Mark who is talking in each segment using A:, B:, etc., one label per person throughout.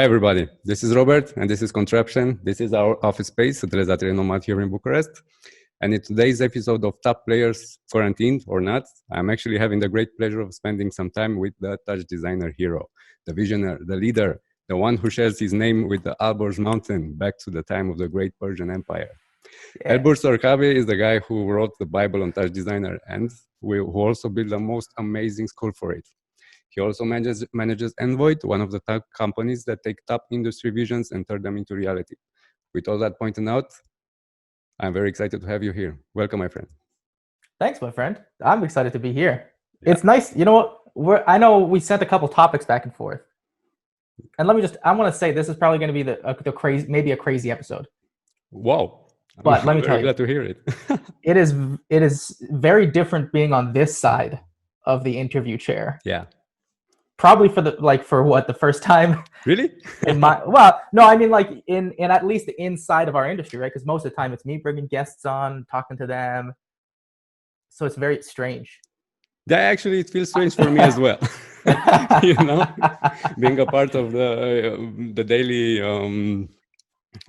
A: Hi everybody, this is Robert and this is Contraption. This is our office space at Rezatere Nomad here in Bucharest. And in today's episode of Top Players Quarantined or Not, I'm actually having the great pleasure of spending some time with the touch designer hero, the visionary, the leader, the one who shares his name with the Elburz mountain back to the time of the great Persian Empire. Yeah. Elburz Sorkhabi is the guy who wrote the Bible on touch designer and who also built the most amazing school for it. He also manages Envoy, one of the top companies that take top industry visions and turn them into reality. With all that pointed out, I'm very excited to have you here. Welcome, my friend.
B: Thanks, my friend. I'm excited to be here. Yeah. It's nice. You know what? I know we sent a couple topics back and forth. And I want to say this is probably going to be the crazy, maybe a crazy episode.
A: Wow.
B: But let me tell you.
A: Glad to hear it.
B: It is very different being on this side of the interview chair.
A: Yeah.
B: Probably for the first time.
A: Really?
B: in at least the inside of our industry, right? Because most of the time it's me bringing guests on, talking to them. So it's very strange.
A: Yeah, actually, it feels strange for me as well. You know, being a part of the daily.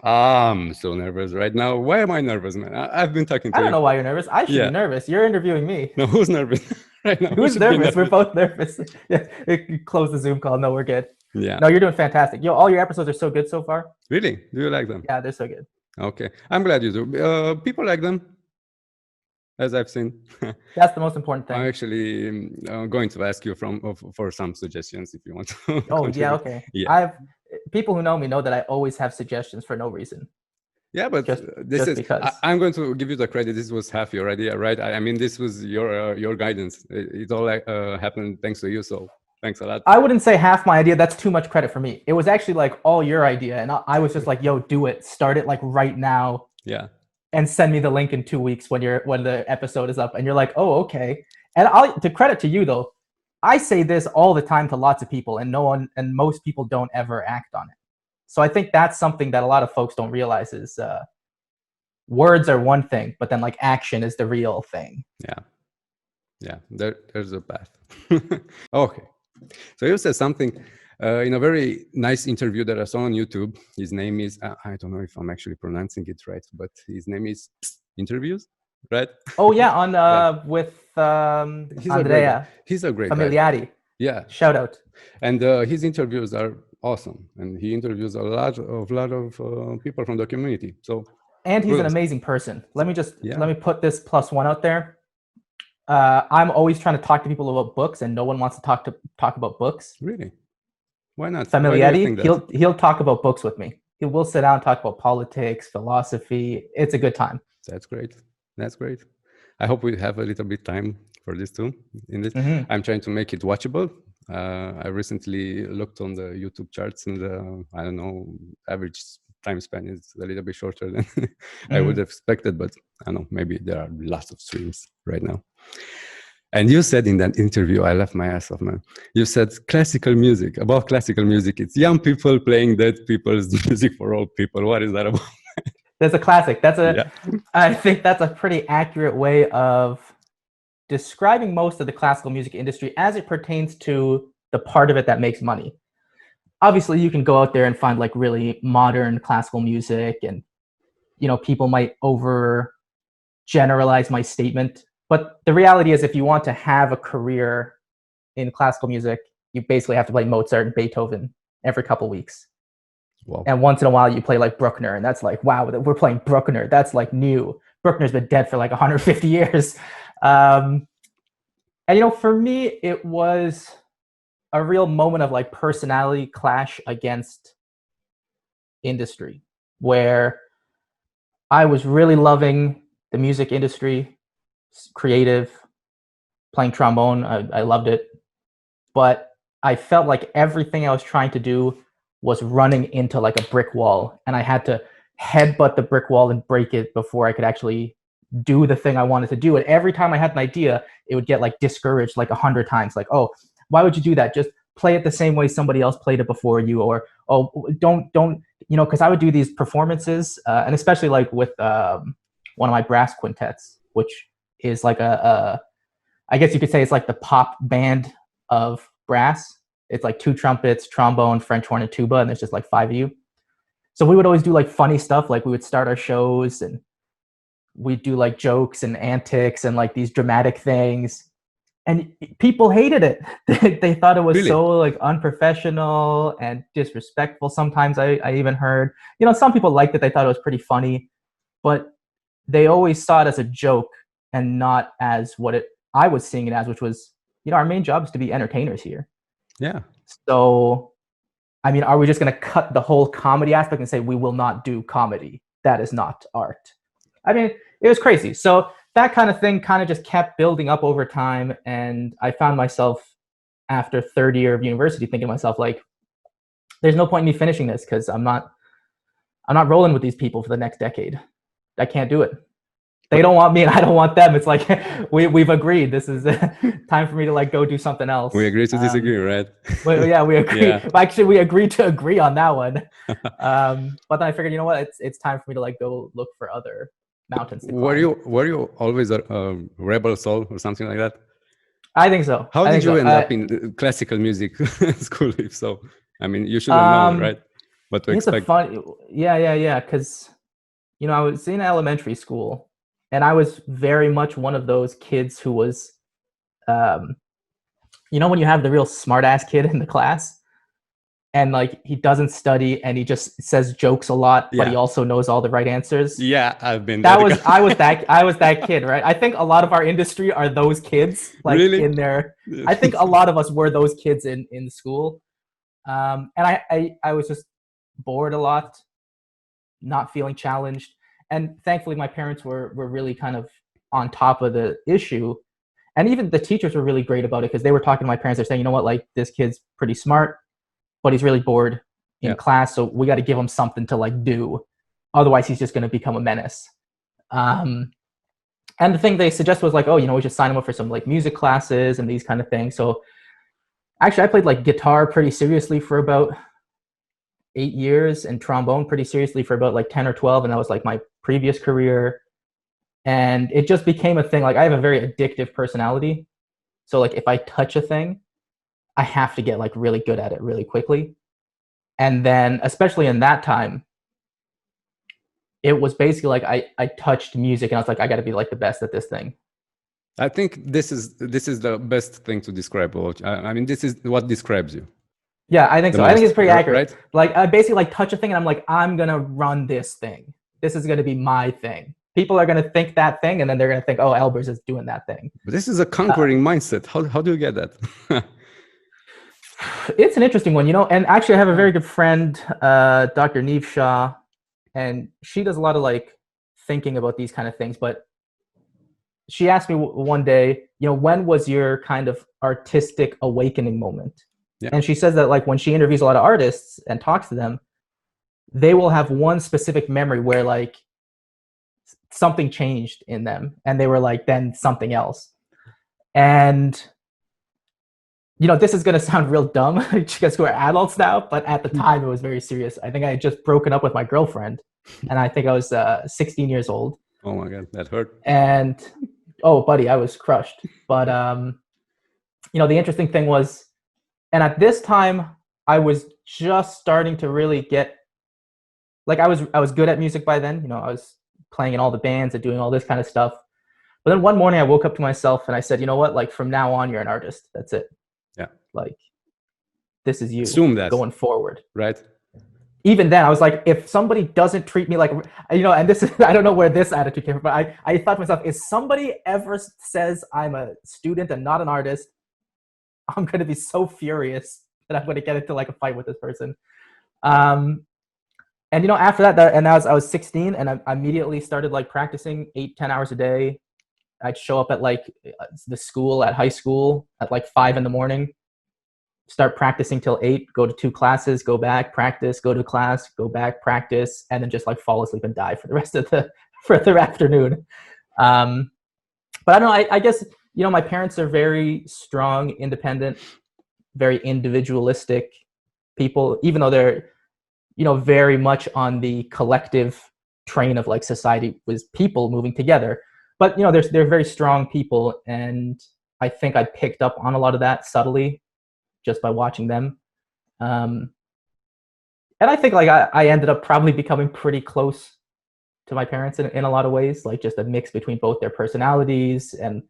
A: I'm so nervous right now. Why am I nervous, man? I've been talking to you.
B: I don't know why you're nervous. I should be nervous. You're interviewing me.
A: No, who's nervous right now?
B: Who's nervous? We're both nervous. Yeah, close the Zoom call. No, we're good.
A: Yeah.
B: No, you're doing fantastic. Yo, all your episodes are so good so far.
A: Really? Do you like them?
B: Yeah, they're so good.
A: Okay, I'm glad you do. People like them, as I've seen.
B: That's the most important thing.
A: I'm actually going to ask you for some suggestions if you want to.
B: Oh, yeah, okay.
A: Yeah.
B: People who know me know that I always have suggestions for no reason.
A: Yeah, but because I'm going to give you the credit. This was half your idea, right? I mean, this was your guidance. It all happened thanks to you. So thanks a lot.
B: I wouldn't say half my idea. That's too much credit for me. It was actually like all your idea, and I was just like, "Yo, do it. Start it like right now."
A: Yeah.
B: And send me the link in 2 weeks when the episode is up. And you're like, "Oh, okay." And to credit to you though, I say this all the time to lots of people, and most people don't ever act on it. So I think that's something that a lot of folks don't realize is words are one thing, but then like action is the real thing.
A: Yeah. There's a path. Okay. So you said something in a very nice interview that I saw on YouTube. His name is, I don't know if I'm actually pronouncing it right, but his name is Interviews, right?
B: Oh yeah, on with Andrea.
A: He's a great
B: Familiari.
A: guy. Yeah.
B: Shout out.
A: And his interviews are awesome, and he interviews a lot of people from the community.
B: And he's an amazing person. Let me put this +1 out there. I'm always trying to talk to people about books, and no one wants to talk about books.
A: Really? Why not?
B: Familiari, he'll talk about books with me. He will sit down and talk about politics, philosophy. It's a good time.
A: That's great. That's great. I hope we have a little bit time for this too. I'm trying to make it watchable. I recently looked on the YouTube charts, and I don't know, average time span is a little bit shorter than I would have expected, but I don't know, maybe there are lots of streams right now. And you said in that interview, I laughed my ass off, man. You said classical music, it's young people playing dead people's music for old people. What is that about?
B: That's a classic. I think that's a pretty accurate way of describing most of the classical music industry as it pertains to the part of it that makes money. Obviously, you can go out there and find like really modern classical music, and people might over generalize my statement. But the reality is, if you want to have a career in classical music, you basically have to play Mozart and Beethoven every couple weeks.
A: Wow. And
B: once in a while, you play like Bruckner, and that's like, wow, we're playing Bruckner. That's like new. Bruckner's been dead for like 150 years. And for me, it was a real moment of like personality clash against industry, where I was really loving the music industry, creative, playing trombone. I loved it. But I felt like everything I was trying to do was running into like a brick wall, and I had to headbutt the brick wall and break it before I could actually do the thing I wanted to do. And every time I had an idea, it would get like discouraged like 100 times. Like, oh, why would you do that? Just play it the same way somebody else played it before you. Or, oh, don't, because I would do these performances, and especially like with one of my brass quintets, which is like I guess you could say it's like the pop band of brass. It's like 2 trumpets, trombone, French horn, and tuba, and there's just like 5 of you. So we would always do like funny stuff. Like we would start our shows and we'd do like jokes and antics and like these dramatic things. And people hated it. They thought it was
A: Really?
B: so like unprofessional and disrespectful. Sometimes I even heard, you know, some people liked it. They thought it was pretty funny, but they always saw it as a joke and not as what I was seeing it as, which was, you know, our main job is to be entertainers here.
A: Yeah.
B: So, I mean, are we just going to cut the whole comedy aspect and say we will not do comedy? That is not art. I mean, it was crazy. So that kind of thing kind of just kept building up over time. And I found myself after third year of university thinking to myself, like, there's no point in me finishing this because I'm not rolling with these people for the next decade. I can't do it. They don't want me and I don't want them. It's like we've agreed. This is time for me to like go do something else.
A: We agree to disagree, right?
B: Well, yeah, we agree.
A: Yeah.
B: Actually, we agreed to agree on that one. But then I figured, you know what? It's time for me to like go look for other mountains to climb.
A: Were you always a rebel soul or something like that?
B: I think so.
A: How did you end up in classical music school? If so, I mean, you should have known, right? What to expect.
B: Yeah. Because you know, I was in elementary school, and I was very much one of those kids who was, you know, when you have the real smart ass kid in the class, and like he doesn't study and he just says jokes a lot, but he also knows all the right answers.
A: Yeah, I've been.
B: I was that kid, right? I think a lot of our industry are those kids, like
A: really?
B: in there. I think a lot of us were those kids in school, and I was just bored a lot, not feeling challenged, and thankfully my parents were really kind of on top of the issue, and even the teachers were really great about it because they were talking to my parents. They're saying, you know what, like this kid's pretty smart, but he's really bored in class, so we got to give him something to like do, otherwise he's just going to become a menace. And the thing they suggested was like, oh, you know, we should sign him up for some like music classes and these kind of things. So actually I played like guitar pretty seriously for about 8 years and trombone pretty seriously for about like 10 or 12, and that was like my previous career. And it just became a thing. Like I have a very addictive personality, so like if I touch a thing, I have to get like really good at it really quickly. And then especially in that time, it was basically like I touched music and I was like, I got to be like the best at this thing.
A: I think this is the best thing to describe. I mean, this is what describes you.
B: Yeah, I think so. I think it's pretty accurate.
A: Right?
B: Like I basically like touch a thing and I'm like, I'm going to run this thing. This is going to be my thing. People are going to think that thing and then they're going to think, oh, Elburz is doing that thing.
A: But this is a conquering mindset. How do you get that?
B: It's an interesting one, you know, and actually I have a very good friend, Dr. Neve Shah, and she does a lot of like thinking about these kind of things. But she asked me one day, you know, when was your kind of artistic awakening moment? Yeah. And she says that like when she interviews a lot of artists and talks to them, they will have one specific memory where like something changed in them and they were like, then something else. And you know, this is going to sound real dumb because we're adults now, but at the time it was very serious. I think I had just broken up with my girlfriend and I think I was 16 years old.
A: Oh my God, that hurt.
B: And, oh buddy, I was crushed. But, you know, the interesting thing was, and at this time I was just starting to really get, like I was good at music by then. You know, I was playing in all the bands and doing all this kind of stuff. But then one morning I woke up to myself and I said, you know what, like from now on, you're an artist. That's it.
A: Yeah.
B: Like, this is you.
A: Assume that.
B: Going forward.
A: Right.
B: Even then, I was like, if somebody doesn't treat me like, you know, and this is, I don't know where this attitude came from, but I thought to myself, if somebody ever says I'm a student and not an artist, I'm going to be so furious that I'm going to get into like a fight with this person. And, you know, after that, and I was 16 and I immediately started like practicing 8-10 hours a day. I'd show up at like the school at high school at like 5 a.m, start practicing till 8, go to 2 classes, go back, practice, go to class, go back, practice, and then just like fall asleep and die for the rest of the afternoon. But I don't know, I guess, you know, my parents are very strong, independent, very individualistic people, even though they're, you know, very much on the collective train of like society with people moving together. But, you know, they're very strong people. And I think I picked up on a lot of that subtly. just by watching them. And I think like I ended up probably becoming pretty close to my parents in a lot of ways, like just a mix between both their personalities and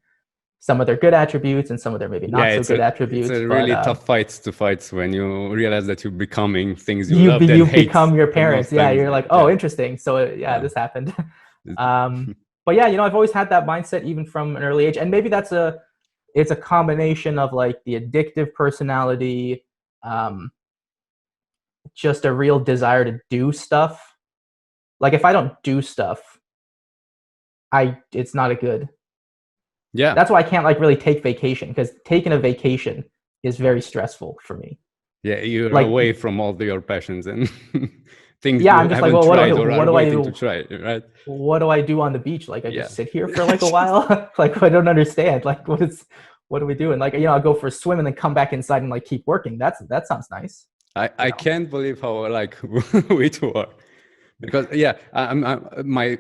B: some of their good attributes and some of their maybe not so good attributes.
A: It's a really tough fight to fight when you realize that you're becoming things you love
B: you
A: and hate.
B: become your parents. Yeah, you're like, oh, interesting. So this happened. But yeah, I've always had that mindset even from an early age, and maybe it's a combination of like the addictive personality, just a real desire to do stuff. Like if I don't do stuff, it's not a good.
A: Yeah.
B: That's why I can't like really take vacation, because taking a vacation is very stressful for me.
A: Yeah, you're like, away from all your passions and things
B: you I'm just like, well, what do I do?
A: To try, right?
B: What do I do on the beach? Like I just sit here for like a while. Like I don't understand. Like what are we doing? Like I'll go for a swim and then come back inside and like keep working. That sounds nice.
A: I can't believe how like we two are. Because my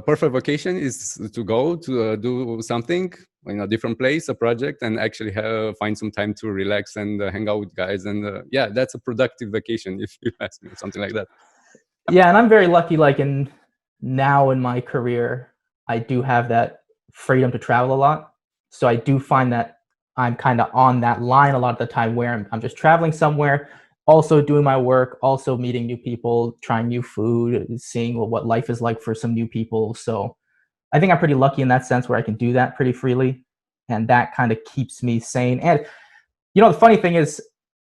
A: perfect vacation is to go to do something in a different place, a project, and actually find some time to relax and hang out with guys. And that's a productive vacation, if you ask me, something like that.
B: Yeah, and I'm very lucky. Like now in my career, I do have that freedom to travel a lot. So I do find that I'm kind of on that line a lot of the time where I'm just traveling somewhere, also doing my work, also meeting new people, trying new food, seeing what life is like for some new people. So I think I'm pretty lucky in that sense where I can do that pretty freely. And that kind of keeps me sane. And, the funny thing is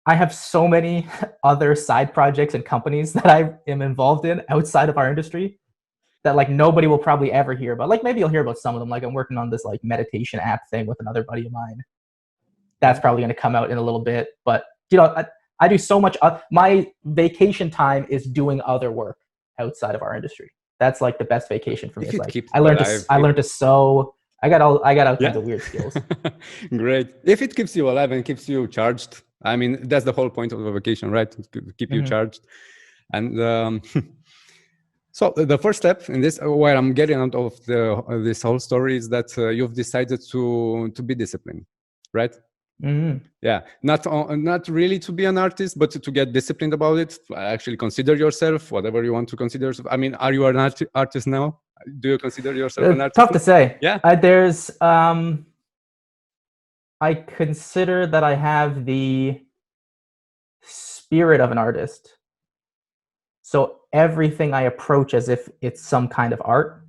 B: I have so many other side projects and companies that I am involved in outside of our industry that like nobody will probably ever hear about. Like maybe you'll hear about some of them. Like I'm working on this like meditation app thing with another buddy of mine. That's probably going to come out in a little bit. But, I do so much. My vacation time is doing other work outside of our industry. That's like the best vacation for me. It's like I learned to sew. I got all kinds of weird skills.
A: Great. If it keeps you alive and keeps you charged, I mean, that's the whole point of a vacation, right? To keep you charged. And so the first step in this, where I'm getting out of this whole story, is that you've decided to be disciplined, right?
B: Mm-hmm.
A: Yeah, not really to be an artist, but to get disciplined about it. Actually consider yourself whatever you want to consider yourself. I mean, are you an artist now? Do you consider yourself an artist?
B: Tough to say.
A: Yeah.
B: I consider that I have the spirit of an artist. So everything I approach as if it's some kind of art.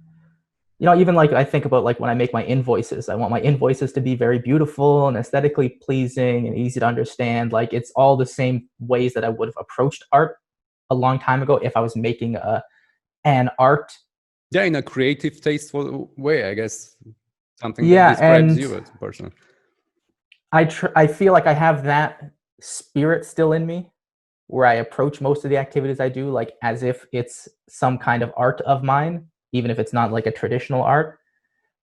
B: Even like I think about like when I make my invoices, I want my invoices to be very beautiful and aesthetically pleasing and easy to understand. Like it's all the same ways that I would have approached art a long time ago if I was making an art.
A: Yeah, in a creative, tasteful way, I guess. Something that describes you as a person.
B: I feel like I have that spirit still in me, where I approach most of the activities I do like as if it's some kind of art of mine, even if it's not like a traditional art.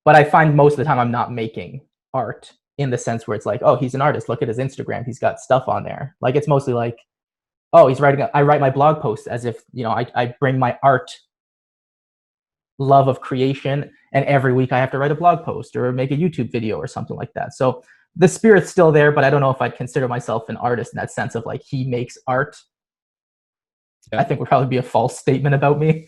B: But I find most of the time I'm not making art in the sense where it's like, oh, he's an artist. Look at his Instagram. He's got stuff on there. Like it's mostly like, oh, I write my blog posts as if, I bring my art love of creation, and every week I have to write a blog post or make a YouTube video or something like that. So the spirit's still there, but I don't know if I'd consider myself an artist in that sense of like he makes art. Yeah. I think would probably be a false statement about me.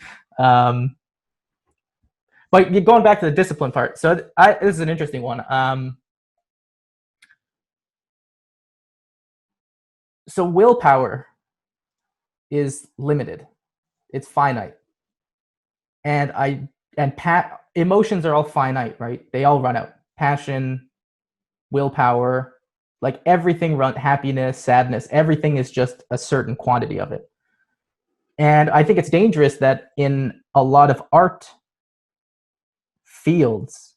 B: But going back to the discipline part, so this is an interesting one. So willpower is limited; it's finite, and emotions are all finite, right? They all run out. Passion, willpower, like everything happiness, sadness, everything is just a certain quantity of it. And I think it's dangerous that in a lot of art fields,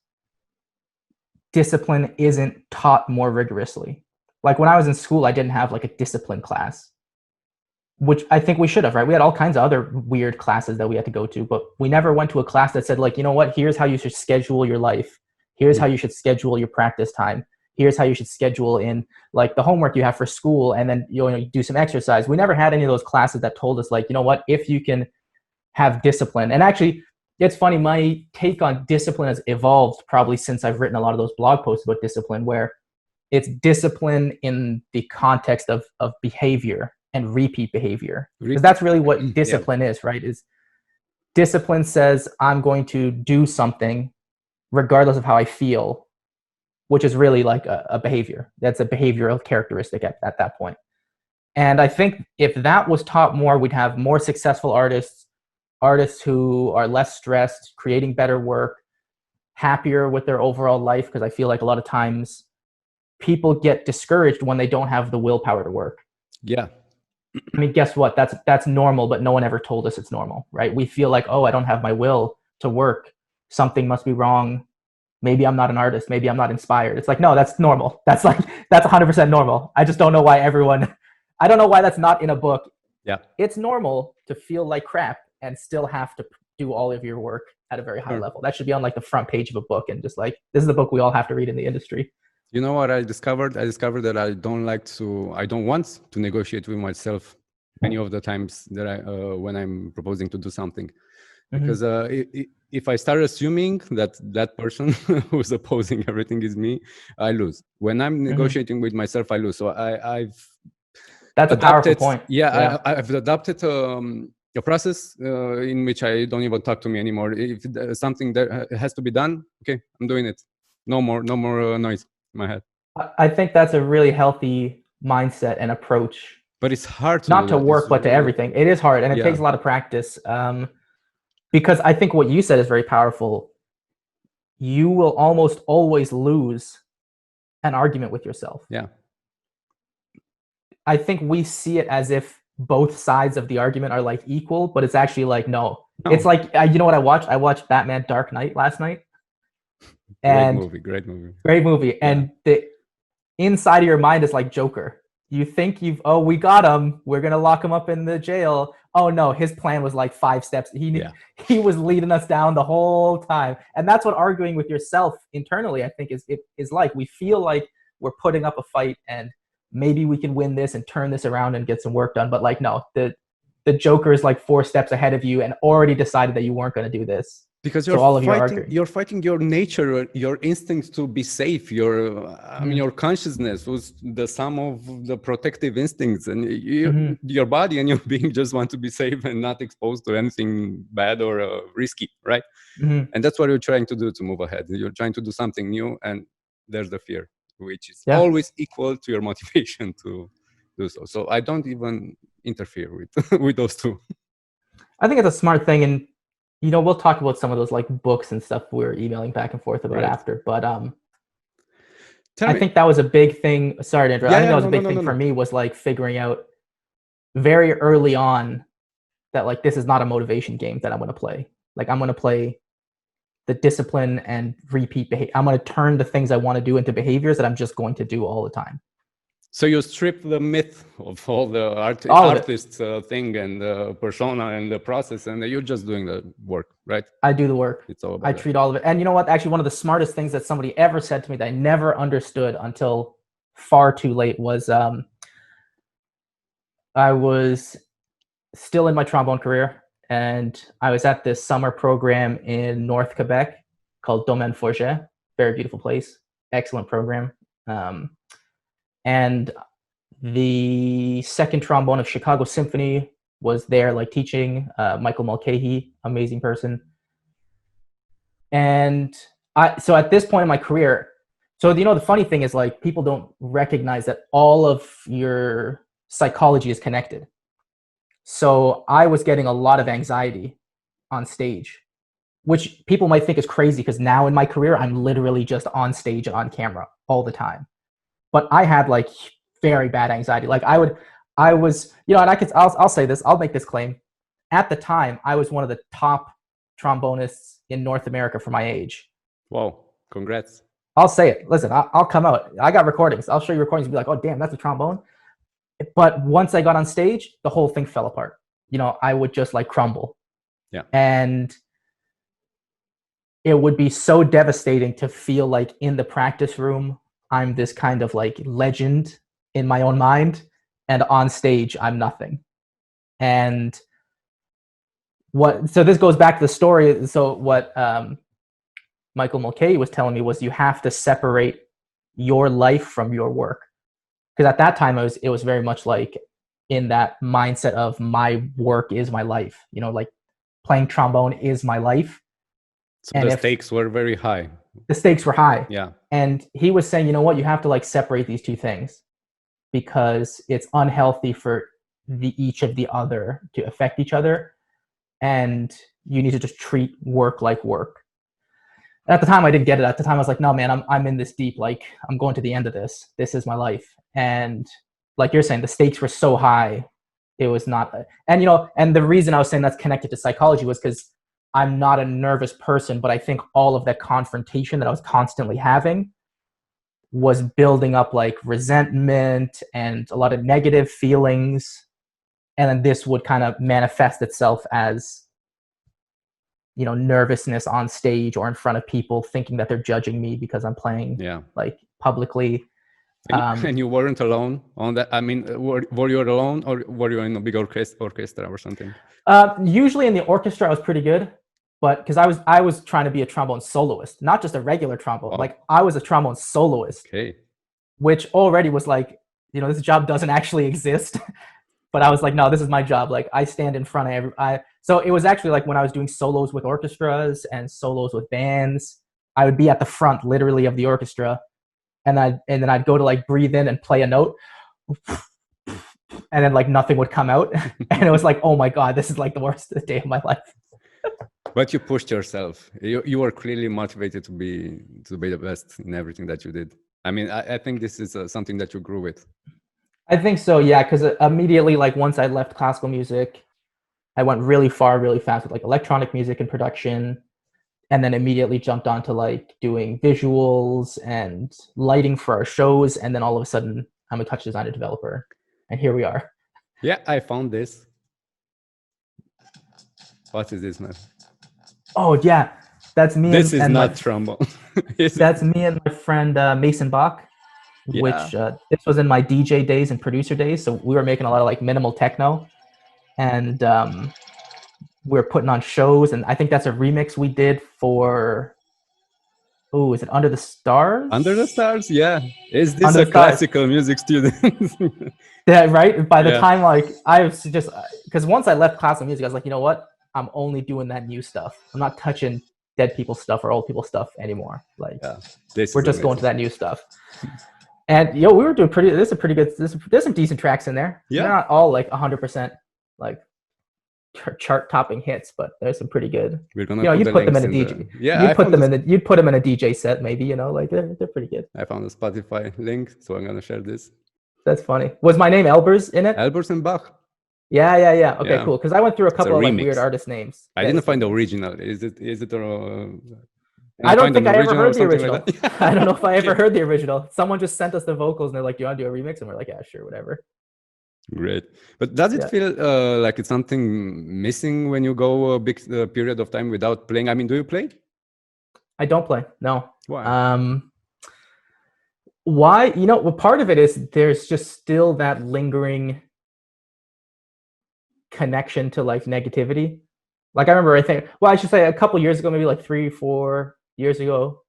B: discipline isn't taught more rigorously. Like when I was in school, I didn't have like a discipline class, which I think we should have, right? We had all kinds of other weird classes that we had to go to, but we never went to a class that said like, you know what, here's how you should schedule your life. Here's how you should schedule your practice time. Here's how you should schedule in like the homework you have for school, and then you do some exercise. We never had any of those classes that told us like, you know what, if you can have discipline. And actually, it's funny, my take on discipline has evolved probably since I've written a lot of those blog posts about discipline, where it's discipline in the context of behavior and repeat behavior. Because that's really what discipline is, right? Is discipline says I'm going to do something regardless of how I feel, which is really like a behavior. That's a behavioral characteristic at that point. And I think if that was taught more, we'd have more successful artists who are less stressed, creating better work, happier with their overall life, because I feel like a lot of times people get discouraged when they don't have the willpower to work.
A: Yeah.
B: I mean, guess what? That's normal, but no one ever told us it's normal, right? We feel like, oh, I don't have my will to work. Something must be wrong. Maybe I'm not an artist. Maybe I'm not inspired. It's like, no, that's normal. That's 100% normal. I just don't know why I don't know why that's not in a book.
A: Yeah.
B: It's normal to feel like crap and still have to do all of your work at a very high level. That should be on like the front page of a book, and just like, this is the book we all have to read in the industry.
A: You know what I discovered? I discovered that I don't want to negotiate with myself any of the times that when I'm proposing to do something. Because if I start assuming that person who's opposing everything is me, I lose. When I'm negotiating with myself, I lose. So
B: that's a powerful point.
A: Yeah. I've adopted a process in which I don't even talk to me anymore. If something that has to be done, okay, I'm doing it. No more noise in my head.
B: I think that's a really healthy mindset and approach.
A: But it's hard to
B: not to work, but to everything. It is hard, and it takes a lot of practice. Because I think what you said is very powerful. You will almost always lose an argument with yourself.
A: Yeah.
B: I think we see it as if both sides of the argument are like equal, but it's actually like, no. It's like, you know what I watched? I watched Batman Dark Knight last night. And
A: great movie.
B: Yeah. And the inside of your mind is like Joker. You think we got him. We're going to lock him up in the jail. Oh no, his plan was like 5 steps. He was leading us down the whole time. And that's what arguing with yourself internally, I think, is like. We feel like we're putting up a fight and maybe we can win this and turn this around and get some work done. But like, no, the Joker is like 4 steps ahead of you and already decided that you weren't going to do this.
A: Because you're fighting your nature, your instincts to be safe, your consciousness was the sum of the protective instincts, and your body and your being just want to be safe and not exposed to anything bad or risky, right? And that's what you're trying to do to move ahead. You're trying to do something new, and there's the fear, which is always equal to your motivation to do so. So I don't even interfere with those two.
B: I think it's a smart thing, and we'll talk about some of those like books and stuff we were emailing back and forth about after. But I think that was a big thing. Sorry, Andrew. I think that was a big thing for me, was like figuring out very early on that like this is not a motivation game that I'm going to play. Like I'm going to play the discipline and repeat behavior. I'm going to turn the things I want to do into behaviors that I'm just going to do all the time.
A: So you strip the myth of all the artist thing and the persona and the process, and you're just doing the work, right?
B: I do the work.
A: It's all about
B: I treat all of it. And you know what? Actually, one of the smartest things that somebody ever said to me that I never understood until far too late was I was still in my trombone career, and I was at this summer program in North Quebec called Domaine Forget. Very beautiful place. Excellent program. And the second trombone of Chicago Symphony was there, like teaching. Michael Mulcahy, amazing person. And so at this point in my career, so the funny thing is like people don't recognize that all of your psychology is connected. So I was getting a lot of anxiety on stage, which people might think is crazy because now in my career, I'm literally just on stage and on camera all the time. But I had like very bad anxiety. Like I was, and I'll say this, I'll make this claim. At the time, I was one of the top trombonists in North America for my age.
A: Wow, congrats.
B: I'll say it. Listen, I'll come out. I got recordings. I'll show you recordings and be like, oh, damn, that's a trombone. But once I got on stage, the whole thing fell apart. I would just like crumble.
A: Yeah.
B: And it would be so devastating to feel like in the practice room, I'm this kind of like legend in my own mind, and on stage, I'm nothing. And so this goes back to the story. So what Michael Mulcahy was telling me was you have to separate your life from your work. Because at that time it was very much like in that mindset of my work is my life, you know, like playing trombone is my life.
A: So and the stakes were very high.
B: The stakes were high.
A: Yeah.
B: And he was saying, you know what, you have to like separate these two things because it's unhealthy for each of the other to affect each other. And you need to just treat work like work. And at the time I didn't get it. At the time I was like, no man, I'm in this deep, like I'm going to the end of this. This is my life. And like you're saying, the stakes were so high. It was not, and you know, and the reason I was saying that's connected to psychology was because I'm not a nervous person, but I think all of that confrontation that I was constantly having was building up like resentment and a lot of negative feelings. And then this would kind of manifest itself as, you know, nervousness on stage or in front of people thinking that they're judging me because I'm playing like publicly.
A: And you weren't alone on that? I mean, were you alone or were you in a big orchestra or something?
B: Usually in the orchestra, I was pretty good. But because I was trying to be a trombone soloist, not just a regular trombone. Like I was a trombone soloist, which already was like, you know, this job doesn't actually exist. But I was like, no, this is my job. Like I stand in front of so it was actually like when I was doing solos with orchestras and solos with bands, I would be at the front literally of the orchestra, and then I'd go to like breathe in and play a note, and then like nothing would come out, and it was like, oh my god, this is like the worst day of my life.
A: But you pushed yourself. You were clearly motivated to be the best in everything that you did. I mean, I think this is something that you grew with.
B: I think so, yeah, because immediately, like once I left classical music, I went really far, really fast with like electronic music and production, and then immediately jumped onto like doing visuals and lighting for our shows, and then all of a sudden, I'm a touch designer developer, and here we are.
A: Yeah, I found this. What is this, man?
B: Oh yeah, that's me.
A: This is not trombone.
B: That's me and my friend Mason Bach, which this was in my DJ days and producer days. So we were making a lot of like minimal techno, and we were putting on shows. And I think that's a remix we did for. Oh, is it Under the Stars?
A: Under the Stars, yeah. Is this a classical music student?
B: Yeah, right. By the time like I was just because once I left classical music, I was like, you know what? I'm only doing that new stuff. I'm not touching dead people stuff or old people stuff anymore. Like we're just going to that new stuff. And we were doing pretty. There's some decent tracks in there. Yeah, they're not all like 100% like chart topping hits, but there's some pretty good.
A: We're gonna
B: you'd put them in a DJ. You'd put them in a DJ set, maybe. You know, like they're pretty good.
A: I found a Spotify link, so I'm gonna share this.
B: That's funny. Was my name Elburz in it?
A: Elburz and Bach.
B: Yeah. Okay, cool. Because I went through a couple of like weird artist names.
A: I didn't find the original. Is it?
B: I don't think I ever heard the original. Like I don't know if I ever heard the original. Someone just sent us the vocals and they're like, "Do you want to do a remix?" And we're like, "Yeah, sure, whatever."
A: Great. But does it feel like it's something missing when you go a big period of time without playing? I mean, do you play?
B: I don't play. No.
A: Why?
B: Why? You know, well, part of it is there's just still that lingering connection to like negativity. Like I remember, I should say a couple years ago, maybe like 3-4 years ago,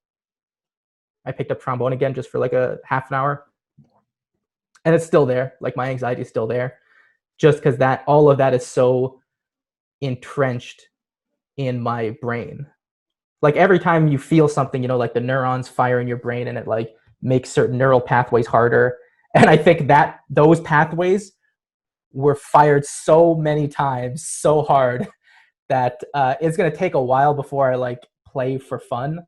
B: I picked up trombone again just for like a half an hour. And it's still there. Like my anxiety is still there just because all of that is so entrenched in my brain. Like every time you feel something, you know, like the neurons fire in your brain and it like makes certain neural pathways harder. And I think that those pathways were fired so many times, so hard that it's going to take a while before I like play for fun.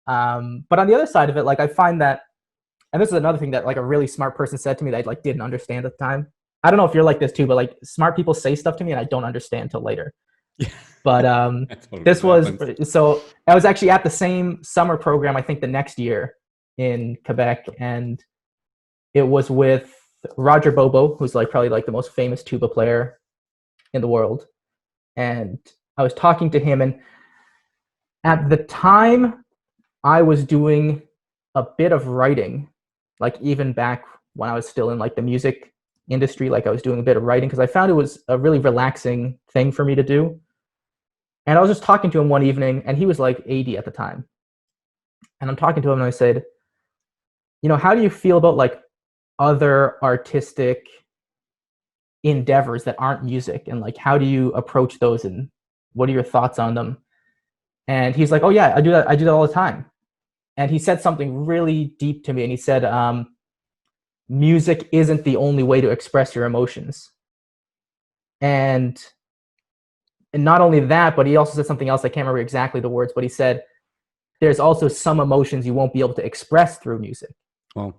B: But on the other side of it, like I find that, and this is another thing that like a really smart person said to me that I like didn't understand at the time. I don't know if you're like this too, but like smart people say stuff to me and I don't understand till later. But this was, so I was actually at the same summer program, I think the next year in Quebec, and it was with Roger Bobo, who's like probably like the most famous tuba player in the world. And I was talking to him, and at the time I was doing a bit of writing, like even back when I was still in like the music industry, like I was doing a bit of writing because I found it was a really relaxing thing for me to do. And I was just talking to him one evening, and he was like 80 at the time. And I'm talking to him and I said, how do you feel about like other artistic endeavors that aren't music, and like how do you approach those, and what are your thoughts on them? And he's like, oh yeah, I do that all the time. And he said something really deep to me, and he said, music isn't the only way to express your emotions. And not only that, but he also said something else. I can't remember exactly the words, but he said there's also some emotions you won't be able to express through music.
A: Well,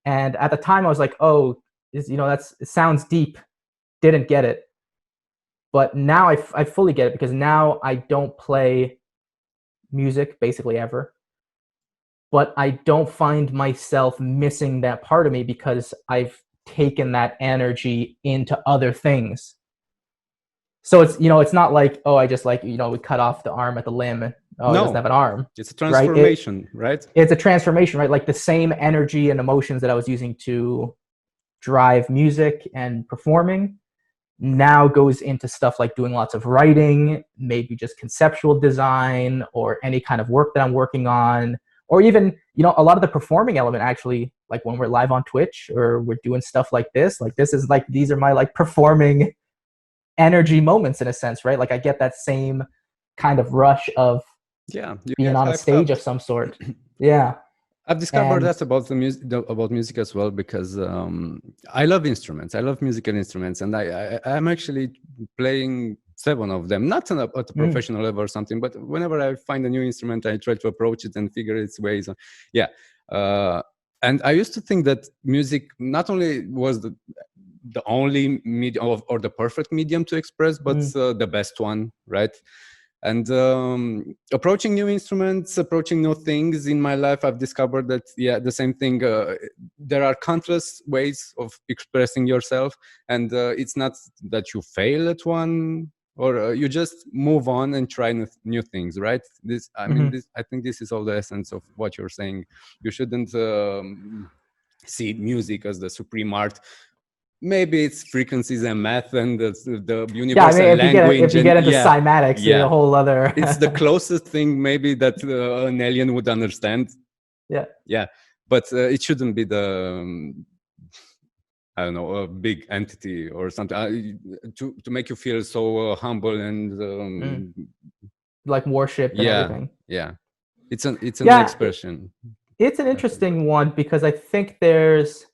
B: and at the time I was like, oh, it sounds deep. Didn't get it. But now I fully get it, because now I don't play music basically ever. But I don't find myself missing that part of me, because I've taken that energy into other things. So it's not like, oh, I just we cut off the arm at the limb. It doesn't have an arm.
A: It's a transformation, right?
B: It's a transformation, right? Like the same energy and emotions that I was using to drive music and performing now goes into stuff like doing lots of writing, maybe just conceptual design, or any kind of work that I'm working on, or even, a lot of the performing element, actually, like when we're live on Twitch or we're doing stuff like this is like, these are my like performing energy moments in a sense, right? Like I get that same kind of rush of being on a stage of some sort. Yeah.
A: I've discovered that about about music as well, because I love instruments. I love musical instruments, and I'm actually playing 7 of them, not at a professional level or something, but whenever I find a new instrument, I try to approach it and figure its ways. And I used to think that music not only was the only medium or the perfect medium to express, but the best one, right? And approaching new instruments, approaching new things in my life, I've discovered that, the same thing. There are countless ways of expressing yourself, and it's not that you fail at one, or you just move on and try new things, right? I think this is all the essence of what you're saying. You shouldn't see music as the supreme art. Maybe it's frequencies and math and the universal language.
B: If you get into cymatics, it's a whole other.
A: It's the closest thing maybe that an alien would understand. Yeah, but it shouldn't be the I don't know, a big entity or something to make you feel so humble and
B: like worship and everything.
A: Yeah, it's an expression.
B: It's an interesting one, because I think there's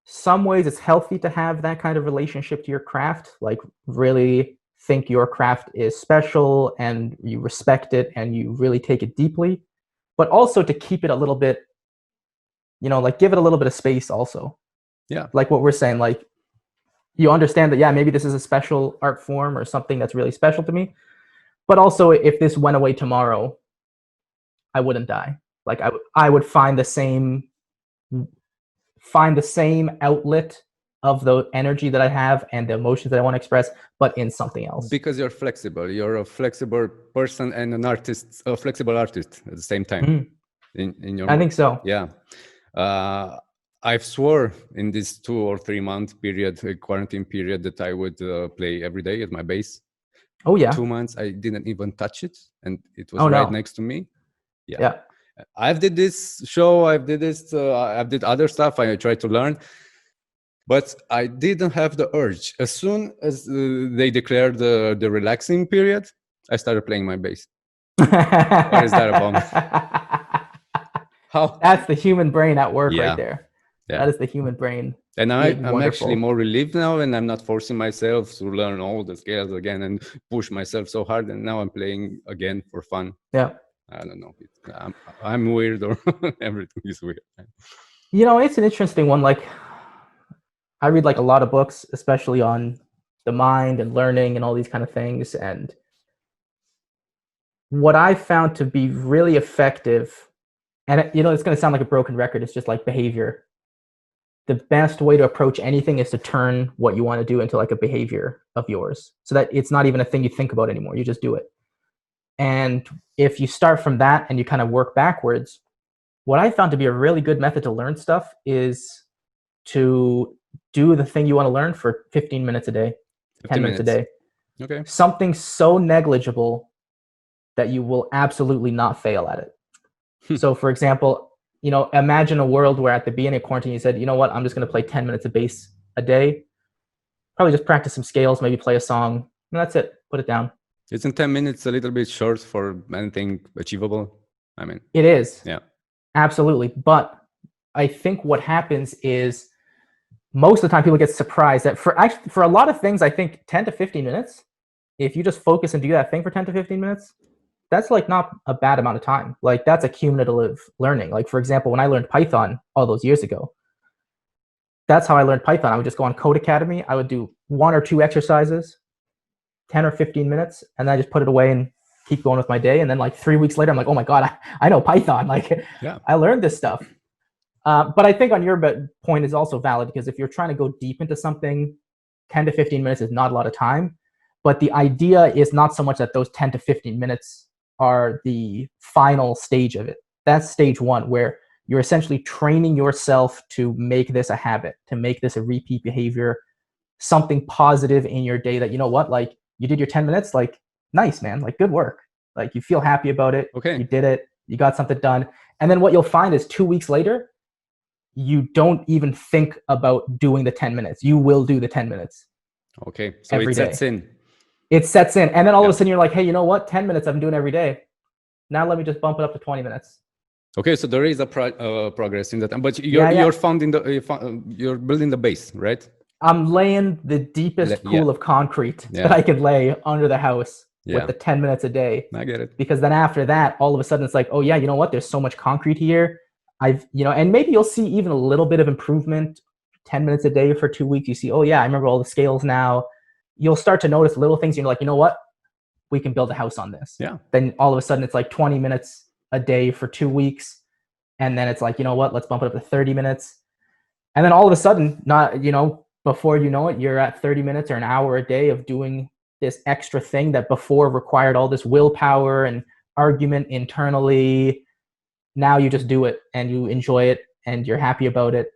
B: some ways it's healthy to have that kind of relationship to your craft, like really think your craft is special and you respect it and you really take it deeply, but also to keep it a little bit, like give it a little bit of space also.
A: Yeah.
B: Like what we're saying, like you understand that, maybe this is a special art form or something that's really special to me, but also if this went away tomorrow, I wouldn't die. Like I would find the same outlet of the energy that I have and the emotions that I want to express, but in something else.
A: Because you're flexible. You're a flexible person and an artist, a flexible artist at the same time. In your
B: I think so.
A: Yeah. I've swore in this 2 or 3 month period, quarantine period, that I would play every day at my bass.
B: Oh yeah.
A: 2 months, I didn't even touch it, and it was right next to me. Yeah. I've did this show. I've did other stuff. I tried to learn, but I didn't have the urge. As soon as they declared the relaxing period, I started playing my bass. What is that about? How?
B: That's the human brain at work right there. Yeah. That is the human brain.
A: And I'm actually more relieved now, and I'm not forcing myself to learn all the scales again and push myself so hard. And now I'm playing again for fun.
B: Yeah.
A: I don't know. I'm weird, or everything is weird.
B: It's an interesting one. Like, I read like a lot of books, especially on the mind and learning and all these kind of things. And what I found to be really effective, and it's going to sound like a broken record, it's just like behavior. The best way to approach anything is to turn what you want to do into like a behavior of yours, so that it's not even a thing you think about anymore. You just do it. And if you start from that and you kind of work backwards, what I found to be a really good method to learn stuff is to do the thing you want to learn for 15 minutes a day, 10 minutes a day.
A: Okay.
B: Something so negligible that you will absolutely not fail at it. So for example, imagine a world where at the beginning of quarantine, you said, you know what, I'm just going to play 10 minutes of bass a day. Probably just practice some scales, maybe play a song, and that's it. Put it down.
A: Isn't 10 minutes a little bit short for anything achievable? I mean,
B: it is.
A: Yeah.
B: Absolutely. But I think what happens is most of the time people get surprised that for a lot of things, I think 10 to 15 minutes, if you just focus and do that thing for 10 to 15 minutes, that's like not a bad amount of time. Like that's a cumulative learning. Like for example, when I learned Python all those years ago, that's how I learned Python. I would just go on Code Academy. I would do 1 or 2 exercises, 10 or 15 minutes, and then I just put it away and keep going with my day. And then like 3 weeks later, I'm like, oh my God, I know Python. Like I learned this stuff. But I think on your point is also valid, because if you're trying to go deep into something, 10 to 15 minutes is not a lot of time. But the idea is not so much that those 10 to 15 minutes are the final stage of it. That's stage 1, where you're essentially training yourself to make this a habit, to make this a repeat behavior, something positive in your day that, you know what, like you did your 10 minutes, like nice, man, like good work. Like you feel happy about it.
A: Okay.
B: You did it. You got something done. And then what you'll find is 2 weeks later, you don't even think about doing the 10 minutes. You will do the 10 minutes.
A: Okay. So it sets in.
B: It sets in. And then all of a sudden you're like, hey, you know what? 10 minutes I've been doing every day. Now let me just bump it up to 20 minutes.
A: Okay. So there is a progress in that. But you're founding you're building the base, right?
B: I'm laying the deepest pool of concrete that I can lay under the house with the 10 minutes a day.
A: I get it.
B: Because then after that, all of a sudden it's like, oh yeah, you know what? There's so much concrete here. And maybe you'll see even a little bit of improvement, 10 minutes a day for 2 weeks. You see, oh yeah, I remember all the scales now. You'll start to notice little things. And you're like, you know what? We can build a house on this.
A: Yeah.
B: Then all of a sudden it's like 20 minutes a day for 2 weeks. And then it's like, you know what? Let's bump it up to 30 minutes. And then all of a sudden, before you know it, you're at 30 minutes or an hour a day of doing this extra thing that before required all this willpower and argument internally. Now you just do it and you enjoy it and you're happy about it.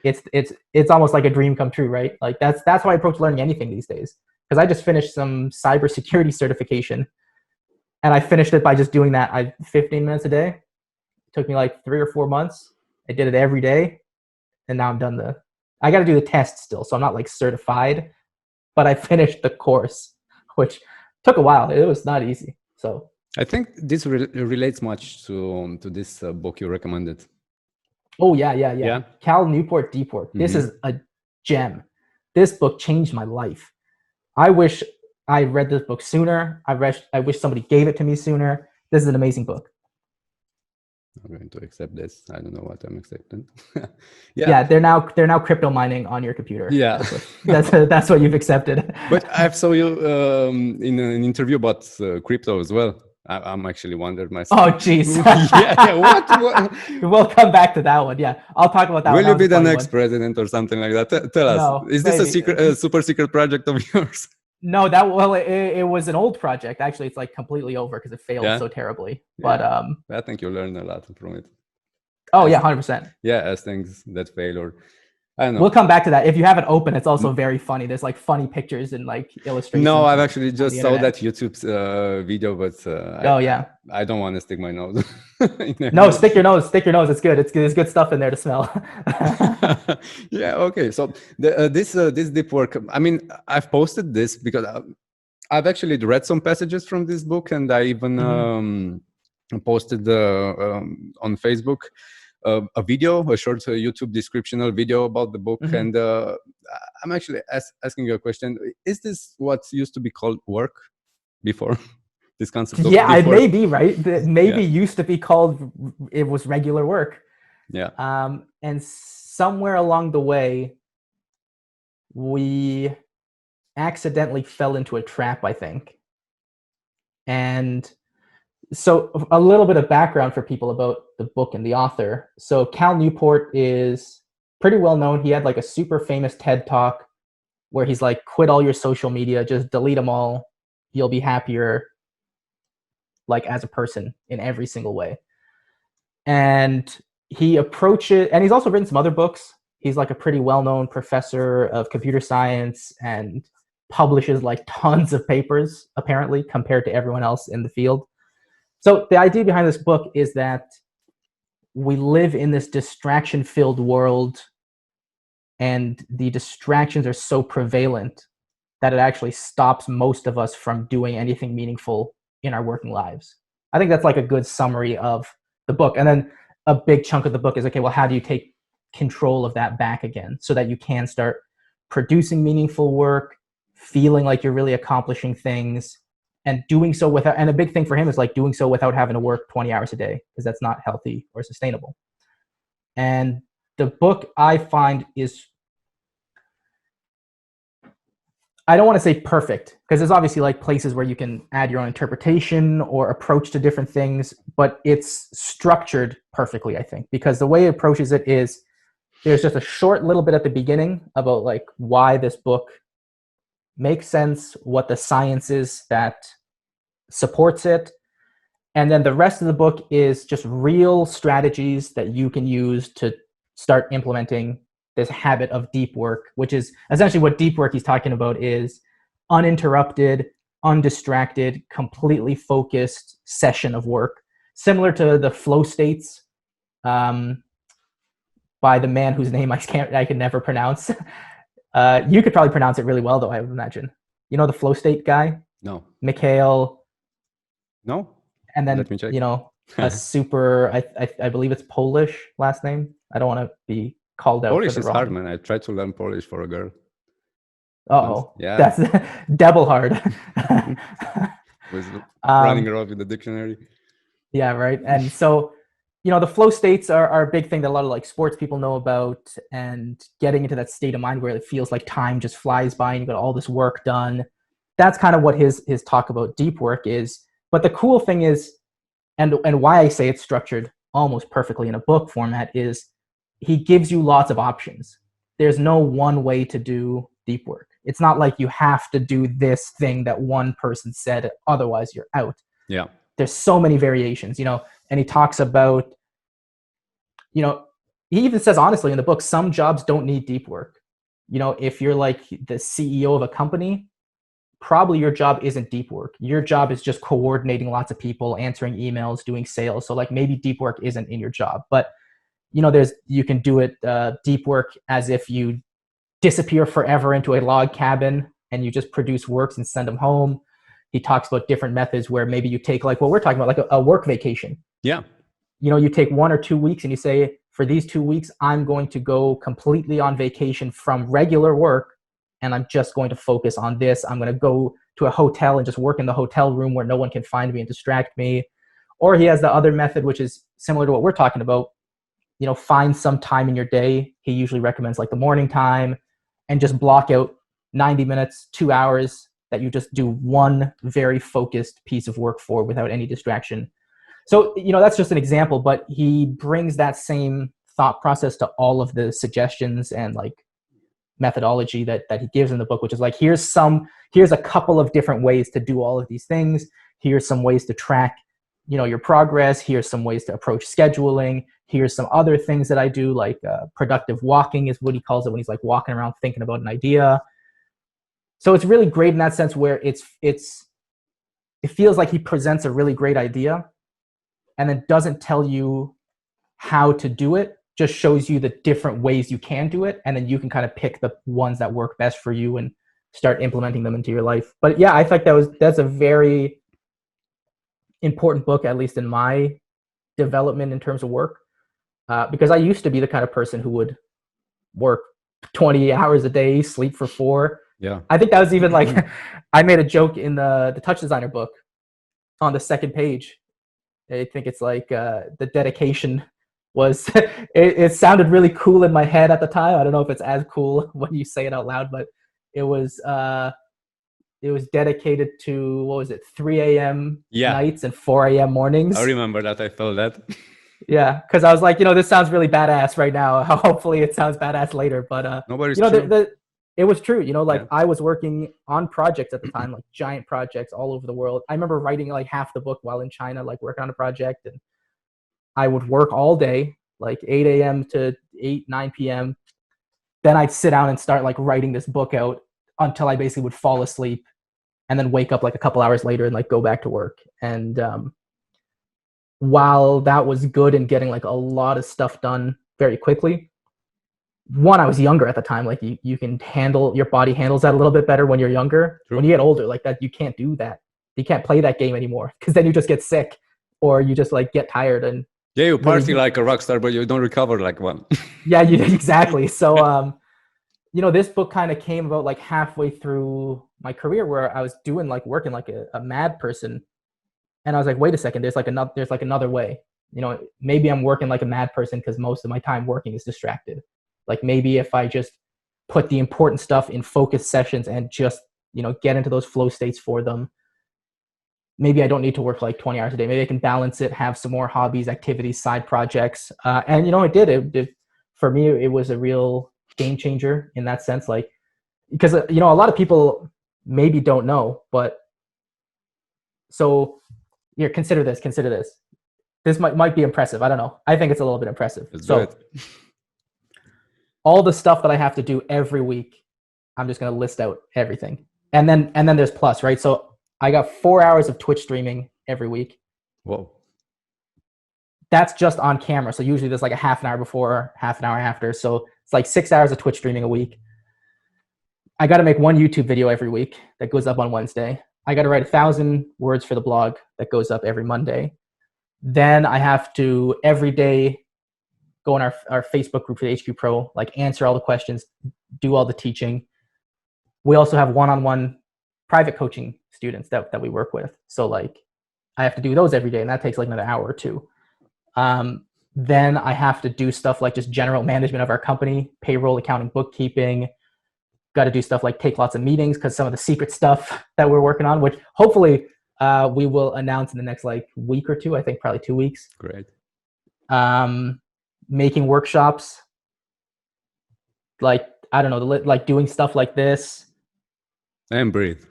B: It's almost like a dream come true, right? Like that's how I approach learning anything these days. Because I just finished some cybersecurity certification, and I finished it by just doing that. 15 minutes a day. It took me like 3 or 4 months. I did it every day, and now I'm done. I got to do the test still, so I'm not like certified, but I finished the course, which took a while. It was not easy. So
A: I think this relates much to this book you recommended.
B: Oh, yeah. Cal Newport Deport. This is a gem. This book changed my life. I wish I read this book sooner. I wish somebody gave it to me sooner. This is an amazing book.
A: I'm going to accept this. I don't know what I'm accepting.
B: Yeah, they're now crypto mining on your computer.
A: Yeah,
B: that's what you've accepted.
A: But I saw you in an interview about crypto as well. I'm actually wondered myself.
B: Oh, jeez.
A: What?
B: We'll come back to that one. Yeah, I'll talk about that.
A: Will you be the next president or something like that? Tell us.
B: No,
A: is this a super secret project of yours?
B: No, it was an old project. Actually, it's like completely over because it failed so terribly. But
A: I think you learned a lot from it.
B: Oh yeah, 100%.
A: Yeah, as things that fail, or I don't know.
B: We'll come back to that. If you have it open, it's also very funny. There's like funny pictures and like illustrations.
A: No, I've actually just saw that YouTube video, but I don't want to stick my nose.
B: No, stick your nose. Stick your nose. It's good. There's good stuff in there to smell.
A: Yeah. Okay. So this deep work. I mean, I've posted this because I've actually read some passages from this book, and I even posted on Facebook a video, a short YouTube descriptional video about the book. And I'm actually asking you a question. Is this what used to be called work before? This concept of
B: it may be, right? Maybe used to be called, it was regular work.
A: Yeah.
B: And somewhere along the way, we accidentally fell into a trap, I think. And so a little bit of background for people about the book and the author. So Cal Newport is pretty well known. He had like a super famous TED Talk where he's like, quit all your social media, just delete them all. You'll be happier, like as a person in every single way. And he approaches, and he's also written some other books. He's like a pretty well-known professor of computer science and publishes like tons of papers, apparently, compared to everyone else in the field. So the idea behind this book is that we live in this distraction-filled world, and the distractions are so prevalent that it actually stops most of us from doing anything meaningful in our working lives. I think that's like a good summary of the book. And then a big chunk of the book is, okay, well, how do you take control of that back again so that you can start producing meaningful work, feeling like you're really accomplishing things, and doing so without, and a big thing for him is like doing so without having to work 20 hours a day, because that's not healthy or sustainable. And the book, I find, is, I don't want to say perfect, because there's obviously like places where you can add your own interpretation or approach to different things, but it's structured perfectly, I think, because the way it approaches it is there's just a short little bit at the beginning about like why this book makes sense, what the science is that supports it. And then the rest of the book is just real strategies that you can use to start implementing this habit of deep work, which is essentially what deep work he's talking about is uninterrupted, undistracted, completely focused session of work, similar to the flow states by the man whose name I can never pronounce. You could probably pronounce it really well, though, I would imagine. You know the flow state guy?
A: No.
B: Mikhail.
A: No.
B: And then,
A: Let me check.
B: you know, a super, I believe it's Polish last name. I don't want to be called out
A: Polish
B: for the
A: is
B: wrong.
A: hard, man. I tried to learn Polish for a girl.
B: Uh-oh.
A: Yeah.
B: That's double hard.
A: Was running around with the dictionary.
B: Yeah, right. And so, you know, the flow states are a big thing that a lot of like sports people know about, and getting into that state of mind where it feels like time just flies by and you got all this work done. That's kind of what his talk about deep work is. But the cool thing is, and why I say it's structured almost perfectly in a book format, is he gives you lots of options. There's no one way to do deep work. It's not like you have to do this thing that one person said, otherwise you're out.
A: Yeah.
B: There's so many variations, you know, and he talks about, you know, he even says honestly in the book, some jobs don't need deep work. You know, if you're like the CEO of a company, probably your job isn't deep work. Your job is just coordinating lots of people, answering emails, doing sales. So like maybe deep work isn't in your job, but you know, you can do it deep work as if you disappear forever into a log cabin and you just produce works and send them home. He talks about different methods where maybe you take like what we're talking about, like a work vacation.
A: Yeah.
B: You know, you take 1 or 2 weeks and you say, for these 2 weeks, I'm going to go completely on vacation from regular work, and I'm just going to focus on this. I'm going to go to a hotel and just work in the hotel room where no one can find me and distract me. Or he has the other method, which is similar to what we're talking about. You know, find some time in your day. He usually recommends like the morning time, and just block out 90 minutes, 2 hours that you just do one very focused piece of work for without any distraction. So, you know, that's just an example, but he brings that same thought process to all of the suggestions and like methodology that he gives in the book, which is like, here's a couple of different ways to do all of these things. Here's some ways to track, you know, your progress. Here's some ways to approach scheduling. Here's some other things that I do, like productive walking is what he calls it, when he's like walking around thinking about an idea. So it's really great in that sense, where it feels like he presents a really great idea and then doesn't tell you how to do it, just shows you the different ways you can do it, and then you can kind of pick the ones that work best for you and start implementing them into your life. But yeah, I think that's a very important book, at least in my development in terms of work, because I used to be the kind of person who would work 20 hours a day, sleep for 4.
A: Yeah.
B: I think that was even like, I made a joke in the Touch Designer book on the second page. I think it's like the dedication was, it sounded really cool in my head at the time. I don't know if it's as cool when you say it out loud, but it was dedicated to, what was it, 3 a.m. nights and 4 a.m. mornings.
A: I remember that. I felt that.
B: Yeah, because I was like, you know, this sounds really badass right now. Hopefully it sounds badass later. But
A: nobody's
B: you know,
A: true.
B: it was true. You know, like
A: Yeah.
B: I was working on projects at the time, like giant projects all over the world. I remember writing like half the book while in China, like working on a project, and I would work all day, like 8 a.m. to 9 p.m. Then I'd sit down and start like writing this book out until I basically would fall asleep, and then wake up like a couple hours later and like go back to work. And while that was good in getting like a lot of stuff done very quickly, one, I was younger at the time. Like you can handle, your body handles that a little bit better when you're younger.
A: True.
B: When you get older, like that, you can't do that. You can't play that game anymore because then you just get sick or you just like get tired and
A: yeah, you party like a rock star, but you don't recover like one.
B: yeah, you exactly. So you know, this book kind of came about like halfway through my career where I was doing like working like a mad person, and I was like, wait a second, there's like another way. You know, maybe I'm working like a mad person because most of my time working is distracted. Like maybe if I just put the important stuff in focus sessions and just, you know, get into those flow states for them, maybe I don't need to work like 20 hours a day. Maybe I can balance it, have some more hobbies, activities, side projects. And, you know, for me, it was a real game changer in that sense. Like, because, you know, a lot of people maybe don't know, but so here, consider this. This might be impressive. I don't know. I think it's a little bit impressive.
A: Let's
B: so
A: do it.
B: all the stuff that I have to do every week, I'm just going to list out everything. And then there's plus, right? So I got 4 hours of Twitch streaming every week.
A: Whoa.
B: That's just on camera. So usually there's like a half an hour before, half an hour after. So it's like 6 hours of Twitch streaming a week. I got to make one YouTube video every week that goes up on Wednesday. I got to write 1,000 words for the blog that goes up every Monday. Then I have to every day go on our Facebook group for the HQ Pro, like answer all the questions, do all the teaching. We also have one-on-one private coaching students that we work with. So like I have to do those every day, and that takes like another hour or two. Then I have to do stuff like just general management of our company, payroll, accounting, bookkeeping. Got to do stuff like take lots of meetings because some of the secret stuff that we're working on, which hopefully we will announce in the next like week or two, I think probably 2 weeks.
A: Great.
B: Making workshops, like, I don't know, like doing stuff like this.
A: And breathe.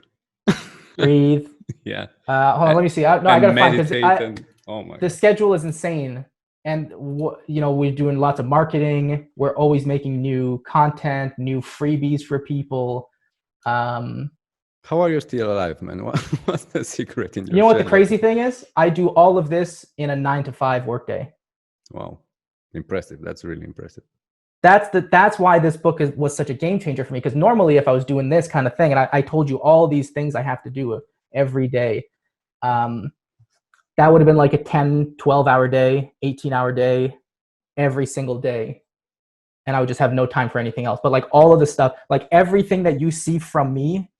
B: Breathe.
A: Yeah.
B: Hold on, let me see. I gotta find, because
A: oh my
B: the schedule is insane. And you know, we're doing lots of marketing. We're always making new content, new freebies for people.
A: How are you still alive, man? What's the secret in your
B: You know what the
A: channel?
B: crazy thing is? I do all of this in a 9 to 5 workday.
A: Wow. Impressive. That's really impressive.
B: That's why this book was such a game changer for me, because normally if I was doing this kind of thing, and I told you all these things I have to do every day, that would have been like a 10, 12-hour day, 18-hour day, every single day. And I would just have no time for anything else. But like all of this stuff, like everything that you see from me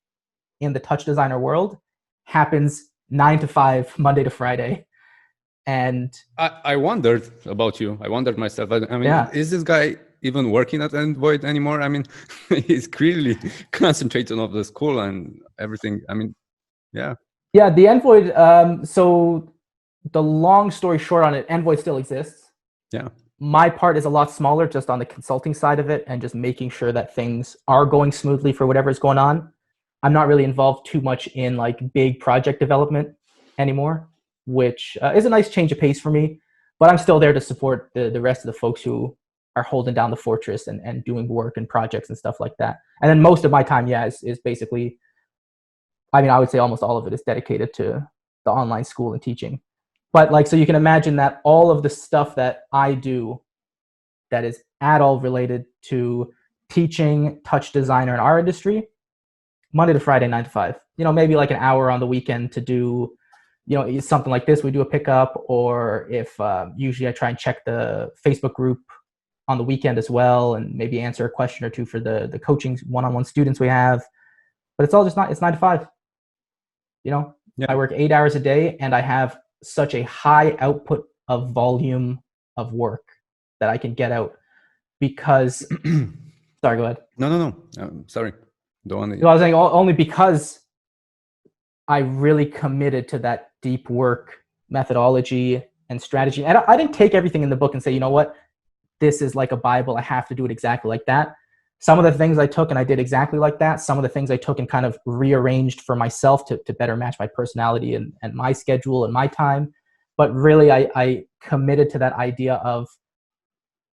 B: in the touch designer world happens 9 to 5, Monday to Friday. And
A: I wondered about you. I wondered myself. I mean,
B: yeah.
A: Is this guy even working at Envoy anymore? I mean, he's clearly concentrating on the school and everything. I mean, yeah.
B: Yeah, the Envoy. So the long story short on it, Envoy still exists.
A: Yeah.
B: My part is a lot smaller, just on the consulting side of it and just making sure that things are going smoothly for whatever is going on. I'm not really involved too much in like big project development anymore, which is a nice change of pace for me. But I'm still there to support the rest of the folks who are holding down the fortress and doing work and projects and stuff like that. And then most of my time, yeah, is basically, I mean, I would say almost all of it is dedicated to the online school and teaching. But like, so you can imagine that all of the stuff that I do that is at all related to teaching, touch designer, and our industry, Monday to Friday, 9 to 5. You know, maybe like an hour on the weekend to do, you know, something like this. We do a pickup, or if usually I try and check the Facebook group on the weekend as well, and maybe answer a question or two for the coaching one-on-one students we have. But it's all just it's 9 to 5. You know, yeah. I work 8 hours a day, and I have such a high output of volume of work that I can get out because. Sorry, go ahead.
A: No. Sorry. Don't want to.
B: No, I was saying only because I really committed to that deep work methodology and strategy. And I didn't take everything in the book and say, you know what, this is like a Bible. I have to do it exactly like that. Some of the things I took and I did exactly like that. Some of the things I took and kind of rearranged for myself to better match my personality and my schedule and my time. But really, I committed to that idea of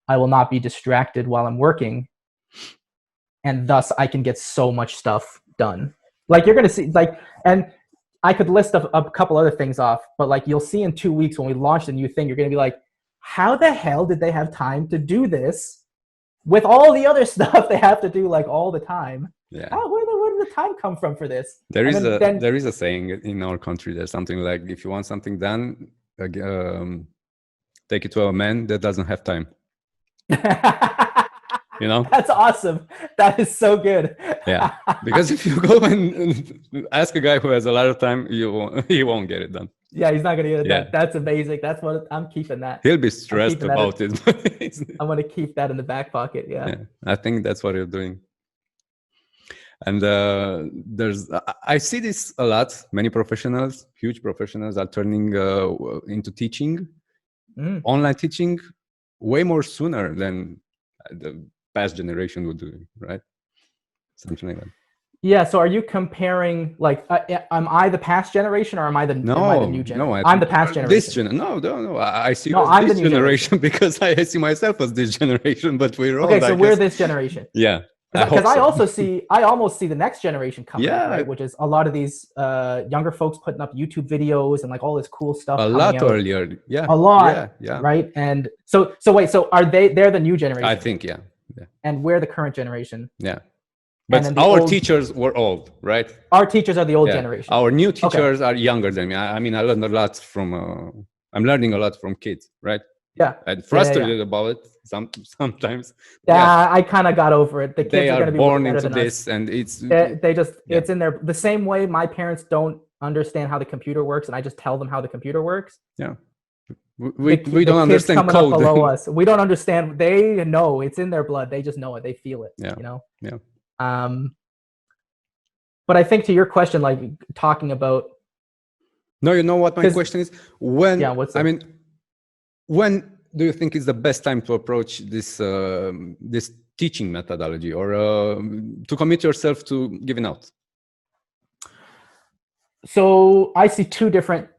B: I will not be distracted while I'm working. And thus I can get so much stuff done. Like you're going to see, like, and I could list a couple other things off, but like you'll see in 2 weeks when we launch the new thing, you're going to be like, how the hell did they have time to do this with all the other stuff they have to do like all the time?
A: Yeah.
B: Where did the time come from for this?
A: There is a saying in our country. There's something like, if you want something done, take it to a man that doesn't have time. You know?
B: That's awesome. That is so good.
A: Yeah, because if you go and ask a guy who has a lot of time, he won't get it done.
B: Yeah, he's not gonna get it done.
A: Yeah.
B: That's amazing. That's what I'm keeping that.
A: He'll be stressed about it.
B: I'm gonna keep that in the back pocket. Yeah.
A: I think that's what you're doing. And I see this a lot. Many professionals, huge professionals, are turning into teaching, online teaching, way more sooner than the past generation would do, right? Something like that.
B: Yeah. So, are you comparing like, am I the past generation or am I the new generation?
A: No,
B: I'm the past generation.
A: No. I see
B: I'm
A: this
B: the new
A: generation because I see myself as this generation. But we're all
B: okay. So we're this generation.
A: Yeah.
B: Because I almost see the next generation coming, right? Which is a lot of these younger folks putting up YouTube videos and like all this cool stuff.
A: A lot earlier, yeah.
B: A lot,
A: yeah.
B: Right? And so wait, so are they're the new generation?
A: I think, yeah.
B: And we're the current generation.
A: Yeah. But our teachers were old, right?
B: Our teachers are the old generation.
A: Our new teachers are younger than me. I mean, I learned a lot from. I'm learning a lot from kids, right?
B: Yeah.
A: I'm frustrated about it sometimes.
B: Yeah, I kind of got over it. The kids
A: are
B: going to be
A: born into this, and it's
B: it's in there the same way. My parents don't understand how the computer works, and I just tell them how the computer works.
A: Yeah, we don't understand code.
B: Up below us, we don't understand. They know it's in their blood. They just know it. They feel it.
A: Yeah.
B: You know.
A: Yeah.
B: But I think to your question, like talking about.
A: No, you know what my question is? When?
B: Yeah.
A: When do you think is the best time to approach this this teaching methodology, or to commit yourself to giving out?
B: So I see two different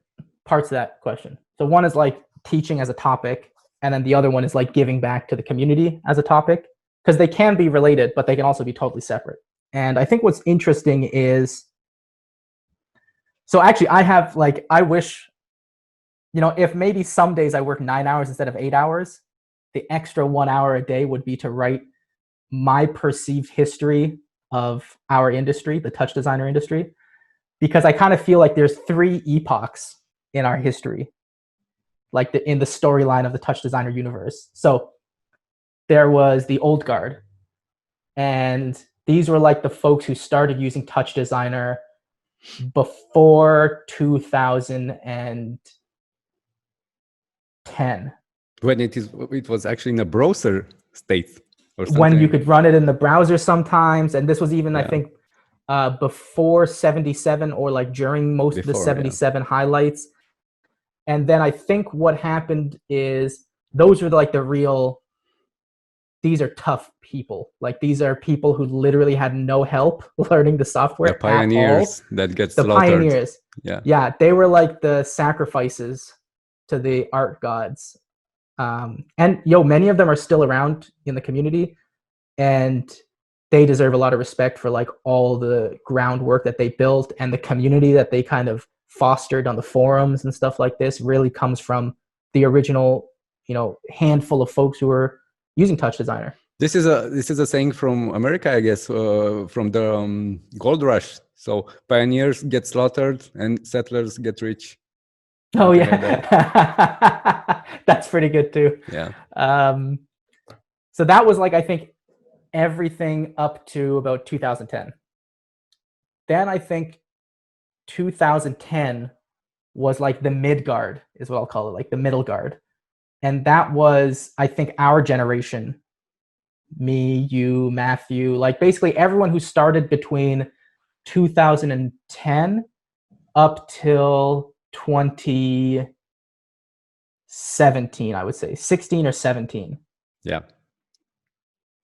B: parts of that question. So one is like teaching as a topic, and then the other one is like giving back to the community as a topic, because they can be related, but they can also be totally separate. And I think what's interesting is, so actually I wish, if maybe some days I work 9 hours instead of 8 hours, the extra 1 hour a day would be to write my perceived history of our industry, the touch designer industry, because I kind of feel like there's 3 epochs in our history, like in the storyline of the touch designer universe. So there was the old guard, and these were like the folks who started using touch designer before 2010.
A: When it was actually in a browser state, or something.
B: When you could run it in the browser sometimes, and this was even I think before 77 or like during most of the 77 highlights. And then I think what happened is those were like the real, these are tough people. Like these are people who literally had no help learning the software.
A: The pioneers that get slaughtered.
B: Pioneers. Yeah, they were like the sacrifices to the art gods. And many of them are still around in the community, and they deserve a lot of respect for like all the groundwork that they built, and the community that they kind of fostered on the forums and stuff like this really comes from the original, handful of folks who were using Touch Designer.
A: This is a saying from America, I guess, from the gold rush. So pioneers get slaughtered and settlers get rich.
B: Oh yeah, that's pretty good too.
A: Yeah.
B: So that was like, I think, everything up to about 2010. Then I think 2010 was like the mid guard, is what I'll call it, like the middle guard. And that was, I think, our generation, me, you, Matthew, like basically everyone who started between 2010 up till 2017, I would say 16 or 17.
A: Yeah.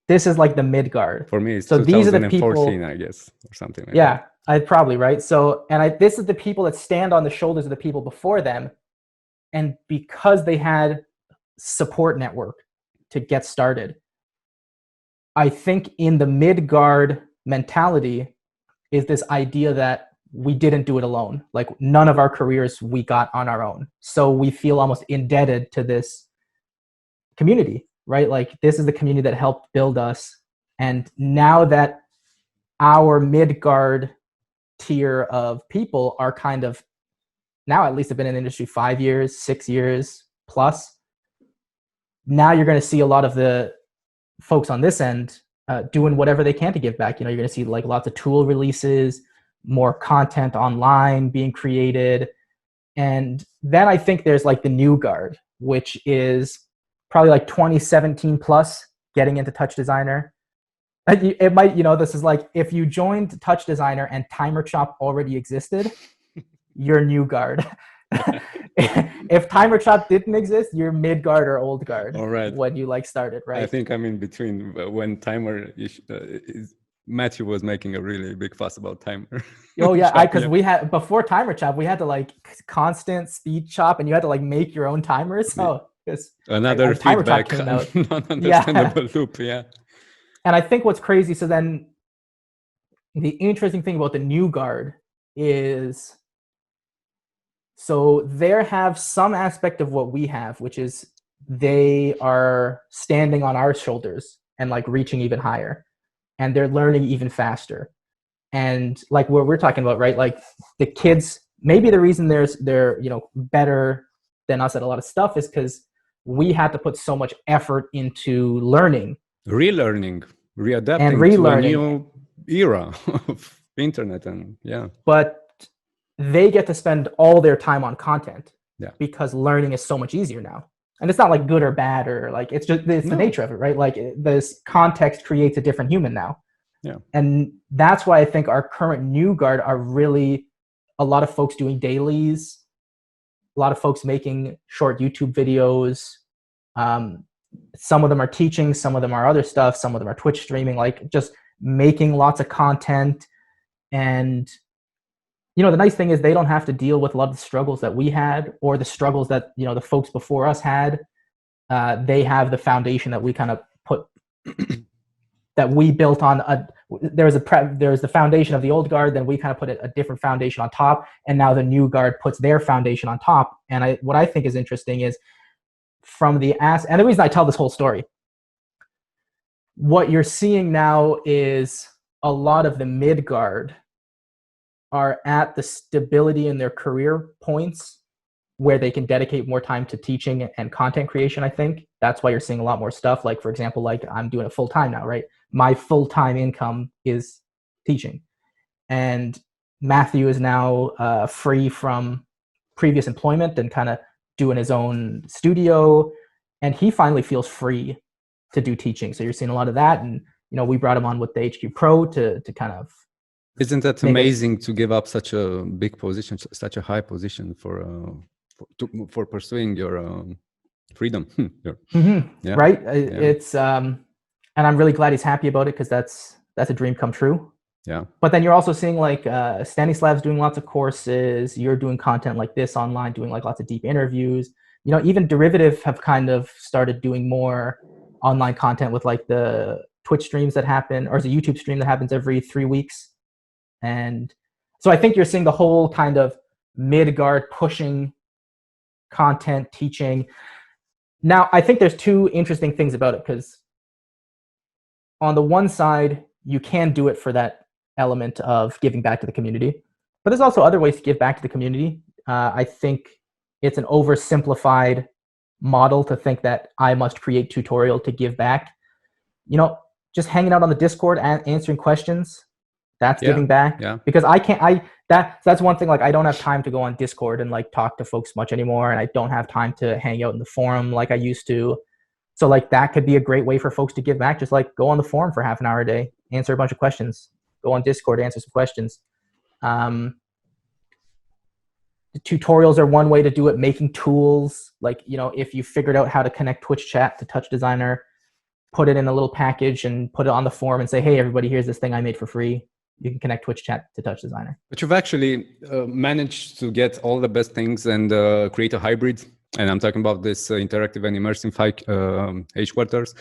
B: This is like the mid guard.
A: For me, it's
B: so
A: 2014,
B: these are the people,
A: I guess, or something like
B: yeah,
A: that.
B: I'd probably, right? So, this is the people that stand on the shoulders of the people before them. And because they had support network to get started, I think in the mid guard mentality is this idea that we didn't do it alone. Like none of our careers we got on our own. So we feel almost indebted to this community, right? Like this is the community that helped build us. And now that our mid-guard tier of people are kind of now at least have been in the industry 5 years, 6 years plus, now you're going to see a lot of the folks on this end doing whatever they can to give back. You're going to see like lots of tool releases, more content online being created. And then I think there's like the new guard, which is probably like 2017 plus getting into Touch Designer. It might, this is like if you joined Touch Designer and Timer Chop already existed, you're new guard. If Timer Chop didn't exist, you're mid guard or old guard.
A: All right.
B: When you like started, right?
A: I think I'm in between. When Timer Matthew was making a really big fuss about Timer.
B: Oh yeah, because we had before Timer Chop, we had to like constant speed chop, and you had to like make your own timers. So
A: another feedback, non-understandable loop. Yeah.
B: And I think what's crazy. So then, the interesting thing about the new guard is, so they have some aspect of what we have, which is they are standing on our shoulders and like reaching even higher, and they're learning even faster. And like what we're talking about, right? Like the kids, maybe the reason they're better than us at a lot of stuff is because we had to put so much effort into learning,
A: relearning, readapting
B: and relearning
A: to a new era of internet, and yeah.
B: But they get to spend all their time on content, because learning is so much easier now. And it's not like good or bad, or like it's the nature of it, right? Like this context creates a different human now.
A: Yeah.
B: And that's why I think our current new guard are really a lot of folks doing dailies, a lot of folks making short YouTube videos. Some of them are teaching, some of them are other stuff, some of them are Twitch streaming, like just making lots of content. And the nice thing is they don't have to deal with a lot of the struggles that we had, or the struggles that the folks before us had. They have the foundation that we kind of put that we built on. There's the foundation of the old guard, then we kind of put a different foundation on top, and now the new guard puts their foundation on top. And what I think is interesting is and the reason I tell this whole story, what you're seeing now is a lot of the mid guard are at the stability in their career points where they can dedicate more time to teaching and content creation. I think that's why you're seeing a lot more stuff. Like, for example, like I'm doing it full time now, right? My full-time income is teaching. And Matthew is now free from previous employment and kind of doing his own studio. And he finally feels free to do teaching. So you're seeing a lot of that. And, we brought him on with the HQ Pro to kind of.
A: Isn't that amazing to give up such a big position, such a high position for pursuing your freedom?
B: Right. It's and I'm really glad he's happy about it, because that's a dream come true.
A: Yeah.
B: But then you're also seeing like Stanislav's doing lots of courses. You're doing content like this online, doing like lots of deep interviews. Even Derivative have kind of started doing more online content with like the Twitch streams that happen, or the YouTube stream that happens every 3 weeks. And so I think you're seeing the whole kind of mid-guard pushing content, teaching. Now, I think there's two interesting things about it, because on the one side, you can do it for that element of giving back to the community, but there's also other ways to give back to the community. I think it's an oversimplified model to think that I must create tutorial to give back. Just hanging out on the Discord and answering questions, that's giving back. Yeah. Because that's one thing, like I don't have time to go on Discord and like talk to folks much anymore, and I don't have time to hang out in the forum like I used to. So like that could be a great way for folks to give back. Just like go on the forum for half an hour a day, answer a bunch of questions. Go on Discord, answer some questions. The tutorials are one way to do it. Making tools, like if you figured out how to connect Twitch chat to Touch Designer, put it in a little package and put it on the forum and say, hey, everybody, here's this thing I made for free. You can connect Twitch chat to Touch Designer. But
A: you've actually managed to get all the best things and create a hybrid. And I'm talking about this interactive and immersive headquarters.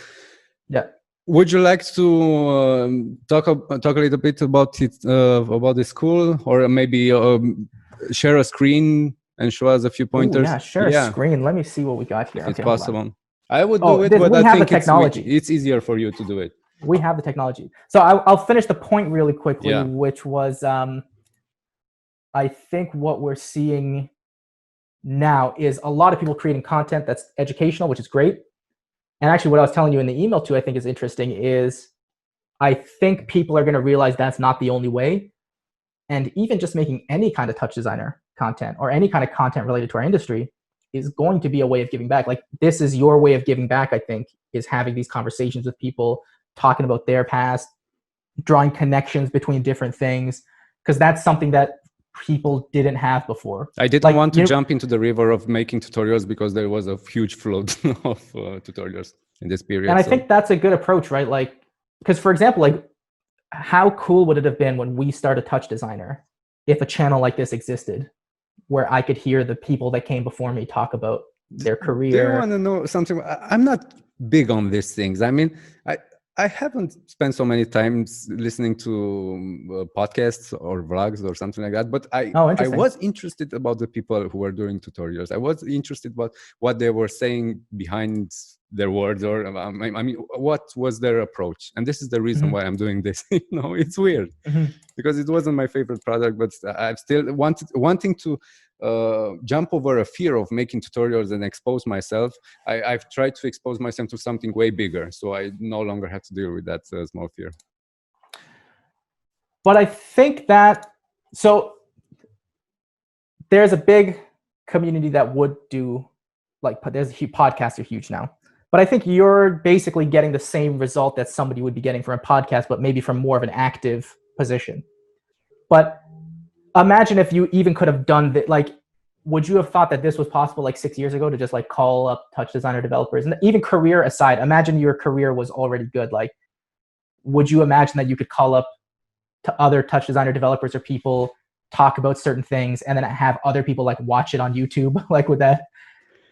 B: Yeah.
A: would you like to talk a little bit about it, about the school, or maybe share a screen and show us a few pointers?
B: Ooh, yeah, sure. Screen. Let me see what we got here.
A: If it's
B: Okay, hold
A: possible.
B: on.
A: I would do it, but
B: we
A: I
B: have
A: think
B: the technology.
A: it's easier for you to do it.
B: We have the technology. So I'll finish the point really quickly,
A: Yeah.
B: which was I think what we're seeing now is a lot of people creating content that's educational, which is great. And actually, what I was telling you in the email too, I think is interesting, is I think people are going to realize that's not the only way. And even just making any kind of touch designer content or any kind of content related to our industry is going to be a way of giving back. Like, this is your way of giving back, I think, is having these conversations with people, talking about their past, drawing connections between different things, because that's something that people didn't have before.
A: I didn't want to jump into the river of making tutorials because there was a huge flood of tutorials in this period.
B: And I think that's a good approach, right? Like, because for example, like, how cool would it have been when we started Touch Designer if a channel like this existed, where I could hear the people that came before me talk about their career?
A: Do you want to know something? I'm not big on these things. I mean, I haven't spent so many times listening to podcasts or vlogs or something like that, but I was interested about the people who were doing tutorials. I was interested about what they were saying behind their words, or I mean, what was their approach? And this is the reason why I'm doing this. You know, it's weird because it wasn't my favorite product, but I've still wanting to jump over a fear of making tutorials and expose myself. I've tried to expose myself to something way bigger, so I no longer have to deal with that small fear.
B: But I think that, so there's a big community that would do, like, there's podcasts are huge now. But I think you're basically getting the same result that somebody would be getting from a podcast, but maybe from more of an active position. But imagine if you even could have done that. Like, would you have thought that this was possible like 6 years ago, to just like call up touch designer developers? And even career aside, imagine your career was already good. Like, would you imagine that you could call up to other touch designer developers or people, talk about certain things, and then have other people like watch it on YouTube? Like, would that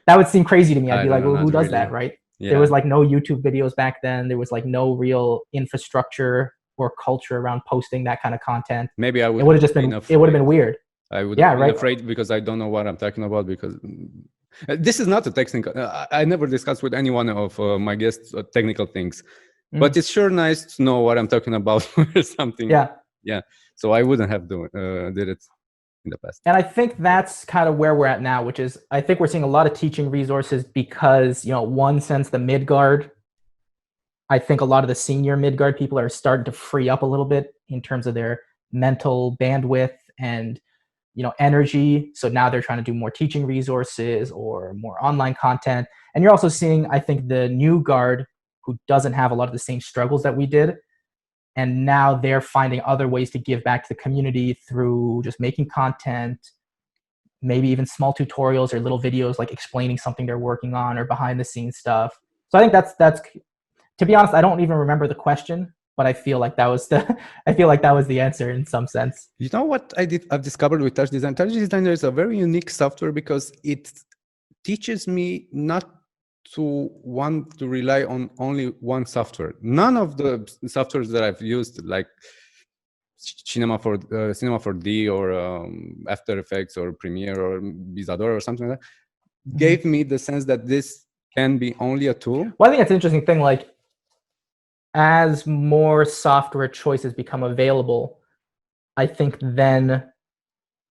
B: would seem crazy to me. I'd be like, well, who does that, right? Yeah. There was like no YouTube videos back then. There was like no real infrastructure or culture around posting that kind of content.
A: Maybe I would.
B: It would have just been. It would have been weird.
A: I would have been afraid because I don't know what I'm talking about. Because this is not a technical. I never discussed with anyone of my guests technical things, but it's sure nice to know what I'm talking about or something. Yeah. So I wouldn't have did it in the past.
B: And I think that's kind of where we're at now, which is, I think we're seeing a lot of teaching resources because, you know, one sense the mid-guard, I think a lot of the senior mid-guard people are starting to free up a little bit in terms of their mental bandwidth and, you know, energy. So now they're trying to do more teaching resources or more online content. And you're also seeing, I think, the new guard who doesn't have a lot of the same struggles that we did. And now they're finding other ways to give back to the community through just making content, maybe even small tutorials or little videos like explaining something they're working on or behind the scenes stuff. So I think that's to be honest, I don't even remember the question, but I feel like that was the answer in some sense.
A: You know what I've discovered with Touch Design? Touch Designer is a very unique software because it teaches me not to want to rely on only one software. None of the softwares that I've used, like Cinema 4D or After Effects or Premiere or Bizador or something like that, gave me the sense that this can be only a tool.
B: Well, I think that's an interesting thing. Like, as more software choices become available, I think then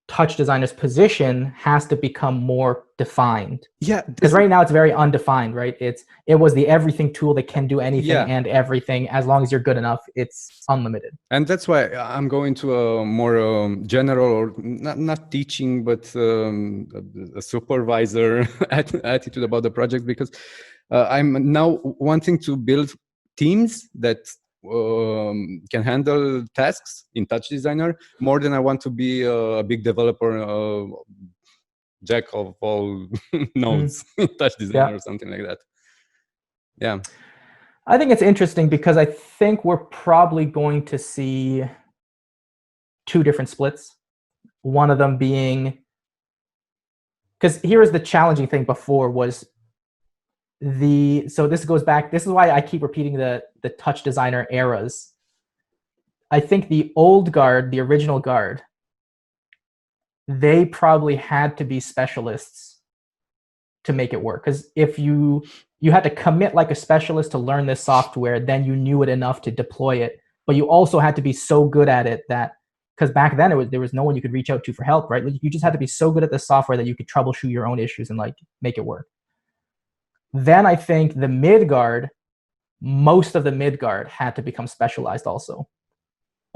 B: touch designer's position has to become more defined.
A: Yeah,
B: because right now it's very undefined, right? It was the everything tool that can do anything and everything. As long as you're good enough, it's unlimited.
A: And that's why I'm going to a more general, or not teaching, but a supervisor attitude about the project, because I'm now wanting to build teams that can handle tasks in Touch Designer more than I want to be a big developer, jack of all nodes in Touch Designer or something like that. Yeah.
B: I think it's interesting because I think we're probably going to see two different splits. One of them being, because here is the challenging thing before was so this goes back. This is why I keep repeating the touch designer eras. I think the old guard, the original guard, they probably had to be specialists to make it work. Because if you had to commit like a specialist to learn this software, then you knew it enough to deploy it. But you also had to be so good at it that, because back then there was no one you could reach out to for help, right? Like, you just had to be so good at the software that you could troubleshoot your own issues and like make it work. Then I think the mid-guard, most of the mid-guard had to become specialized also.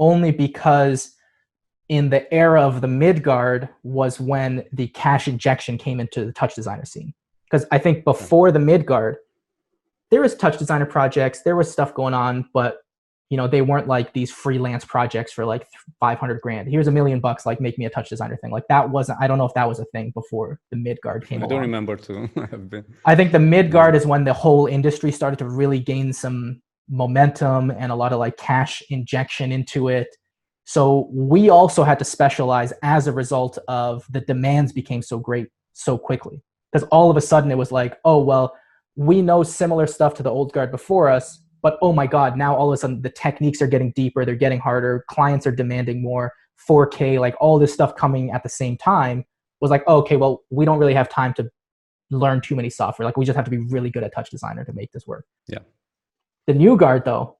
B: Only because in the era of the mid-guard was when the cache injection came into the touch designer scene. Because I think before the mid-guard, there was touch designer projects, there was stuff going on, but they weren't like these freelance projects for like 500 grand. Here's $1 million, like make me a touch designer thing. Like that wasn't, I don't know if that was a thing before the mid-guard came along.
A: I don't remember to have been.
B: I think the mid-guard is when the whole industry started to really gain some momentum and a lot of like cash injection into it. So we also had to specialize as a result of the demands became so great so quickly. Because all of a sudden it was like, oh, well, we know similar stuff to the old guard before us, but oh my God, now all of a sudden the techniques are getting deeper, they're getting harder, clients are demanding more, 4K, like all this stuff coming at the same time was like, oh, okay, well, we don't really have time to learn too many software. Like we just have to be really good at touch designer to make this work.
A: Yeah.
B: The new guard though,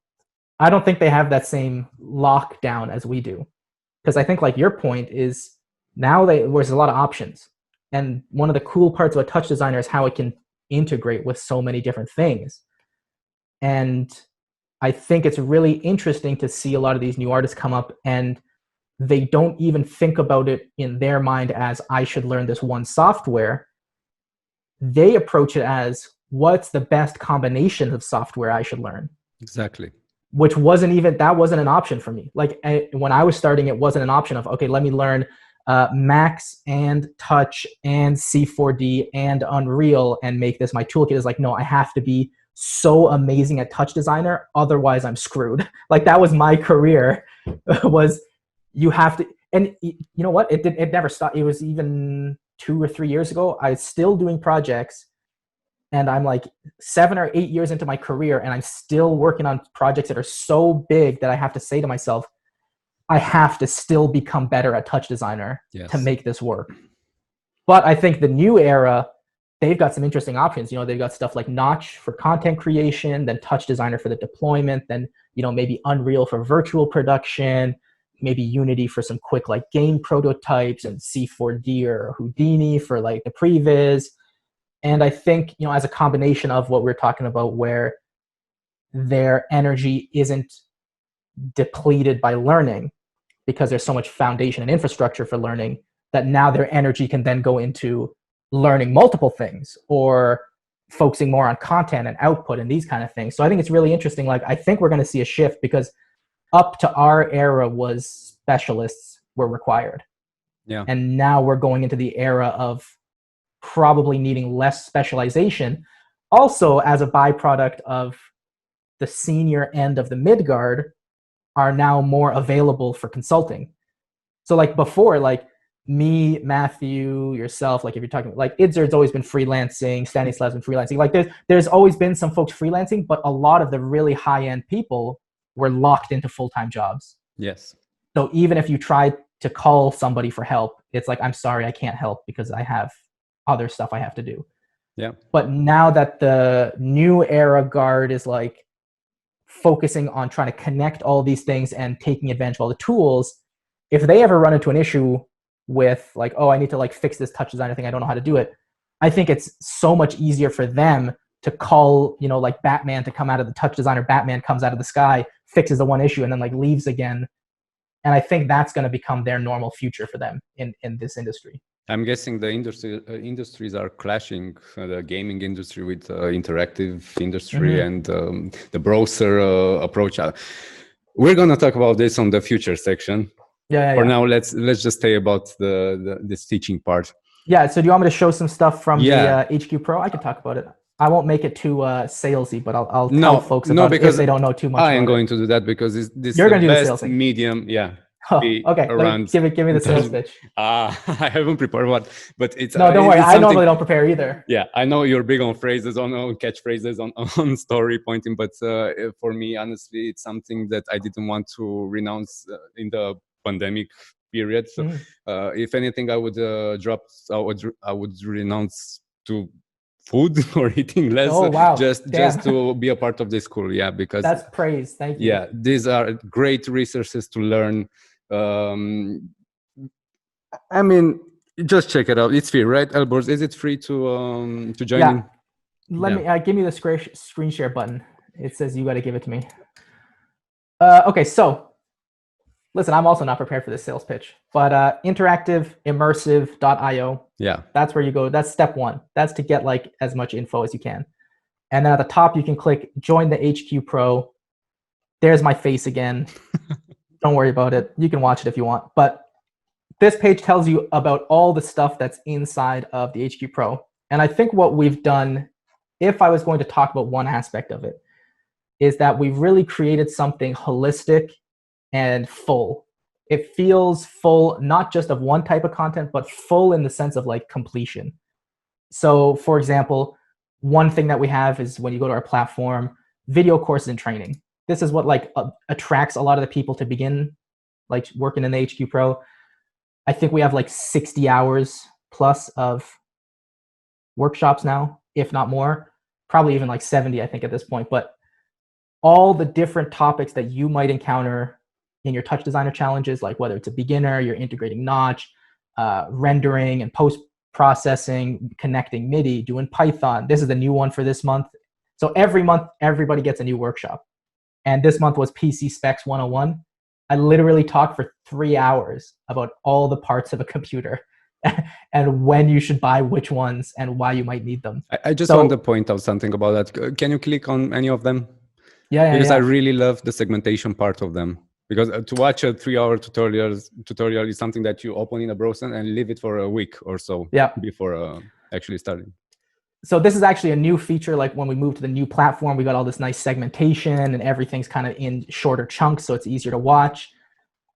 B: I don't think they have that same lockdown as we do. Because I think like your point is now there's a lot of options. And one of the cool parts of a touch designer is how it can integrate with so many different things. And I think it's really interesting to see a lot of these new artists come up and they don't even think about it in their mind as I should learn this one software. They approach it as what's the best combination of software I should learn.
A: Exactly.
B: Which wasn't an option for me. Like when I was starting, it wasn't an option of, okay, let me learn Max and Touch and C4D and Unreal and make this my toolkit. Is like, no, I have to be so amazing at touch designer, otherwise I'm screwed. Like that was my career, was you have to, and you know what? It never stopped. It was even 2 or 3 years ago. I was still doing projects and I'm like 7 or 8 years into my career and I'm still working on projects that are so big that I have to say to myself, I have to still become better at touch designer to make this work. But I think the new era, they've got some interesting options. They've got stuff like Notch for content creation, then touch designer for the deployment, then, maybe Unreal for virtual production, maybe Unity for some quick like game prototypes, and C4D or Houdini for like the previs. And I think, as a combination of what we're talking about, where their energy isn't depleted by learning because there's so much foundation and infrastructure for learning, that now their energy can then go into learning multiple things or focusing more on content and output and these kind of things. So I think it's really interesting. Like, I think we're going to see a shift because up to our era was specialists were required.
A: Yeah.
B: And now we're going into the era of probably needing less specialization. Also, as a byproduct of the senior end of the mid-guard are now more available for consulting. So like before, like me, Matthew, yourself, like if you're talking like Idzer's always been freelancing, Stanislav's been freelancing. Like there's always been some folks freelancing, but a lot of the really high-end people were locked into full-time jobs.
A: Yes.
B: So even if you try to call somebody for help, it's like, I'm sorry, I can't help because I have other stuff I have to do.
A: Yeah.
B: But now that the new era guard is like focusing on trying to connect all these things and taking advantage of all the tools, if they ever run into an issue with like, oh, I need to like fix this touch designer thing, I don't know how to do it, I think it's so much easier for them to call, like Batman to come out of the touch designer. Batman comes out of the sky, fixes the one issue, and then like leaves again. And I think that's going to become their normal future for them in this industry.
A: I'm guessing the industries are clashing, the gaming industry with interactive industry and the browser approach. We're going to talk about this on the future section. For now, let's just say about this teaching part.
B: Yeah, so do you want me to show some stuff from the HQ Pro? I can talk about it. I won't make it too salesy, but I'll tell folks about it if they don't know too much.
A: I am going to do that because this
B: You're
A: is
B: going to
A: the
B: do the
A: best
B: sales thing.
A: medium. Yeah, be
B: okay.
A: around.
B: Give me the sales pitch.
A: I haven't prepared one, but it's
B: no. Don't worry. I normally don't prepare either.
A: Yeah, I know you're big on phrases, on catchphrases, on story pointing, but for me, honestly, it's something that I didn't want to renounce in the pandemic period. So, if anything, I would I would renounce to food or eating less.
B: Oh wow!
A: Just to be a part of this school, yeah, because
B: that's praise. Thank you.
A: Yeah, these are great resources to learn. I mean, just check it out. It's free, right, Elburz? Is it free to join in?
B: Let me give me the screen share button. It says you got to give it to me. Okay, so listen, I'm also not prepared for this sales pitch, but interactiveimmersive.io.
A: Yeah,
B: that's where you go. That's step one. That's to get like as much info as you can. And then at the top, you can click join the HQ Pro. There's my face again. Don't worry about it. You can watch it if you want. But this page tells you about all the stuff that's inside of the HQ Pro. And I think what we've done, if I was going to talk about one aspect of it, is that we've really created something holistic and full. It feels full, not just of one type of content, but full in the sense of like completion. So for example, one thing that we have is when you go to our platform, video courses and training. This is what like attracts a lot of the people to begin like working in the HQ Pro. I think we have like 60 hours plus of workshops now, if not more, probably even like 70, I think at this point. But all the different topics that you might encounter in your touch designer challenges, like whether it's a beginner, you're integrating Notch, rendering and post-processing, connecting MIDI, doing Python. This is the new one for this month. So every month, everybody gets a new workshop. And this month was PC Specs 101. I literally talked for 3 hours about all the parts of a computer and when you should buy which ones and why you might need them.
A: I just want to point out something about that. Can you click on any of them? Because I really love the segmentation part of them. Because to watch a 3-hour tutorial is something that you open in a browser and leave it for a week or so before actually starting.
B: So this is actually a new feature. Like when we moved to the new platform, we got all this nice segmentation and everything's kind of in shorter chunks, so it's easier to watch.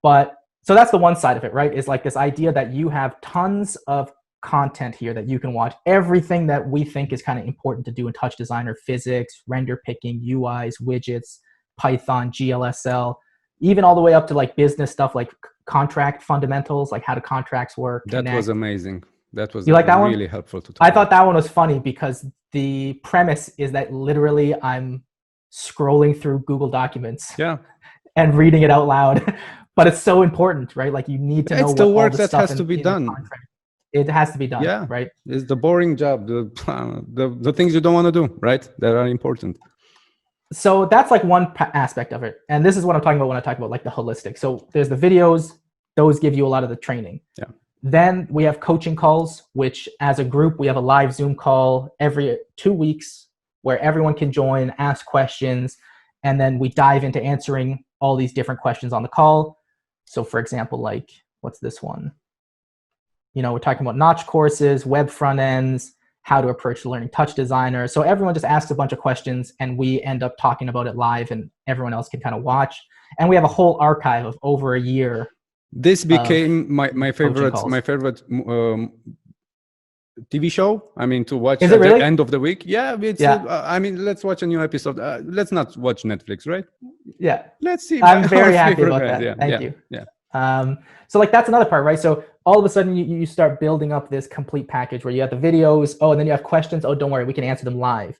B: But so that's the one side of it, right? Is like this idea that you have tons of content here that you can watch. Everything that we think is kind of important to do in Touch Designer, physics, render picking, UIs, widgets, Python, GLSL, even all the way up to like business stuff like contract fundamentals, like how do contracts work.
A: That was amazing. That was
B: you like that
A: really
B: one?
A: helpful to talk
B: I thought that one was funny because the premise is that literally I'm scrolling through Google Documents and reading it out loud. But it's so important, right? Like you need to know
A: it's the
B: what
A: work
B: all the
A: that
B: stuff
A: has to be done.
B: It has to be done, right?
A: It's the boring job, the things you don't want to do, right? That are important.
B: So that's like one aspect of it. And this is what I'm talking about when I talk about like the holistic. So there's the videos, those give you a lot of the training.
A: Yeah.
B: Then we have coaching calls, which as a group, we have a live Zoom call every 2 weeks where everyone can join, ask questions, and then we dive into answering all these different questions on the call. So for example, like, what's this one? You know, we're talking about Notch courses, web front ends, how to approach learning Touch Designer. So everyone just asks a bunch of questions and we end up talking about it live and everyone else can kind of watch. And we have a whole archive of over a year.
A: This became my favorite TV show. I mean, to watch at the end of the week. Yeah, I mean, let's watch a new episode. Let's not watch Netflix, right?
B: Yeah.
A: Let's see.
B: I'm very happy about that. Thank you.
A: Yeah.
B: So like that's another part, right? So all of a sudden you start building up this complete package where you have the videos. Oh, and then you have questions. Oh, don't worry, we can answer them live.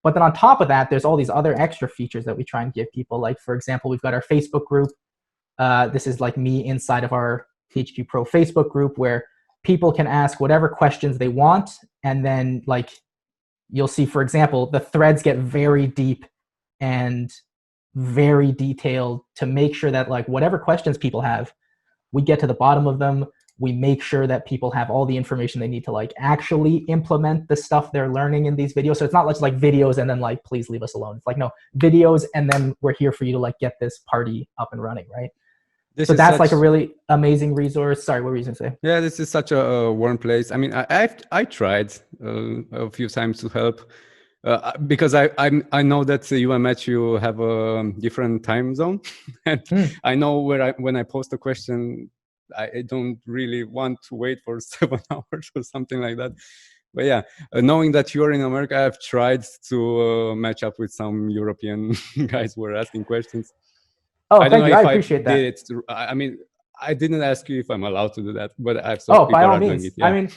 B: But then on top of that, there's all these other extra features that we try and give people. Like for example, we've got our Facebook group. This is like me inside of our HQ Pro Facebook group where people can ask whatever questions they want. And then like, you'll see, for example, the threads get very deep and very detailed to make sure that like whatever questions people have, we get to the bottom of them. We make sure that people have all the information they need to like actually implement the stuff they're learning in these videos. So it's not like videos and then like, please leave us alone. It's like, no, videos and then we're here for you to like get this party up and running, right? So that's like a really amazing resource. Sorry, what were you going to say?
A: Yeah, this is such a warm place. I mean, I tried a few times to help. Because I know that you and Matthew have a different time zone, and I know when I post a question, I don't really want to wait for 7 hours or something like that. But yeah, knowing that you're in America, I've tried to match up with some European guys who were asking questions.
B: Oh,
A: I don't
B: thank
A: know
B: you.
A: if
B: I appreciate that.
A: did it. I mean, I didn't ask you if I'm allowed to do that, but I've saw people
B: by all
A: are doing
B: means.
A: it. Yeah.
B: I mean,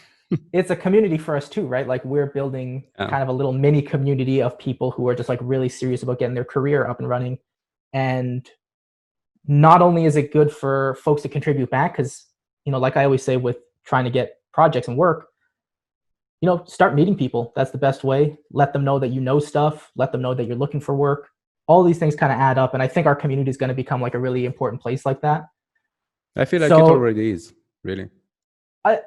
B: it's a community for us too, right? Like we're building kind of a little mini community of people who are just like really serious about getting their career up and running. And not only is it good for folks to contribute back, because, you know, like I always say with trying to get projects and work, you know, start meeting people. That's the best way. Let them know that you know stuff. Let them know that you're looking for work. All these things kind of add up. And I think our community is going to become like a really important place like that.
A: I feel like it already is, really.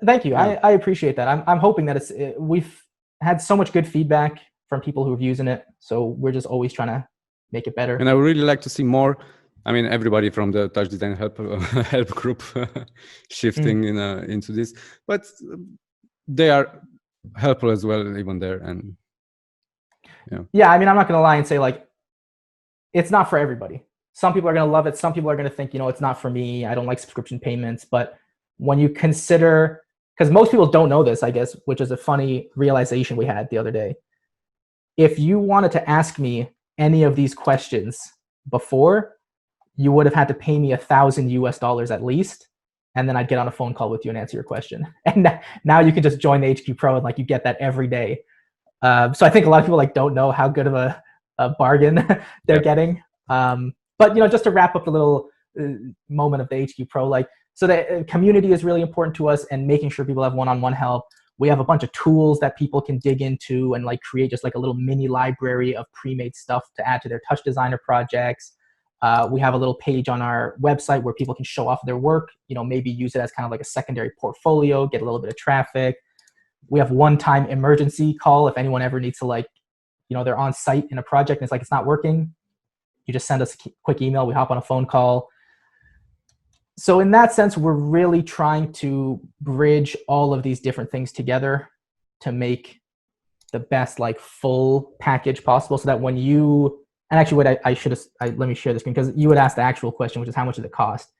B: Thank you. Yeah. I appreciate that. I'm hoping that we've had so much good feedback from people who are using it. So we're just always trying to make it better.
A: And I would really like to see more. I mean, everybody from the touch design help group shifting into this, but they are helpful as well, even there. And
B: yeah, I mean, I'm not going to lie and say like, it's not for everybody. Some people are going to love it. Some people are going to think, you know, it's not for me. I don't like subscription payments. But when you consider, because most people don't know this, I guess, which is a funny realization we had the other day. If you wanted to ask me any of these questions before, you would have had to pay me $1,000 at least. And then I'd get on a phone call with you and answer your question. And now you can just join the HQ Pro and like you get that every day. So I think a lot of people like don't know how good of a bargain they're getting. But, you know, just to wrap up the little moment of the HQ Pro, like, so the community is really important to us and making sure people have one-on-one help. We have a bunch of tools that people can dig into and like create just like a little mini library of pre-made stuff to add to their touch designer projects. We have a little page on our website where people can show off their work, you know, maybe use it as kind of like a secondary portfolio, get a little bit of traffic. We have one-time emergency call if anyone ever needs to, like, you know, they're on site in a project and it's like, it's not working. You just send us a quick email. We hop on a phone call. So in that sense, we're really trying to bridge all of these different things together to make the best like full package possible so that when you, and actually what let me share this because you would ask the actual question, which is how much does it cost?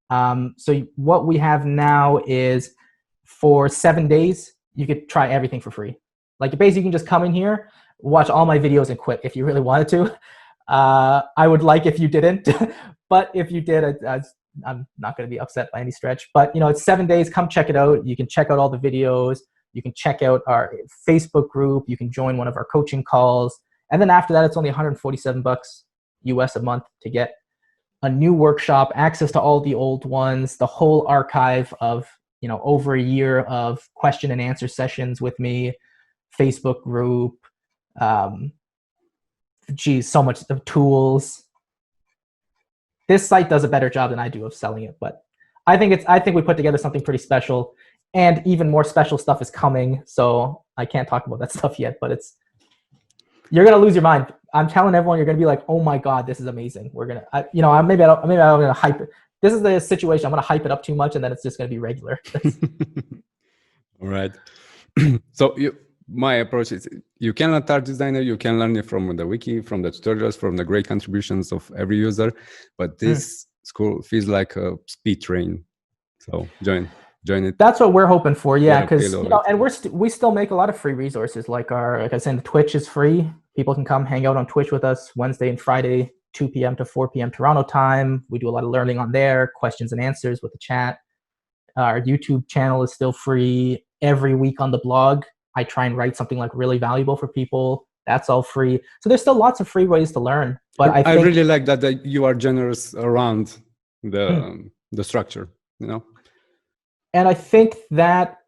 B: So what we have now is for 7 days, you could try everything for free. Like basically you can just come in here, watch all my videos and quit if you really wanted to. I would like if you didn't, but if you did, I'm not going to be upset by any stretch. But, you know, it's 7 days. Come check it out. You can check out all the videos. You can check out our Facebook group. You can join one of our coaching calls. And then after that, it's only $147 US a month to get a new workshop, access to all the old ones, the whole archive of, you know, over a year of question and answer sessions with me, Facebook group, so much of tools. This site does a better job than I do of selling it, but I think we put together something pretty special, and even more special stuff is coming. So I can't talk about that stuff yet, but you're gonna lose your mind. I'm telling everyone, you're gonna be like, oh my god, this is amazing. Maybe I'm gonna hype it. This is the situation. I'm gonna hype it up too much, and then it's just gonna be regular.
A: All right. So my approach is you can learn art designer, you can learn it from the wiki, from the tutorials, from the great contributions of every user, but this school feels like a speed train. So join it.
B: That's what we're hoping for, yeah, because and we still make a lot of free resources. Like I said, the Twitch is free. People can come hang out on Twitch with us Wednesday and Friday, 2 p.m. to 4 p.m. Toronto time. We do a lot of learning on there, questions and answers with the chat. Our YouTube channel is still free. Every week on the blog, I try and write something like really valuable for people. That's all free. So there's still lots of free ways to learn. But I
A: really like that you are generous around the structure, you know?
B: And I think that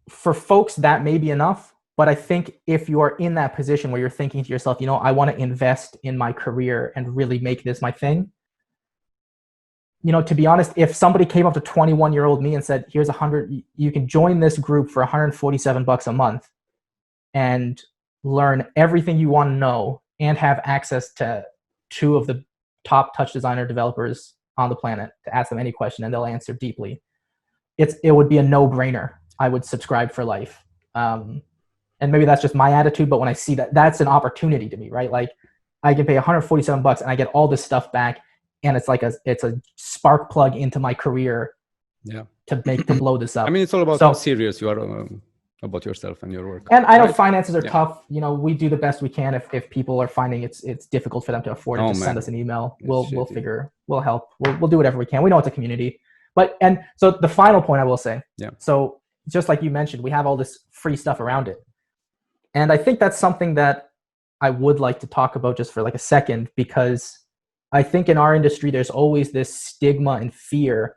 B: for folks, that may be enough. But I think if you are in that position where you're thinking to yourself, you know, I want to invest in my career and really make this my thing. You know, to be honest, if somebody came up to 21-year-old me and said, here's you can join this group for $147 a month and learn everything you want to know and have access to 2 of the top touch designer developers on the planet to ask them any question and they'll answer deeply. It would be a no-brainer. I would subscribe for life. And maybe that's just my attitude, but when I see that, that's an opportunity to me, right? Like I can pay $147 and I get all this stuff back, and it's like it's a spark plug into my career.
A: Yeah.
B: To blow this up.
A: I mean, it's all about how serious you are about yourself and your work.
B: And I know finances are tough. You know, we do the best we can. If people are finding it's difficult for them to afford it, just send us an email. We'll help. We'll do whatever we can. We know it's a community. And so the final point I will say.
A: Yeah.
B: So just like you mentioned, we have all this free stuff around it. And I think that's something that I would like to talk about just for like a second, because I think in our industry, there's always this stigma and fear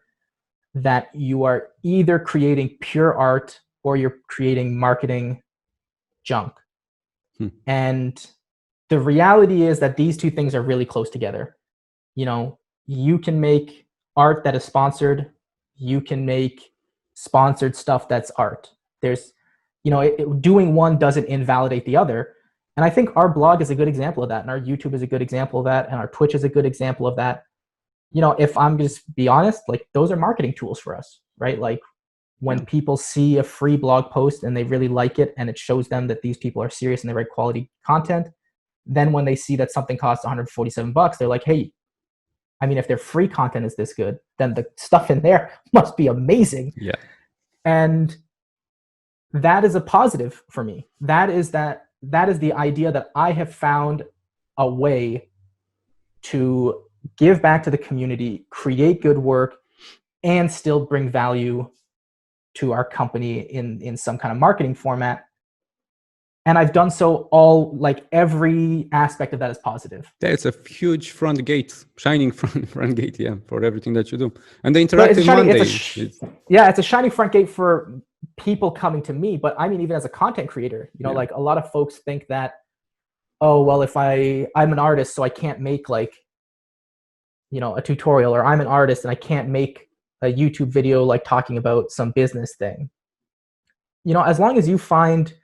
B: that you are either creating pure art or you're creating marketing junk. And the reality is that these two things are really close together. You know, you can make art that is sponsored. You can make sponsored stuff that's art. There's, you know, doing one doesn't invalidate the other. And I think our blog is a good example of that. And our YouTube is a good example of that. And our Twitch is a good example of that. You know, if I'm just be honest, like those are marketing tools for us, right? Like when people see a free blog post and they really like it and it shows them that these people are serious and they write quality content, then when they see that something costs $147, they're like, hey, I mean, if their free content is this good, then the stuff in there must be amazing.
A: Yeah.
B: And that is a positive for me. That is the idea that I have found a way to give back to the community, create good work, and still bring value to our company in some kind of marketing format. And I've done so all, like every aspect of that is positive.
A: Yeah, it's a huge front gate, shining front gate, yeah, for everything that you do. And the Interactive Monday.
B: It's a shining front gate for people coming to me. But I mean, even as a content creator, you know, like a lot of folks think that, oh, well, if I'm an artist, so I can't make like, you know, a tutorial, or I'm an artist and I can't make a YouTube video like talking about some business thing. You know, as long as you find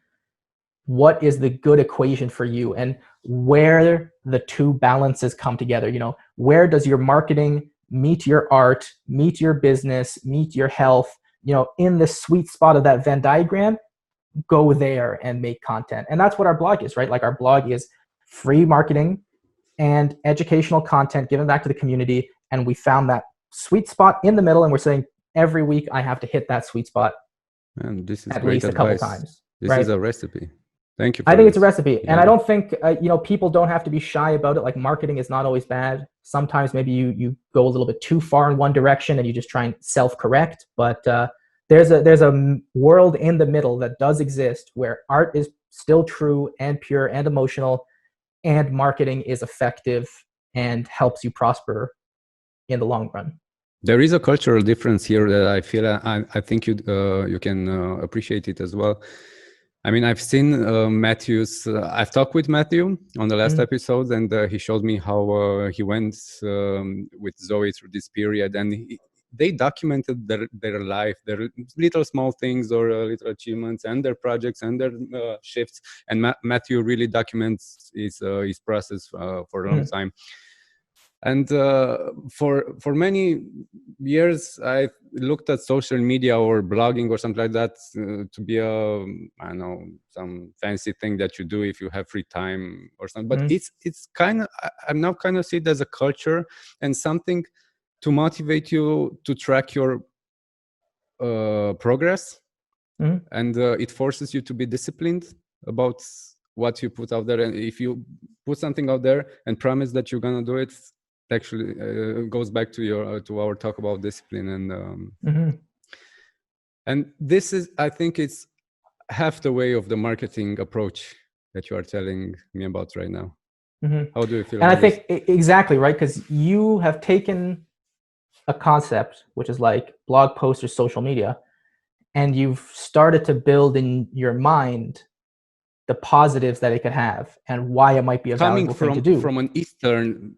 B: what is the good equation for you and where the two balances come together, you know, where does your marketing meet your art, meet your business, meet your health, you know, in the sweet spot of that Venn diagram, go there and make content. And that's what our blog is, right? Like our blog is free marketing and educational content given back to the community. And we found that sweet spot in the middle, and we're saying every week I have to hit that sweet spot.
A: And this is
B: at least a couple times.
A: This is a recipe. Thank you.
B: I think it's a recipe. And I don't think, you know, people don't have to be shy about it. Like marketing is not always bad. Sometimes maybe you go a little bit too far in one direction and you just try and self-correct. But there's a world in the middle that does exist where art is still true and pure and emotional, and marketing is effective and helps you prosper in the long run.
A: There is a cultural difference here that I feel I think you can appreciate it as well. I mean, I've seen Matthew's. I've talked with Matthew on the last episode, and he showed me how he went with Zoe through this period, and they documented their life, their little small things or little achievements, and their projects and their shifts. And Matthew really documents his process for a long time. And for many years, I looked at social media or blogging or something like that to be I don't know, some fancy thing that you do if you have free time or something. But it's kind of, I'm now kind of see it as a culture and something to motivate you to track your progress. And it forces you to be disciplined about what you put out there. And if you put something out there and promise that you're gonna do it, actually goes back to our talk about discipline. And this is, I think it's half the way of the marketing approach that you are telling me about right now. How do you feel?
B: And I think exactly right, because you have taken a concept which is like blog posts or social media, and you've started to build in your mind the positives that it could have and why it might be a valuable thing to do.
A: From an Eastern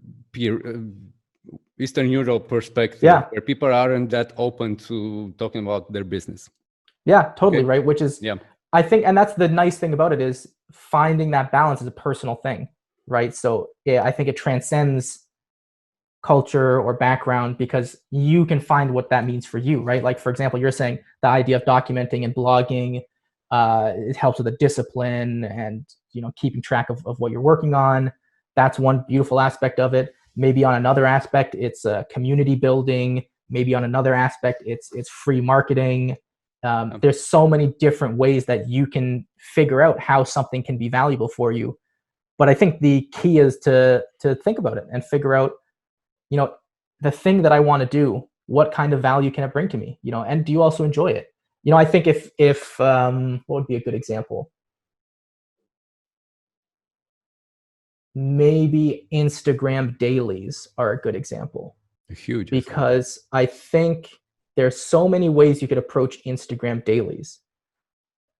A: Europe perspective, where people aren't that open to talking about their business.
B: Yeah, totally, right? Which is, I think, and that's the nice thing about it, is finding that balance is a personal thing, right? So I think it transcends culture or background, because you can find what that means for you, right? Like, for example, you're saying the idea of documenting and blogging It helps with the discipline and, keeping track of what you're working on. That's one beautiful aspect of it. Maybe on another aspect, it's community building. Maybe on another aspect, it's free marketing. There's so many different ways that you can figure out how something can be valuable for you. But I think the key is to think about it and figure out, the thing that I want to do, what kind of value can it bring to me? And do you also enjoy it? I think if what would be a good example? Maybe Instagram dailies are a good example.
A: Huge.
B: Because I think there's so many ways you could approach Instagram dailies.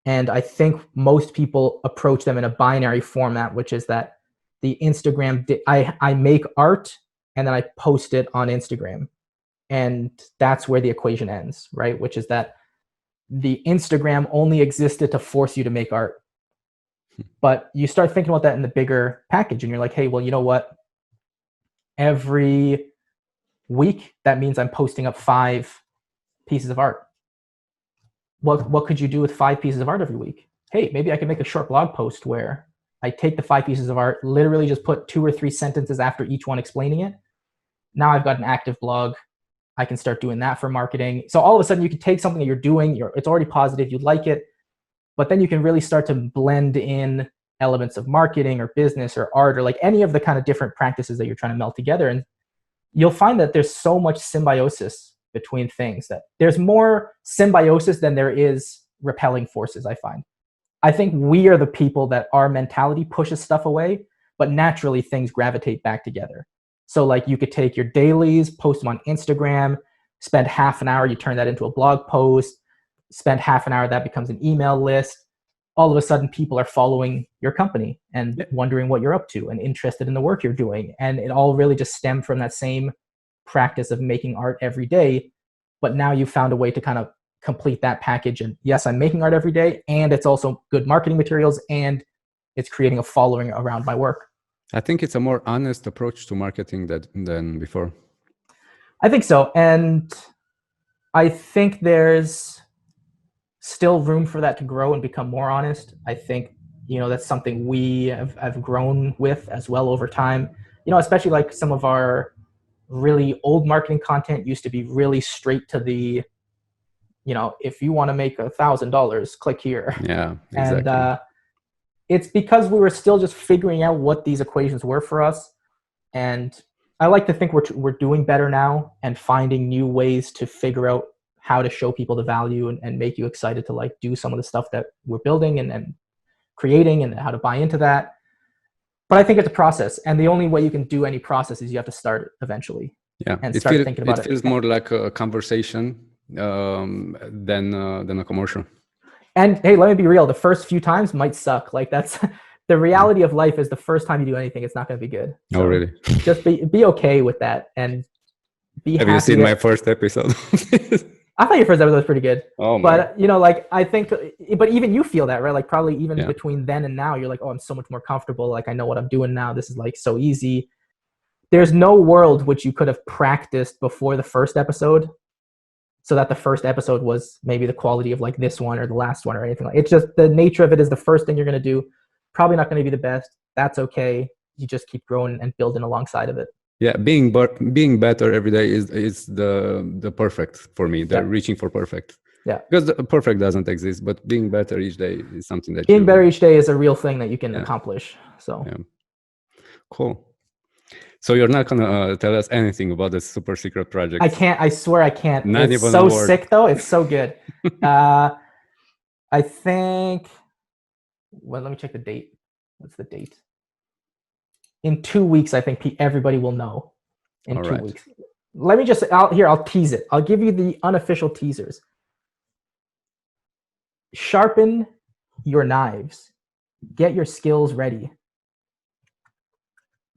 B: And I think most people approach them in a binary format, which is that the Instagram, I make art and then I post it on Instagram. And that's where the equation ends, right? Which is that the Instagram only existed to force you to make art. But you start thinking about that in the bigger package and you're like, hey, well, you know what? Every week, that means I'm posting up 5 pieces of art. What could you do with 5 pieces of art every week? Hey, maybe I could make a short blog post where I take the 5 pieces of art, literally just put 2 or 3 sentences after each one explaining it. Now I've got an active blog. I can start doing that for marketing. So all of a sudden you can take something that you're doing, it's already positive, you like it, but then you can really start to blend in elements of marketing or business or art or like any of the kind of different practices that you're trying to meld together. And you'll find that there's so much symbiosis between things, that there's more symbiosis than there is repelling forces, I find. I think we are the people that our mentality pushes stuff away, but naturally things gravitate back together. So like you could take your dailies, post them on Instagram, spend half an hour, you turn that into a blog post, spend half an hour, that becomes an email list. All of a sudden people are following your company and wondering what you're up to and interested in the work you're doing. And it all really just stemmed from that same practice of making art every day. But now you've found a way to kind of complete that package. And yes, I'm making art every day, and it's also good marketing materials, and it's creating a following around my work.
A: I think it's a more honest approach to marketing than before.
B: I think so. And I think there's still room for that to grow and become more honest. I think, that's something we have grown with as well over time. Especially like some of our really old marketing content used to be really straight to the, if you want to make $1,000, click here.
A: Yeah, exactly.
B: And it's because we were still just figuring out what these equations were for us. And I like to think we're doing better now and finding new ways to figure out how to show people the value and make you excited to like do some of the stuff that we're building and creating and how to buy into that. But I think it's a process, and the only way you can do any process is you have to start it eventually.
A: Yeah,
B: and start thinking about it.
A: It feels more like a conversation than a commercial.
B: And hey, let me be real. The first few times might suck. Like that's the reality of life. Is the first time you do anything, it's not going to be good. So
A: oh, really?
B: Just be okay with that and be happy.
A: Have you seen my first episode?
B: I thought your first episode was pretty good.
A: Oh, man.
B: But like I think, but even you feel that, right? Like probably even between then and now, you're like, oh, I'm so much more comfortable. Like I know what I'm doing now. This is like so easy. There's no world which you could have practiced before the first episode, so that the first episode was maybe the quality of like this one or the last one or anything like. It's just the nature of it is the first thing you're going to do. Probably not going to be the best. That's okay. You just keep growing and building alongside of it.
A: Yeah, being better every day is the perfect for me. The reaching for perfect.
B: Yeah.
A: Because the perfect doesn't exist, but being better each day is something that
B: being better each day is a real thing that you can accomplish. So
A: cool. So you're not gonna tell us anything about the super secret project?
B: I can't. I swear I can't.
A: Not
B: it's
A: even
B: so
A: a word.
B: sick though. It's so good. I think. Well, let me check the date. What's the date? In 2 weeks, I think everybody will know. In
A: All
B: 2
A: right.
B: weeks. Let me just, I'll tease it. I'll give you the unofficial teasers. Sharpen your knives. Get your skills ready.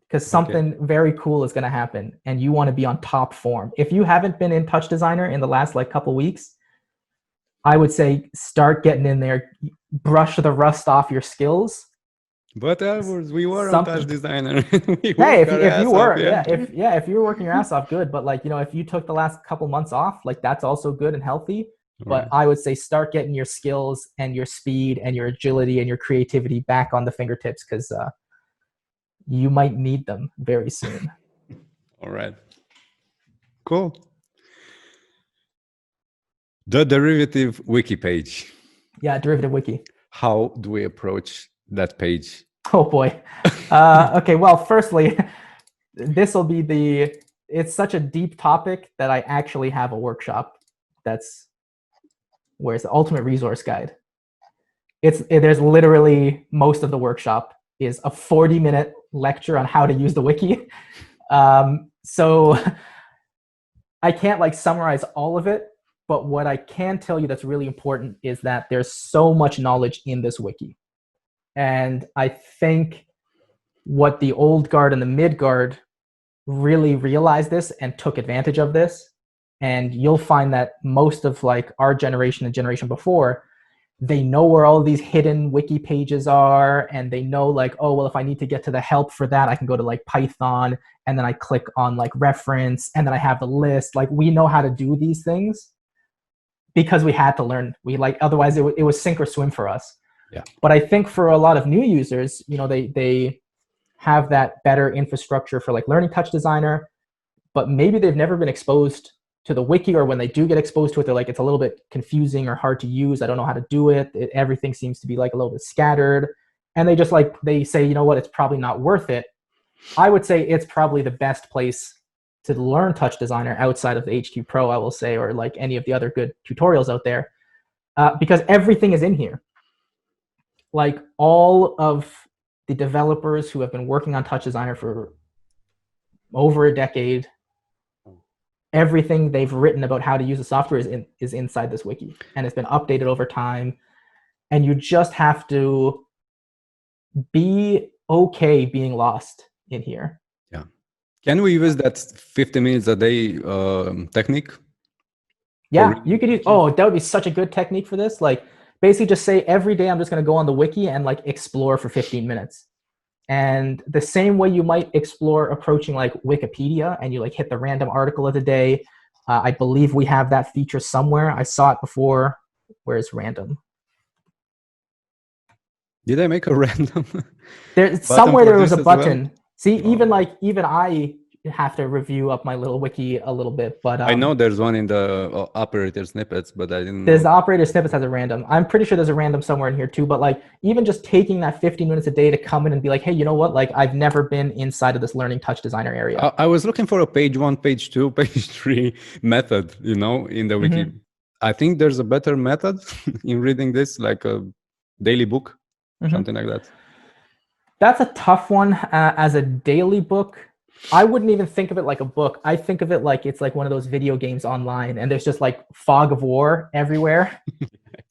B: Because something very cool is going to happen and you want to be on top form. If you haven't been in Touch Designer in the last like couple weeks, I would say start getting in there, brush the rust off your skills.
A: But Elburz, we were on Touch Designer.
B: Hey, if you were, if you were working your ass off, good. But like, if you took the last couple months off, like that's also good and healthy. But I would say start getting your skills and your speed and your agility and your creativity back on the fingertips, because you might need them very soon.
A: All right. Cool. The derivative wiki page.
B: Yeah, derivative wiki.
A: How do we approach that page?
B: Oh boy. Okay, well, firstly, this will be it's such a deep topic that I actually have a workshop that's where's the ultimate resource guide. There's literally most of the workshop is a 40-minute lecture on how to use the wiki. So I can't like summarize all of it, but what I can tell you that's really important is that there's so much knowledge in this wiki. And I think what the old guard and the mid guard really realized this and took advantage of this. And you'll find that most of like our generation and generation before, they know where all these hidden wiki pages are, and they know like, oh, well, if I need to get to the help for that, I can go to like Python, and then I click on like reference, and then I have the list. Like, we know how to do these things because we had to learn. We like, otherwise it was sink or swim for us.
A: Yeah.
B: But I think for a lot of new users, you know, they have that better infrastructure for like learning Touch Designer, but maybe they've never been exposed to the wiki, or when they do get exposed to it, they're like, it's a little bit confusing or hard to use. I don't know how to do it. Everything seems to be like a little bit scattered. And they just like, they say, you know what, it's probably not worth it. I would say it's probably the best place to learn Touch Designer outside of the HQ Pro, I will say, or like any of the other good tutorials out there, because everything is in here. Like all of the developers who have been working on Touch Designer for over a decade, everything they've written about how to use the software is inside this wiki, and it's been updated over time. And you just have to be okay being lost in here.
A: Yeah. Can we use that 50 minutes a day technique?
B: Yeah, you could use, oh, that would be such a good technique for this. Like basically just say every day I'm just going to go on the wiki and like explore for 15 minutes. And the same way you might explore approaching like Wikipedia, and you like hit the random article of the day. I believe we have that feature somewhere. I saw it before. Where's random?
A: Did I make a random?
B: Somewhere there was a button.
A: Well?
B: See, even I have to review up my little wiki a little bit, but
A: I know there's one in the operator snippets, but I didn't.
B: The operator snippets has a random. I'm pretty sure there's a random somewhere in here too. But like, even just taking that 15 minutes a day to come in and be like, hey, you know what? Like, I've never been inside of this learning Touch Designer area.
A: I was looking for a page 1, page 2, page 3 method, you know, in the wiki. Mm-hmm. I think there's a better method in reading this, like a daily book, something like that.
B: That's a tough one as a daily book. I wouldn't even think of it like a book. I think of it like it's like one of those video games online, and there's just like fog of war everywhere.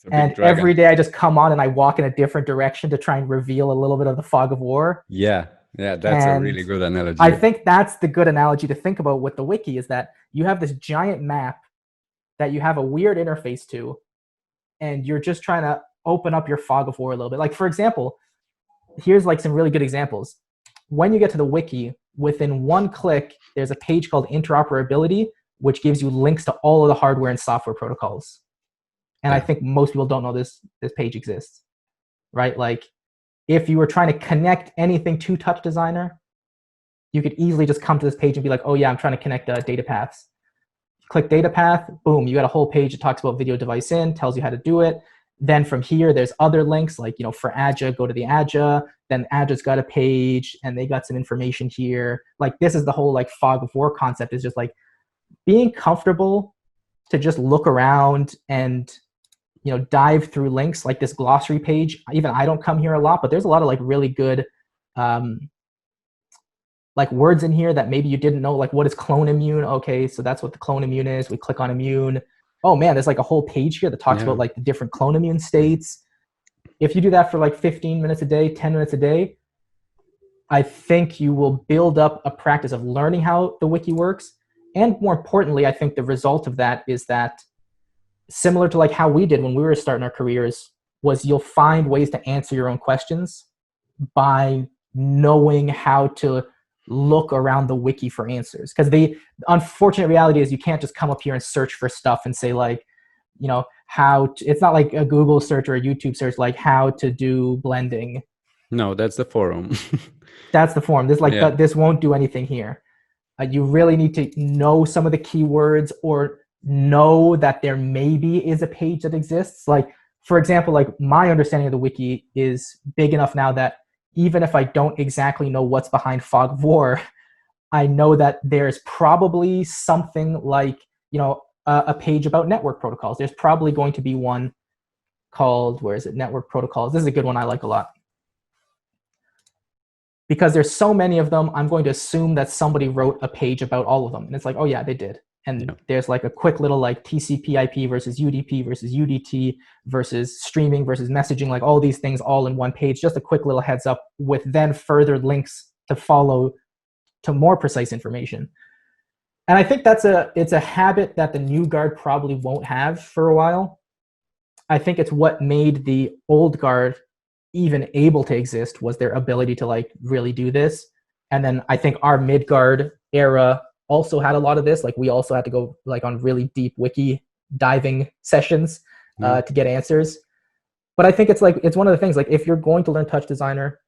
B: And every day I just come on and I walk in a different direction to try and reveal a little bit of the fog of war.
A: Yeah, that's a really good analogy.
B: I think that's the good analogy to think about with the wiki, is that you have this giant map that you have a weird interface to, and you're just trying to open up your fog of war a little bit. Like, for example, here's like some really good examples. When you get to the wiki, within one click, there's a page called interoperability, which gives you links to all of the hardware and software protocols. And I think most people don't know this page exists, right? Like, if you were trying to connect anything to Touch Designer, you could easily just come to this page and be like, oh yeah, I'm trying to connect data paths. Click data path, boom, you got a whole page that talks about video device in, tells you how to do it. Then from here, there's other links, like, you know, for AJA, go to the AJA. Then AJA's got a page, and they got some information here. Like, this is the whole like fog of war concept, is just like being comfortable to just look around and, you know, dive through links like this glossary page. Even I don't come here a lot, but there's a lot of like really good like words in here that maybe you didn't know. Like, what is clone immune? Okay, so that's what the clone immune is. We click on immune. Oh man, there's like a whole page here that talks about like the different clone immune states. If you do that for like 15 minutes a day, 10 minutes a day, I think you will build up a practice of learning how the wiki works. And more importantly, I think the result of that is that, similar to like how we did when we were starting our careers, was you'll find ways to answer your own questions by knowing how to look around the wiki for answers. Because the unfortunate reality is you can't just come up here and search for stuff and say like, you know, it's not like a Google search or a YouTube search, like how to do blending.
A: No, that's the forum.
B: That's the forum. This won't do anything here. You really need to know some of the keywords or know that there maybe is a page that exists. Like, for example, like my understanding of the wiki is big enough now that even if I don't exactly know what's behind Fog of War, I know that there's probably something like, a page about network protocols. There's probably going to be one called, where is it? Network protocols. This is a good one I like a lot. Because there's so many of them, I'm going to assume that somebody wrote a page about all of them. And it's like, oh yeah, they did. And there's like a quick little like TCP IP versus UDP versus UDT versus streaming versus messaging, like all these things all in one page, just a quick little heads up with then further links to follow to more precise information. And I think it's a habit that the new guard probably won't have for a while. I think it's what made the old guard even able to exist was their ability to like really do this. And then I think our mid-guard era also had a lot of this. Like we also had to go like on really deep wiki diving sessions to get answers. But I think it's one of the things, like if you're going to learn Touch Designer,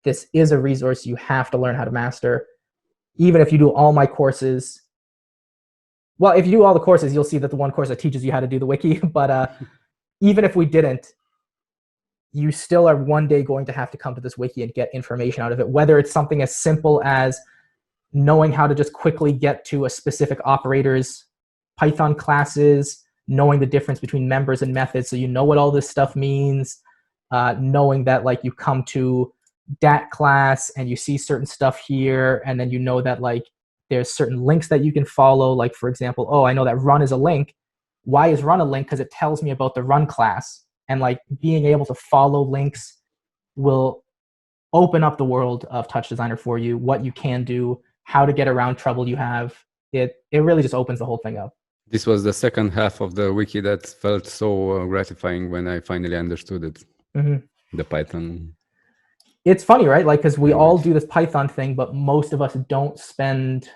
B: this is a resource you have to learn how to master. Even if you do all my courses, well, if you do all the courses, you'll see that the one course that teaches you how to do the wiki. But even if we didn't, you still are one day going to have to come to this wiki and get information out of it, whether it's something as simple as knowing how to just quickly get to a specific operator's Python classes, knowing the difference between members and methods, so you know what all this stuff means, knowing that like you come to dat class and you see certain stuff here, and then you know that like there's certain links that you can follow. Like for example, oh, I know that run is a link. Why is run a link? Because it tells me about the run class. And like being able to follow links will open up the world of Touch Designer for you, what you can do, how to get around trouble you have. It really just opens the whole thing up.
A: This was the second half of the wiki that felt so gratifying when I finally understood it. The Python.
B: It's funny, right? Like, because we all do this Python thing, but most of us don't spend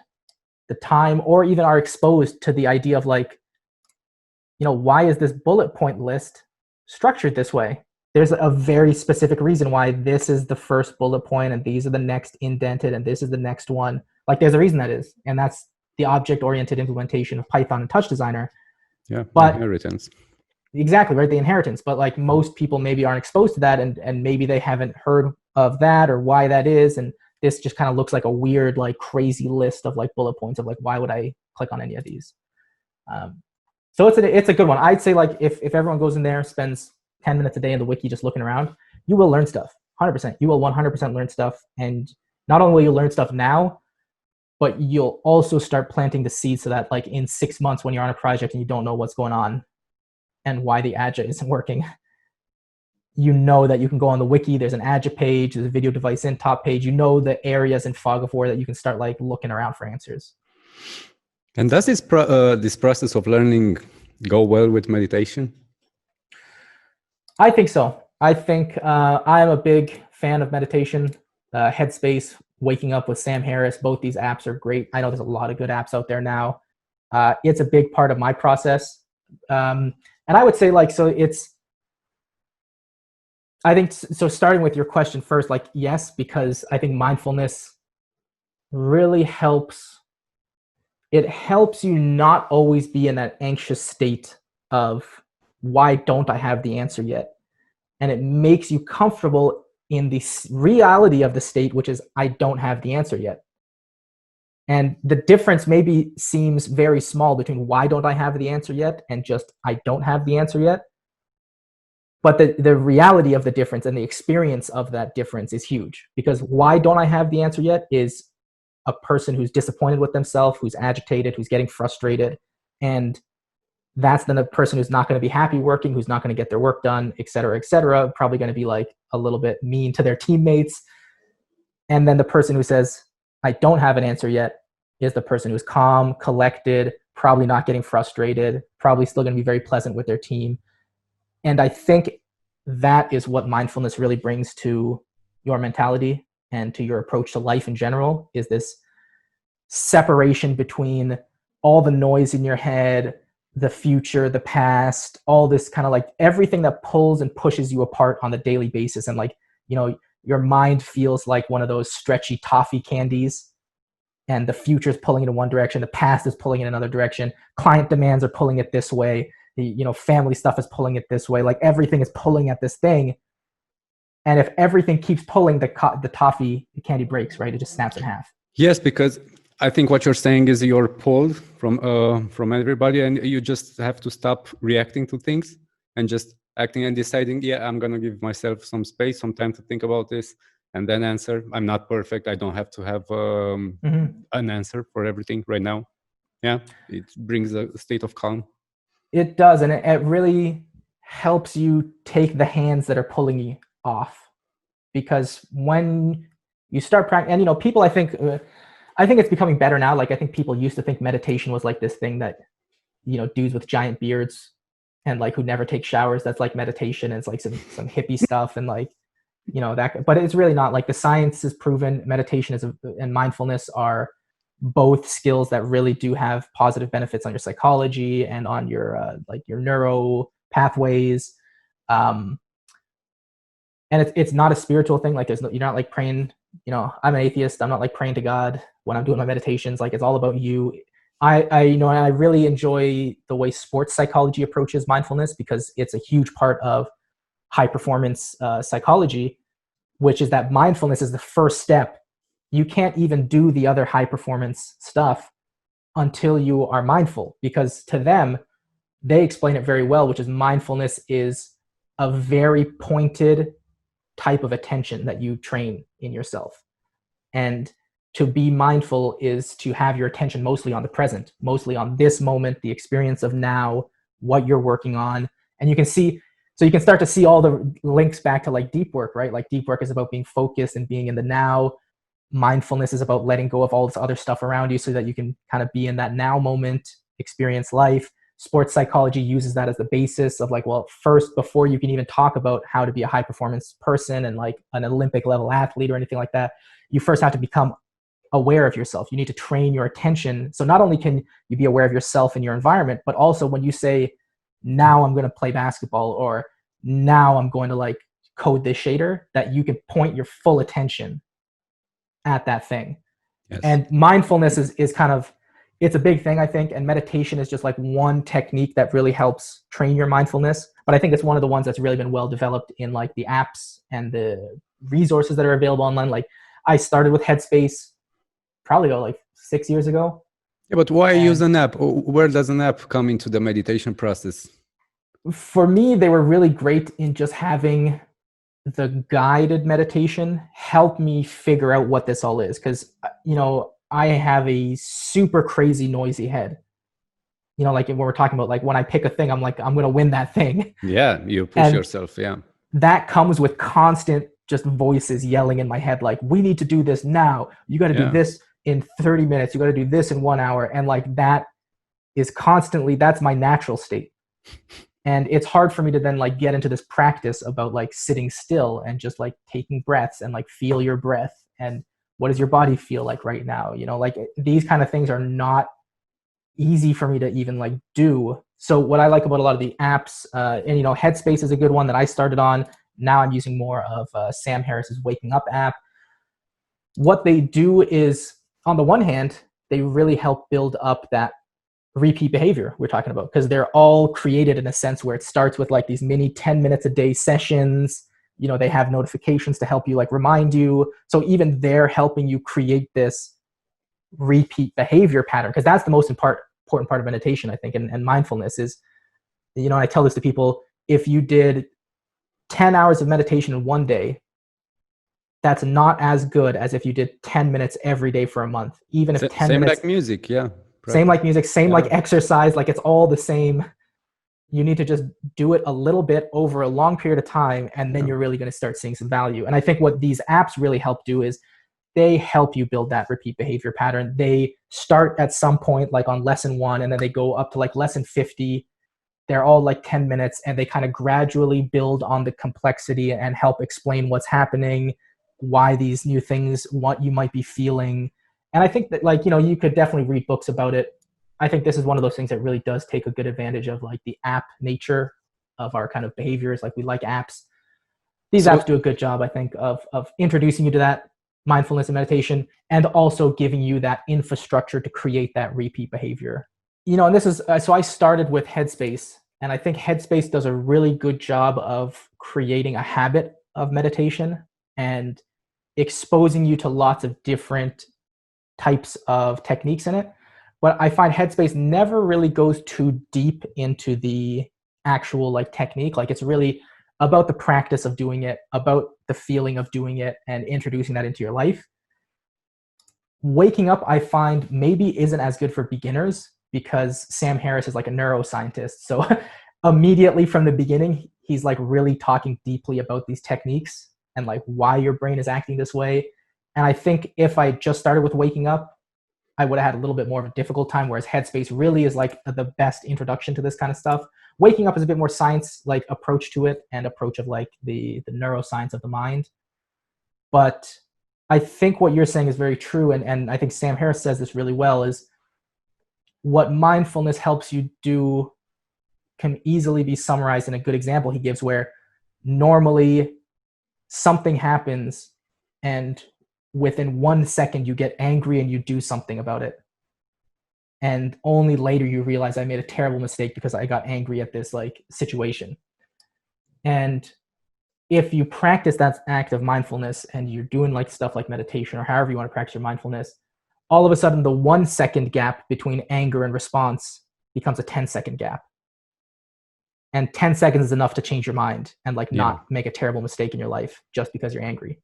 B: the time or even are exposed to the idea of like, why is this bullet point list structured this way? There's a very specific reason why this is the first bullet point and these are the next indented and this is the next one. Like there's a reason that is, and that's the object-oriented implementation of Python and Touch Designer.
A: Yeah,
B: but
A: inheritance.
B: Exactly, right, the inheritance. But like most people maybe aren't exposed to that and maybe they haven't heard of that or why that is. And this just kind of looks like a weird, like crazy list of like bullet points of like, why would I click on any of these? So it's a good one. I'd say like if everyone goes in there, spends 10 minutes a day in the wiki just looking around, you will learn stuff. 100%. You will 100% learn stuff. And not only will you learn stuff now, but you'll also start planting the seeds so that like in 6 months when you're on a project and you don't know what's going on and why the AJA isn't working, you know that you can go on the wiki. There's an AJA page, there's a video device in top page. You know the areas in Fog of War that you can start like looking around for answers.
A: And does this process of learning go well with meditation?
B: I think so. I think I'm a big fan of meditation. Headspace, Waking Up with Sam Harris, both these apps are great. I know there's a lot of good apps out there now. It's a big part of my process. And I would say like, starting with your question first, like, yes, because I think mindfulness really helps. It helps you not always be in that anxious state of why don't I have the answer yet? And it makes you comfortable in the reality of the state, which is I don't have the answer yet. And the difference maybe seems very small between why don't I have the answer yet and just I don't have the answer yet. But the reality of the difference and the experience of that difference is huge, because why don't I have the answer yet is a person who's disappointed with themselves, who's agitated, who's getting frustrated. And that's then a person who's not going to be happy working, who's not going to get their work done, et cetera, probably going to be like a little bit mean to their teammates. And then the person who says, I don't have an answer yet, is the person who's calm, collected, probably not getting frustrated, probably still going to be very pleasant with their team. And I think that is what mindfulness really brings to your mentality and to your approach to life in general, is this separation between all the noise in your head, the future, the past, all this kind of like everything that pulls and pushes you apart on a daily basis. And like, you know, your mind feels like one of those stretchy toffee candies, and the future is pulling in one direction, the past is pulling in another direction, client demands are pulling it this way, you know, family stuff is pulling it this way, like everything is pulling at this thing. And if everything keeps pulling, the toffee, the candy breaks, right? It just snaps in half.
A: Yes, because I think what you're saying is you're pulled from everybody, and you just have to stop reacting to things and just acting and deciding, yeah, I'm going to give myself some space, some time to think about this, and then answer. I'm not perfect. I don't have to have an answer for everything right now. Yeah, it brings a state of calm.
B: It does, and it really helps you take the hands that are pulling you off. Because when you start practicing, and you know, people, I think it's becoming better now. Like I think people used to think meditation was like this thing that, you know, dudes with giant beards and like who never take showers, that's like meditation. And it's like some hippie stuff, and like, you know, that, but it's really not. Like the science is proven meditation and mindfulness are both skills that really do have positive benefits on your psychology and on your like your neuro pathways. And it's not a spiritual thing. Like you're not like praying, you know, I'm an atheist. I'm not like praying to God when I'm doing my meditations. Like it's all about you. I you know, I really enjoy the way sports psychology approaches mindfulness, because it's a huge part of high performance psychology, which is that mindfulness is the first step. You can't even do the other high performance stuff until you are mindful, because to them, they explain it very well, which is mindfulness is a very pointed type of attention that you train in yourself. And to be mindful is to have your attention mostly on the present, mostly on this moment, the experience of now, what you're working on. And you can see, so you can start to see all the links back to like deep work, right? Like deep work is about being focused and being in the now. Mindfulness is about letting go of all this other stuff around you so that you can kind of be in that now moment, experience life. Sports psychology uses that as the basis of like, well, first, before you can even talk about how to be a high performance person and like an Olympic level athlete or anything like that, you first have to become aware of yourself. You need to train your attention. So not only can you be aware of yourself and your environment, but also when you say, now I'm going to play basketball, or now I'm going to like code this shader, that you can point your full attention at that thing. Yes. And mindfulness is kind of, it's a big thing, I think. And meditation is just like one technique that really helps train your mindfulness. But I think it's one of the ones that's really been well developed in like the apps and the resources that are available online. Like I started with Headspace probably about like 6 years ago.
A: Yeah, but why use an app? Where does an app come into the meditation process?
B: For me, they were really great in just having the guided meditation help me figure out what this all is. Because, you know, I have a super crazy noisy head. You know, like when we're talking about like when I pick a thing, I'm like, I'm going to win that thing.
A: Yeah, you push yourself. Yeah.
B: That comes with constant just voices yelling in my head, like, we need to do this now. You got to do this in 30 minutes. You got to do this in 1 hour. And like that is constantly, that's my natural state. And it's hard for me to then like get into this practice about like sitting still and just like taking breaths and like feel your breath and what does your body feel like right now? You know, like these kind of things are not easy for me to even like do. So what I like about a lot of the apps, and you know, Headspace is a good one that I started on. Now I'm using more of Sam Harris's Waking Up app. What they do is, on the one hand, they really help build up that repeat behavior we're talking about, because they're all created in a sense where it starts with like these mini 10 minutes a day sessions. You know, they have notifications to help you like remind you. So even they're helping you create this repeat behavior pattern, because that's the most important part of meditation, I think, and mindfulness is, you know, I tell this to people, if you did 10 hours of meditation in one day, that's not as good as if you did 10 minutes every day for a month. Even if 10
A: same
B: minutes,
A: like music, yeah.
B: Same like music, same like exercise, like it's all the same. You need to just do it a little bit over a long period of time, and then you're really going to start seeing some value. And I think what these apps really help do is they help you build that repeat behavior pattern. They start at some point like on lesson 1, and then they go up to like lesson 50. They're all like 10 minutes, and they kind of gradually build on the complexity and help explain what's happening, why these new things, what you might be feeling. And I think that, like, you know, you could definitely read books about it. I think this is one of those things that really does take a good advantage of like the app nature of our kind of behaviors. Like we like apps. These apps do a good job, I think, of introducing you to that mindfulness and meditation, and also giving you that infrastructure to create that repeat behavior. You know, and this is, so I started with Headspace, and I think Headspace does a really good job of creating a habit of meditation and exposing you to lots of different types of techniques in it. But I find Headspace never really goes too deep into the actual like technique. Like it's really about the practice of doing it, about the feeling of doing it, and introducing that into your life. Waking up, I find, maybe isn't as good for beginners because Sam Harris is like a neuroscientist. So immediately from the beginning, he's like really talking deeply about these techniques and like why your brain is acting this way. And I think if I just started with waking up, I would have had a little bit more of a difficult time, whereas Headspace really is like the best introduction to this kind of stuff. Waking up is a bit more science like approach to it, and approach of like the neuroscience of the mind. But I think what you're saying is very true, and I think Sam Harris says this really well, is what mindfulness helps you do can easily be summarized in a good example he gives, where normally something happens and within 1 second you get angry and you do something about it, and only later you realize I made a terrible mistake because I got angry at this like situation. And if you practice that act of mindfulness and you're doing like stuff like meditation or however you want to practice your mindfulness, all of a sudden the 1 second gap between anger and response becomes a 10-second gap. And 10 seconds is enough to change your mind and like not make a terrible mistake in your life just because you're angry.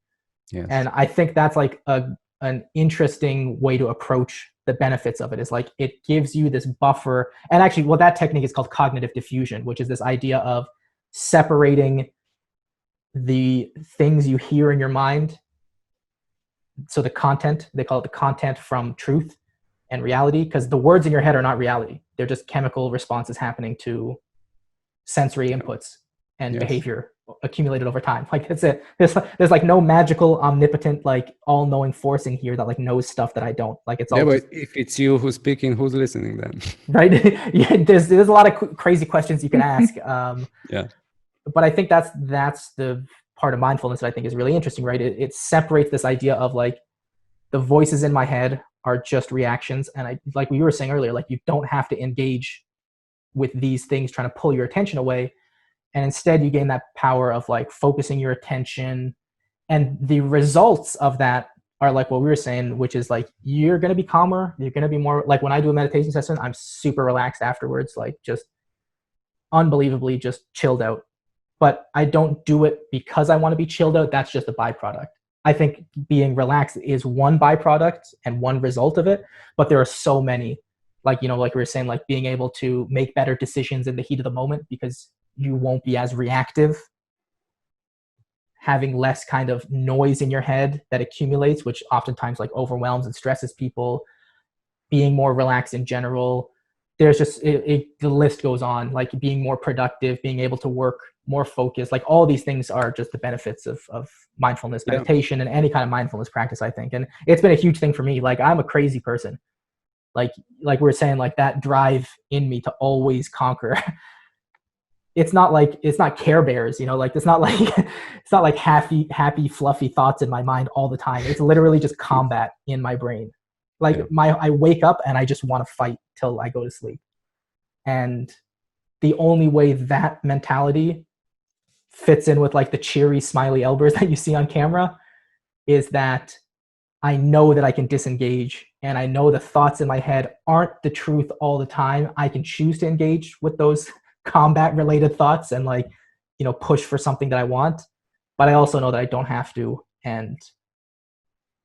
A: Yes.
B: And I think that's like an interesting way to approach the benefits of it, is like it gives you this buffer. And actually, well, that technique is called cognitive diffusion, which is this idea of separating the things you hear in your mind. So the content, they call it the content, from truth and reality, because the words in your head are not reality. They're just chemical responses happening to sensory inputs and behavior accumulated over time. Like it's there's like no magical omnipotent like all-knowing force in here that like knows stuff that I don't. Like it's all
A: but if it's you who's speaking, who's listening then?
B: Right. Yeah, there's a lot of crazy questions you can ask. But I think that's the part of mindfulness that I think is really interesting, right? It separates this idea of like the voices in my head are just reactions, and I, like we were saying earlier, like you don't have to engage with these things trying to pull your attention away. And instead you gain that power of like focusing your attention, and the results of that are like what we were saying, which is like you're going to be calmer. You're going to be more like, when I do a meditation session, I'm super relaxed afterwards, like just unbelievably just chilled out. But I don't do it because I want to be chilled out. That's just a byproduct. I think being relaxed is one byproduct and one result of it, but there are so many, like, you know, like we were saying, like being able to make better decisions in the heat of the moment because you won't be as reactive, having less kind of noise in your head that accumulates, which oftentimes like overwhelms and stresses people, being more relaxed in general. There's just, the list goes on, like being more productive, being able to work more focused, like all these things are just the benefits of mindfulness meditation and any kind of mindfulness practice, I think. And it's been a huge thing for me. Like I'm a crazy person. Like we were saying, like that drive in me to always conquer. It's not Care Bears, you know, like it's not like happy, fluffy thoughts in my mind all the time. It's literally just combat in my brain. Like I wake up and I just want to fight till I go to sleep. And the only way that mentality fits in with like the cheery, smiley Elburz that you see on camera is that I know that I can disengage, and I know the thoughts in my head aren't the truth all the time. I can choose to engage with those combat related thoughts and like, you know, push for something that I want, but I also know that I don't have to, and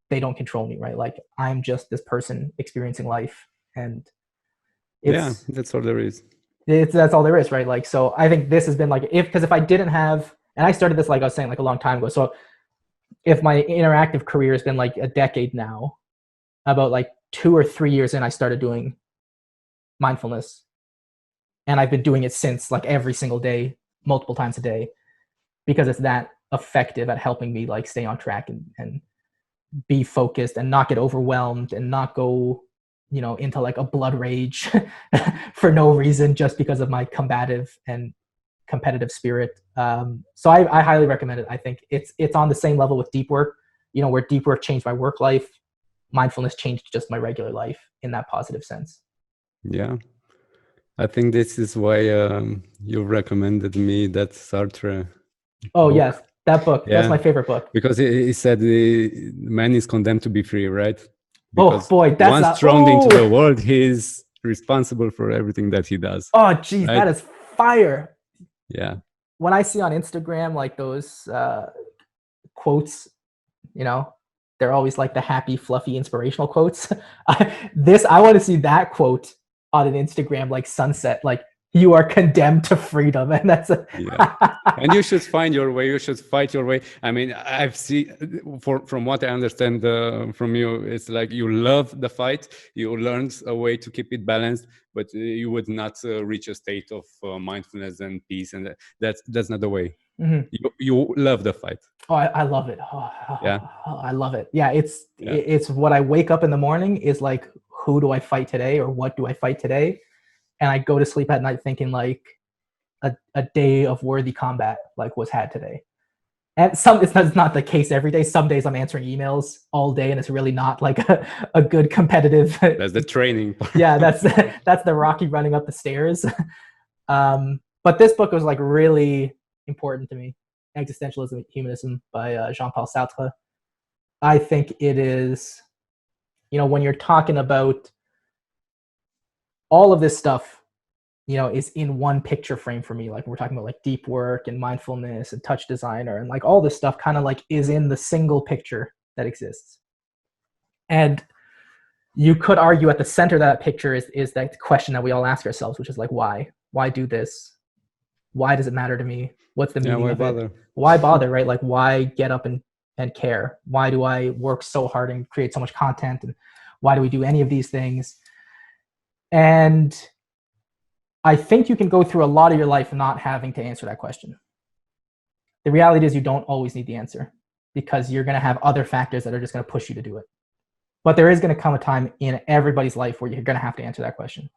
B: they don't control me, right? Like I'm just this person experiencing life, and
A: that's all there is.
B: That's all there is, right? Like, so I think this has been like, if I didn't have, and I started this, like I was saying, like a long time ago. So if my interactive career has been like a decade now, about like 2 or 3 years in, I started doing mindfulness. And I've been doing it since, like every single day, multiple times a day, because it's that effective at helping me like stay on track and be focused and not get overwhelmed and not go into like a blood rage for no reason, just because of my combative and competitive spirit. So I highly recommend it. I think it's on the same level with deep work, where deep work changed my work life, mindfulness changed just my regular life in that positive sense.
A: Yeah. I think this is why you recommended me that Sartre.
B: Oh,
A: book.
B: yes, that book.
A: Yeah.
B: That's my favorite book.
A: Because he said the man is condemned to be free, right?
B: Because boy, that's
A: once thrown into the world, he's responsible for everything that he does.
B: Oh, geez, right? That is fire.
A: Yeah.
B: When I see on Instagram like those quotes, they're always like the happy, fluffy, inspirational quotes. I want to see that quote on an Instagram, like sunset, like you are condemned to freedom. And that's
A: yeah. And you should find your way. You should fight your way. I mean, I've seen, from what I understand from you, it's like you love the fight. You learned a way to keep it balanced, but you would not reach a state of mindfulness and peace. And that's not the way. Mm-hmm. You love the fight.
B: Oh, I love it.
A: Yeah.
B: I love it. Yeah, it's what I wake up in the morning is like, who do I fight today, or what do I fight today? And I go to sleep at night thinking like a day of worthy combat like was had today. And it's not the case every day. Some days I'm answering emails all day and it's really not like a good competitive.
A: That's the training part.
B: Yeah, that's the Rocky running up the stairs. But this book was like really important to me. Existentialism and Humanism by Jean-Paul Sartre. I think it is, when you're talking about all of this stuff, is in one picture frame for me. Like we're talking about like deep work and mindfulness and touch designer and like all this stuff kind of like is in the single picture that exists. And you could argue at the center of that picture is that question that we all ask ourselves, which is like, why? Why do this? Why does it matter to me? What's the meaning of it? Why bother, right? Like why get up and care? Why do I work so hard and create so much content? And why do we do any of these things? And I think you can go through a lot of your life not having to answer that question. The reality is you don't always need the answer because you're going to have other factors that are just going to push you to do it. But there is going to come a time in everybody's life where you're going to have to answer that question.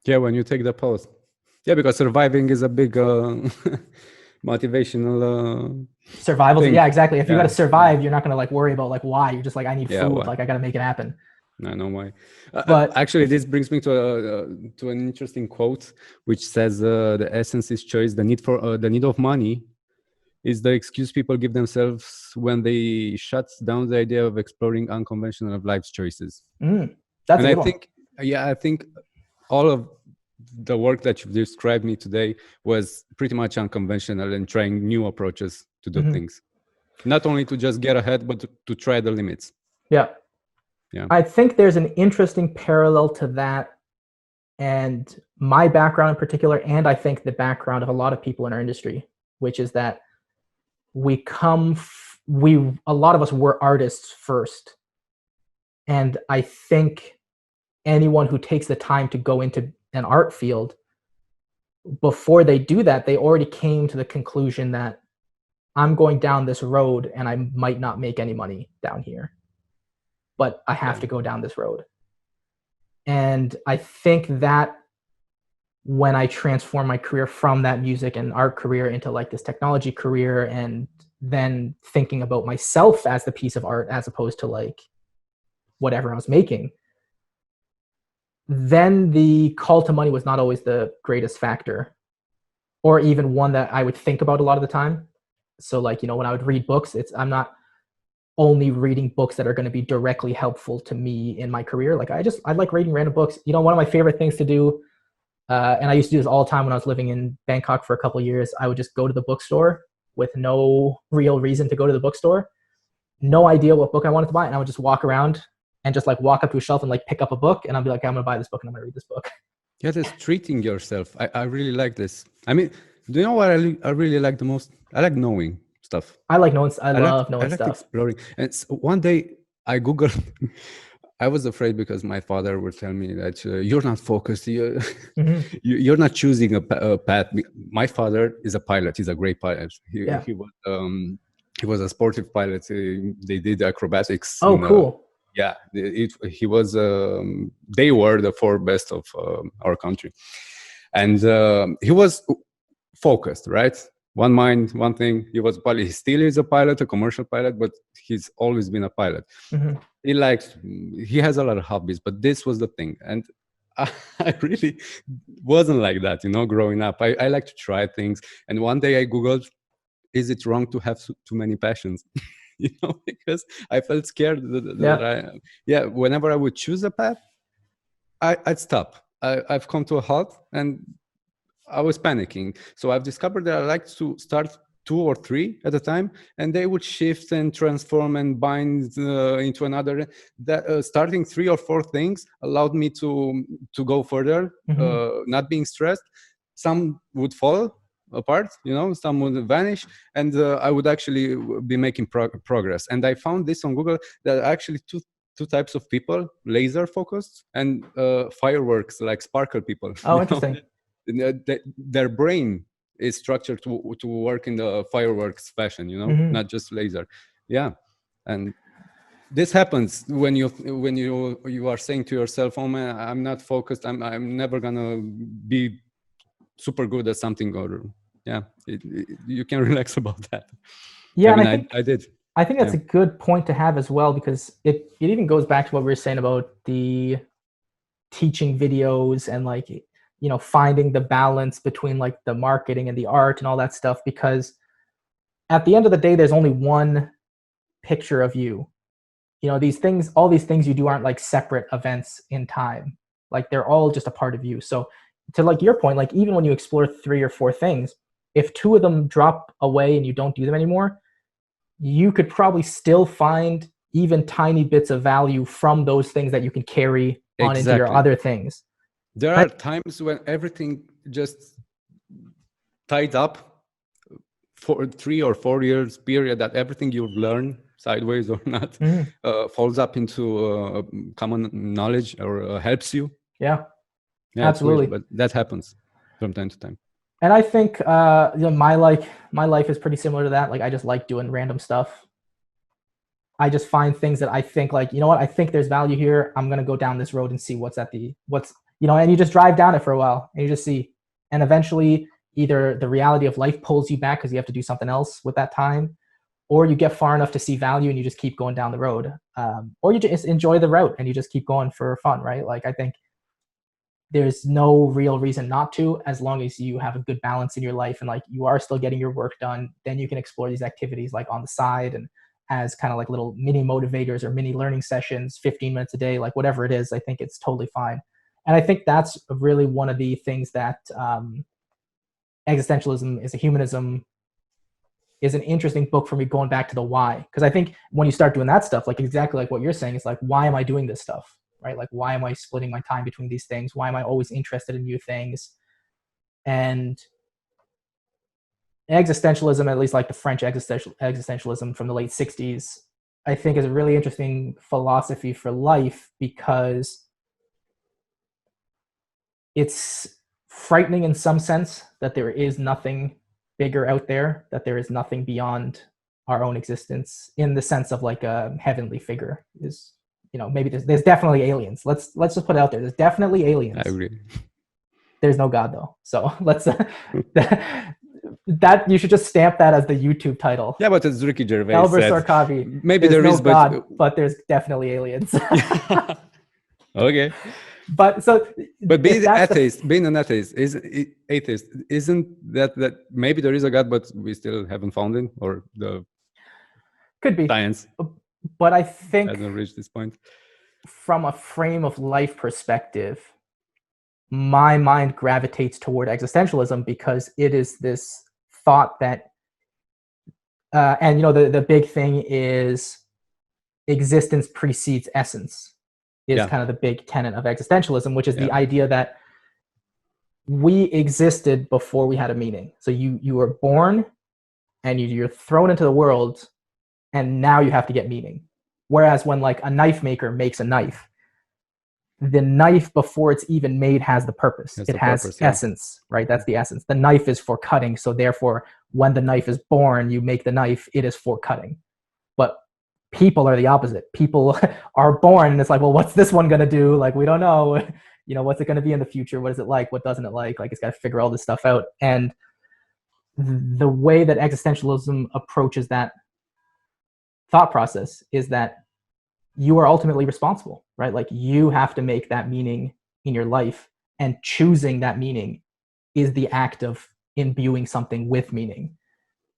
A: Yeah, when you take the pause. Yeah, because surviving is a big motivational
B: survival thing. Yeah, exactly. If you got to survive, you're not going to like worry about like why. You're just like, I need food. Why? Like I got to make it happen.
A: I know why. But actually, this brings me to an interesting quote, which says the essence is choice. The need of money is the excuse people give themselves when they shut down the idea of exploring unconventional life's choices.
B: That's
A: and I think all of the work that you've described me today was pretty much unconventional and trying new approaches to do things. Not only to just get ahead, but to try the limits.
B: Yeah. I think there's an interesting parallel to that and my background in particular, and I think the background of a lot of people in our industry, which is that a lot of us were artists first. And I think anyone who takes the time to go into an art field, before they do that, they already came to the conclusion that I'm going down this road and I might not make any money down here, but I have to go down this road. And I think that when I transform my career from that music and art career into like this technology career, and then thinking about myself as the piece of art as opposed to like whatever I was making, then the call to money was not always the greatest factor, or even one that I would think about a lot of the time. So like, when I would read books, I'm not only reading books that are going to be directly helpful to me in my career. Like I like reading random books. One of my favorite things to do, and I used to do this all the time when I was living in Bangkok for a couple of years, I would just go to the bookstore with no real reason to go to the bookstore, no idea what book I wanted to buy. And I would just walk around and just like walk up to a shelf and like pick up a book. And I'll be like, I'm going to buy this book and I'm going to read this book.
A: Yeah, that's treating yourself. I really like this. I mean, do you know what I really like the most? I like knowing stuff.
B: I like knowing. I love knowing stuff.
A: Exploring. And so one day I Googled. I was afraid because my father would tell me that you're not focused. You're not choosing a path. My father is a pilot. He's a great pilot. He was a sportive pilot. They did acrobatics.
B: Oh, cool.
A: Yeah, he was. They were the 4 best of our country, and he was focused, right? One mind, one thing. He was he still is a pilot, a commercial pilot, but he's always been a pilot.
B: Mm-hmm.
A: He has a lot of hobbies, but this was the thing. And I really wasn't like that, growing up. I like to try things. And one day I Googled, is it wrong to have too many passions? Because I felt scared that whenever I would choose a path, I'd stop. I've come to a halt and I was panicking. So I've discovered that I like to start 2 or 3 at a time, and they would shift and transform and bind into another. That starting 3 or 4 things allowed me to go further, not being stressed. Some would fall apart, some would vanish, and I would actually be making progress. And I found this on Google, that actually two types of people: laser focused and fireworks, like sparkle people.
B: Oh, interesting.
A: Their brain is structured to work in the fireworks fashion, not just laser. Yeah. And this happens when you are saying to yourself, oh man, I'm not focused, I'm never gonna be super good at something, or you can relax about that.
B: Yeah,
A: I did.
B: I think that's a good point to have as well, because it even goes back to what we were saying about the teaching videos and finding the balance between like the marketing and the art and all that stuff, because at the end of the day, there's only one picture of you. All these things you do aren't like separate events in time. Like they're all just a part of you. So to like your point, like even when you explore 3 or 4 things, if 2 of them drop away and you don't do them anymore, you could probably still find even tiny bits of value from those things that you can carry on into your other things.
A: There are times when everything just tied up for 3 or 4 years period, that everything you've learned, sideways or not, falls up into common knowledge or helps you.
B: Yeah, absolutely.
A: But that happens from time to time.
B: And I think my life is pretty similar to that. Like I just like doing random stuff. I just find things that I think like, what, I think there's value here. I'm gonna go down this road and see and you just drive down it for a while and you just see, and eventually either the reality of life pulls you back because you have to do something else with that time, or you get far enough to see value and you just keep going down the road, or you just enjoy the route and you just keep going for fun, right? Like I think there's no real reason not to, as long as you have a good balance in your life and like you are still getting your work done. Then you can explore these activities like on the side and as kind of like little mini motivators or mini learning sessions, 15 minutes a day, like whatever it is. I think it's totally fine. And I think that's really one of the things that Existentialism is a Humanism is an interesting book for me, going back to the why. Because I think when you start doing that stuff, like exactly like what you're saying, it's like, why am I doing this stuff? Right? Like, why am I splitting my time between these things? Why am I always interested in new things? And existentialism, at least like the French existentialism from the late 60s, I think is a really interesting philosophy for life, because it's frightening in some sense that there is nothing bigger out there, that there is nothing beyond our own existence, in the sense of like a heavenly figure is, maybe there's definitely aliens. Let's just put it out there. There's definitely aliens.
A: I agree.
B: There's no God though. So let's that you should just stamp that as the YouTube title.
A: Yeah, but as Ricky Gervais
B: Elburz
A: said,
B: Sorkhabi.
A: Maybe there is
B: God, but there's definitely aliens.
A: Okay.
B: But
A: being an atheist isn't that maybe there is a God, but we still haven't found him, or the
B: could be
A: science.
B: But I think
A: hasn't reached this point.
B: From a frame of life perspective, my mind gravitates toward existentialism, because it is this thought that, and the big thing is existence precedes essence. Is kind of the big tenet of existentialism, which is the idea that we existed before we had a meaning. So you were born and you're thrown into the world, and now you have to get meaning. Whereas when like a knife maker makes a knife, the knife before it's even made has the purpose. It has essence, right? That's the essence. The knife is for cutting. So therefore, when the knife is born, you make the knife, it is for cutting. But people are the opposite. People are born and it's like, well, what's this one going to do? Like, we don't know, what's it going to be in the future? What is it like? What doesn't it like? Like, it's got to figure all this stuff out. And the way that existentialism approaches that thought process is that you are ultimately responsible, right? Like, you have to make that meaning in your life, and choosing that meaning is the act of imbuing something with meaning.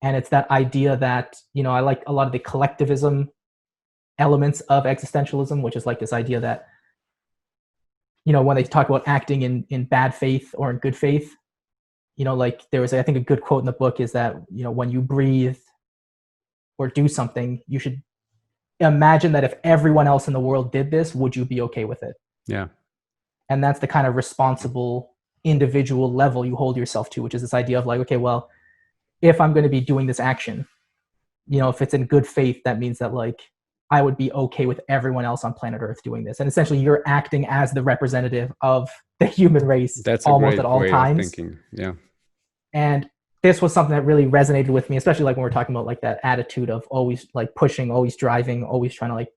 B: And it's that idea that, I like a lot of the collectivism elements of existentialism, which is like this idea that, when they talk about acting in bad faith or in good faith, like there was, I think, a good quote in the book is that, when you breathe or do something, you should imagine that if everyone else in the world did this, would you be okay with it?
A: Yeah.
B: And that's the kind of responsible individual level you hold yourself to, which is this idea of like, okay, well, if I'm going to be doing this action, if it's in good faith, that means that like I would be okay with everyone else on planet Earth doing this. And essentially you're acting as the representative of the human race.
A: That's
B: almost at all times.
A: Of thinking. Yeah.
B: And this was something that really resonated with me, especially like when we're talking about like that attitude of always like pushing, always driving, always trying to like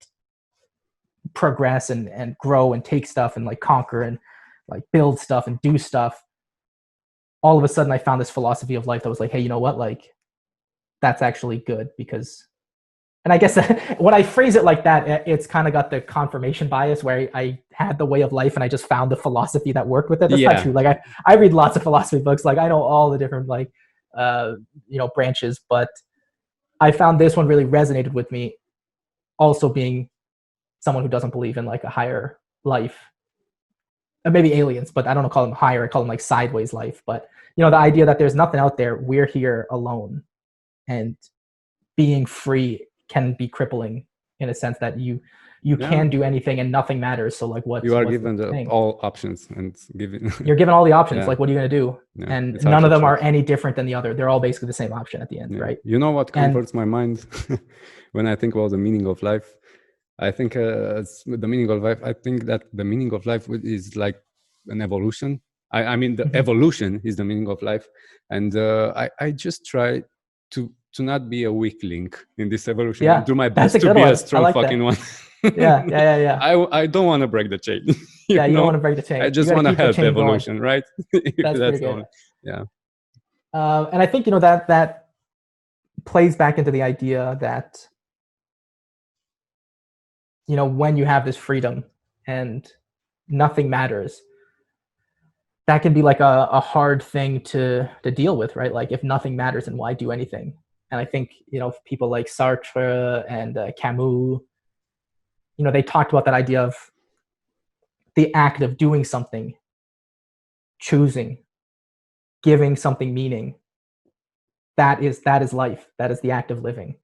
B: progress and grow and take stuff and like conquer and like build stuff and do stuff. All of a sudden I found this philosophy of life that was like, hey, you know what? Like, that's actually good because, and I guess when I phrase it like that, it's kind of got the confirmation bias where I had the way of life and I just found the philosophy that worked with it. That's not true. Like I read lots of philosophy books. Like I know all the different like, branches, but I found this one really resonated with me. Also being someone who doesn't believe in like a higher life, maybe aliens, but I don't call them higher. I call them like sideways life. But the idea that there's nothing out there, we're here alone, and being free can be crippling in a sense that you can do anything and nothing matters. So like what
A: you are given all options and
B: you're given all the options. Like what are you going to do?
A: Yeah,
B: and none of them are any different than the other. They're all basically the same option at the end, right?
A: You know what comforts my mind when I think about the meaning of life? I think the meaning of life. I think that the meaning of life is like an evolution. I mean, the evolution is the meaning of life, and I just try to not be a weak link in this evolution. Yeah, do my best to be a strong fucking one.
B: Yeah.
A: I don't want to break the chain.
B: You don't want to break the chain.
A: I just want to help evolution, right?
B: That's pretty good.
A: Yeah.
B: And I think that plays back into the idea that when you have this freedom and nothing matters, that can be like a hard thing to deal with, right? Like if nothing matters, then why do anything? And I think, people like Sartre and Camus, they talked about that idea of the act of doing something, choosing, giving something meaning. That is life. That is the act of living.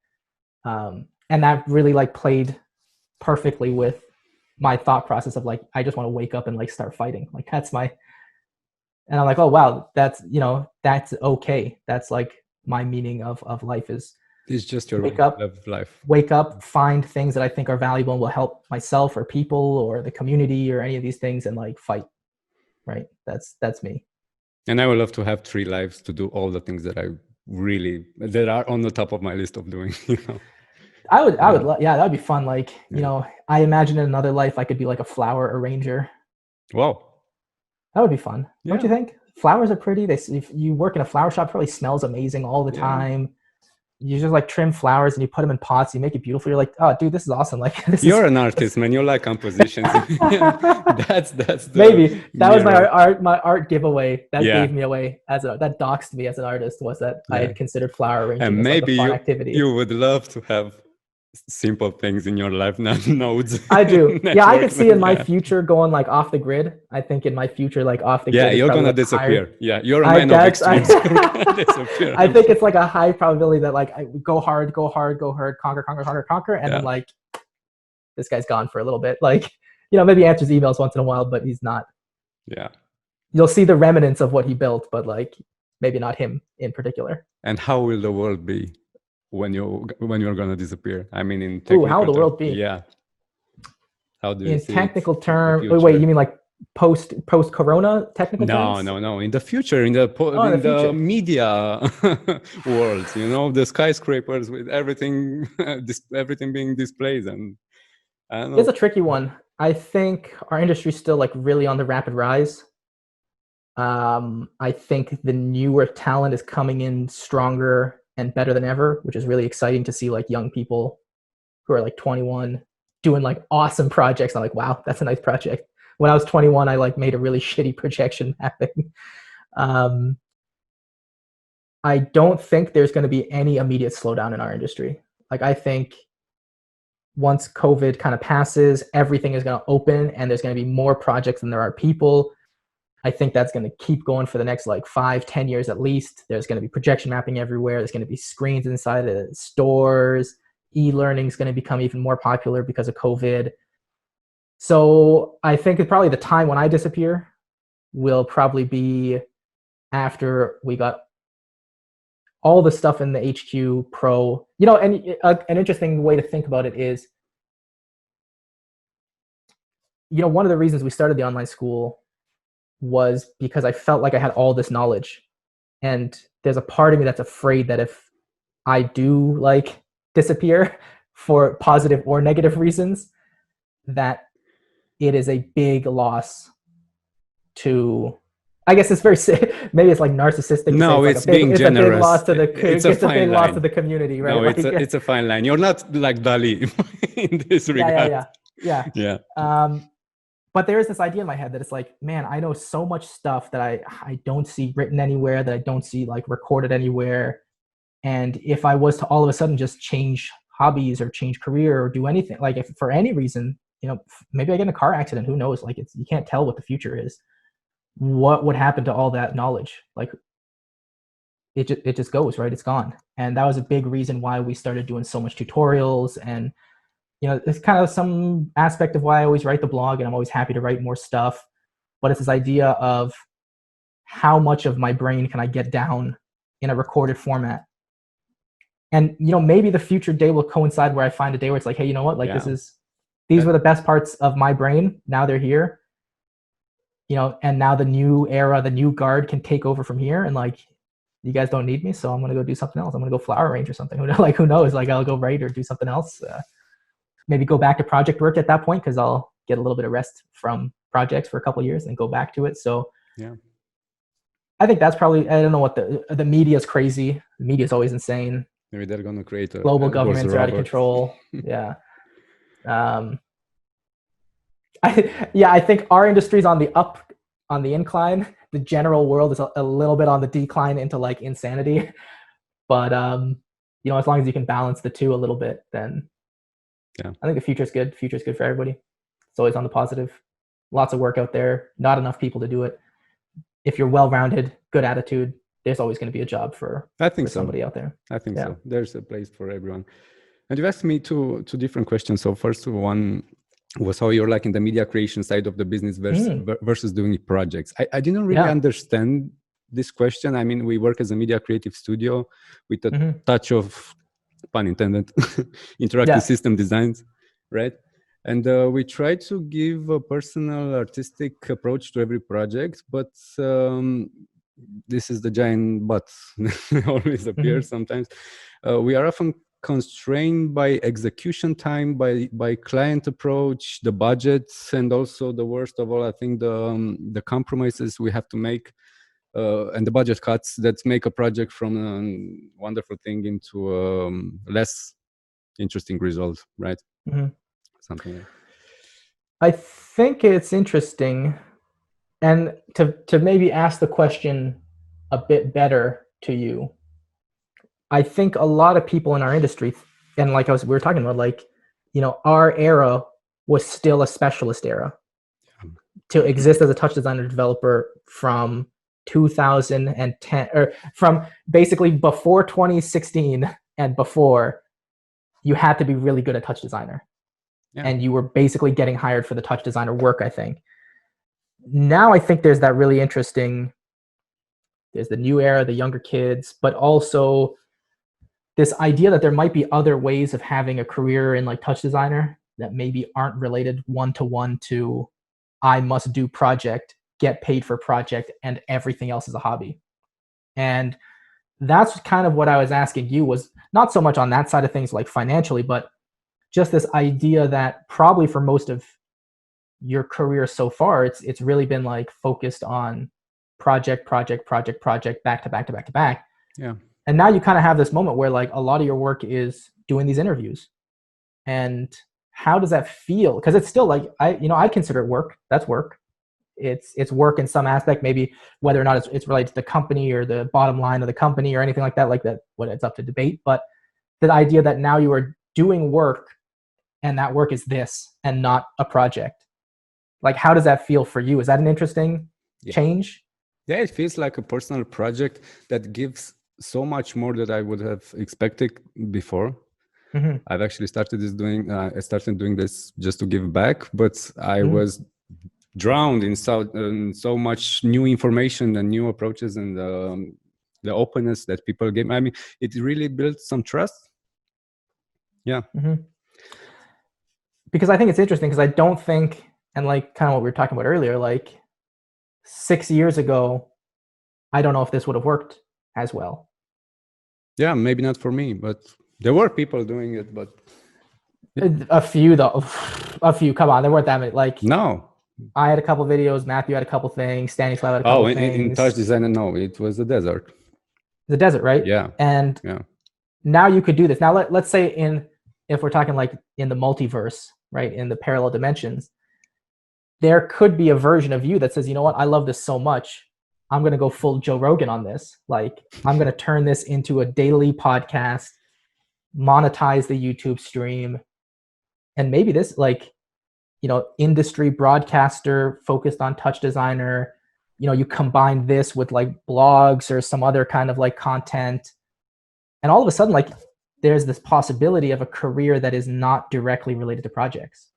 B: And that really like played perfectly with my thought process of like, I just want to wake up and like start fighting. Like and I'm like, oh wow, that's okay. That's like my meaning of life is
A: it's just your
B: wake up, find things that I think are valuable and will help myself or people or the community or any of these things and like fight. Right. That's me.
A: And I would love to have 3 lives to do all the things that that are on the top of my list of doing,
B: I would, that'd be fun. Like, I imagine in another life I could be like a flower arranger.
A: Wow.
B: That would be fun. Yeah. Don't you think? Flowers are pretty. If you work in a flower shop, it probably smells amazing all the time. You just like trim flowers and you put them in pots. You make it beautiful. You're like, oh, dude, this is awesome. Like,
A: you're an artist, man. You like compositions. That's
B: maybe that was my art giveaway. That gave me away that doxed me as an artist was that I had considered flower arranging
A: and
B: as
A: maybe
B: like a fun activity.
A: You would love to have simple things in your life, not nodes.
B: I do. Yeah, I could see in my future going like off the grid. I think in my future, like off the grid.
A: Yeah, you're gonna disappear. Yeah, you're a man of extremes. Disappear.
B: I think it's like a high probability that like I go hard, conquer, and then like this guy's gone for a little bit. Like, maybe answers emails once in a while, but he's not.
A: Yeah.
B: You'll see the remnants of what he built, but like maybe not him in particular.
A: And how will the world be when you're gonna disappear? I mean, in
B: how will the world be?
A: Yeah. How do you
B: in
A: see
B: technical terms? Wait, you mean like post-corona technical terms?
A: No. In the future, in the media world, the skyscrapers with everything, everything being displayed, and I don't know.
B: It's a tricky one. I think our industry is still like really on the rapid rise. I think the newer talent is coming in stronger and better than ever, which is really exciting to see, like young people who are like 21 doing like awesome projects. I'm like, wow, that's a nice project. When I was 21, I like made a really shitty projection mapping. I don't think there's going to be any immediate slowdown in our industry. Like, I think once COVID kind of passes, everything is going to open and there's going to be more projects than there are people. I think that's going to keep going for the next like 5-10 years at least. There's going to be projection mapping everywhere. There's going to be screens inside of stores. E-learning is going to become even more popular because of COVID. So I think it's probably the time when I disappear will probably be after we got all the stuff in the HQ Pro. And an interesting way to think about it is, one of the reasons we started the online school was because I felt like I had all this knowledge. And there's a part of me that's afraid that if I do like disappear for positive or negative reasons, that it is a big loss to, I guess it's very, maybe it's like narcissistic.
A: No,
B: it's
A: like being generous.
B: It's a big loss to the,
A: it's a big
B: loss to the community, right?
A: No, it's a fine line. You're not like Dali in this regard.
B: Yeah. But there is this idea in my head that it's like, man, I know so much stuff that I don't see written anywhere, that I don't see like recorded anywhere. And if I was to all of a sudden just change hobbies or change career or do anything, like if for any reason, maybe I get in a car accident, who knows? Like you can't tell what the future is. What would happen to all that knowledge? Like it just goes, right? It's gone. And that was a big reason why we started doing so much tutorials. And it's kind of some aspect of why I always write the blog, and I'm always happy to write more stuff. But it's this idea of how much of my brain can I get down in a recorded format. And, maybe the future day will coincide where I find a day where it's like, hey, you know what? Like these were the best parts of my brain. Now they're here, and now the new era, the new guard can take over from here. And like, you guys don't need me. So I'm going to go do something else. I'm going to go flower arrange or something. Who knows? Like I'll go write or do something else. Maybe go back to project work at that point, because I'll get a little bit of rest from projects for a couple of years and go back to it. So
A: yeah,
B: I think that's probably, I don't know what the media is crazy. The media is always insane.
A: Maybe they're going to create
B: global governments are out of control. Yeah. I think our industry is on the incline. The general world is a little bit on the decline into like insanity. But, as long as you can balance the two a little bit, then
A: yeah,
B: I think the future is good. Future is good for everybody. It's always on the positive. Lots of work out there. Not enough people to do it. If you're well-rounded, good attitude, there's always going to be a job for somebody out there.
A: I think so. There's a place for everyone. And you asked me two different questions. So first one was how you're like in the media creation side of the business versus doing projects. I didn't really understand this question. I mean, we work as a media creative studio with a touch of, pun intended, interactive system designs, right? And we try to give a personal artistic approach to every project, but this is the giant but always appears sometimes. We are often constrained by execution time, by client approach, the budgets, and also the worst of all, I think the compromises we have to make and the budget cuts that make a project from a wonderful thing into a less interesting result, right? Something like that.
B: I think it's interesting, and to maybe ask the question a bit better to you, I think a lot of people in our industry, and like we were talking about, like, our era was still a specialist era. To exist as a touch designer developer from 2010, or from basically before 2016 and before, you had to be really good at touch designer. And you were basically getting hired for the touch designer work, I think. Now I think there's that really interesting, there's the new era, the younger kids, but also this idea that there might be other ways of having a career in like touch designer that maybe aren't related one-to-one to I must do project, get paid for project, and everything else is a hobby. And that's kind of what I was asking you, was not so much on that side of things like financially, but just this idea that probably for most of your career so far, it's really been like focused on project, back to back to back to back.
A: Yeah.
B: And now you kind of have this moment where like a lot of your work is doing these interviews. And how does that feel? Because it's still like, I consider it work. That's work. It's work in some aspect, maybe whether or not it's related to the company or the bottom line of the company or anything like that, what it's up to debate. But the idea that now you are doing work and that work is this and not a project. Like, how does that feel for you? Is that an interesting change?
A: Yeah, it feels like a personal project that gives so much more than I would have expected before. Mm-hmm. I've actually started doing this just to give back, but I was drowned in so much new information and new approaches and the openness that people gave. I mean, it really built some trust. Yeah.
B: Mm-hmm. Because I think it's interesting, because I don't think, and like kind of what we were talking about earlier, like 6 years ago, I don't know if this would have worked as well.
A: Yeah, maybe not for me, but there were people doing it, but
B: a few though. A few, come on, there weren't that many. Like,
A: no,
B: I had a couple videos, Matthew had a couple things, Stanislav had a couple things.
A: In touch design, no, it was the desert.
B: The desert, right?
A: Yeah.
B: And now you could do this. Now let's say if we're talking like in the multiverse, right, in the parallel dimensions, there could be a version of you that says, you know what, I love this so much, I'm going to go full Joe Rogan on this. Like, I'm going to turn this into a daily podcast, monetize the YouTube stream. And maybe this, like, you know, industry broadcaster focused on touch designer, you know, you combine this with like blogs or some other kind of like content. And all of a sudden, like, there's this possibility of a career that is not directly related to projects.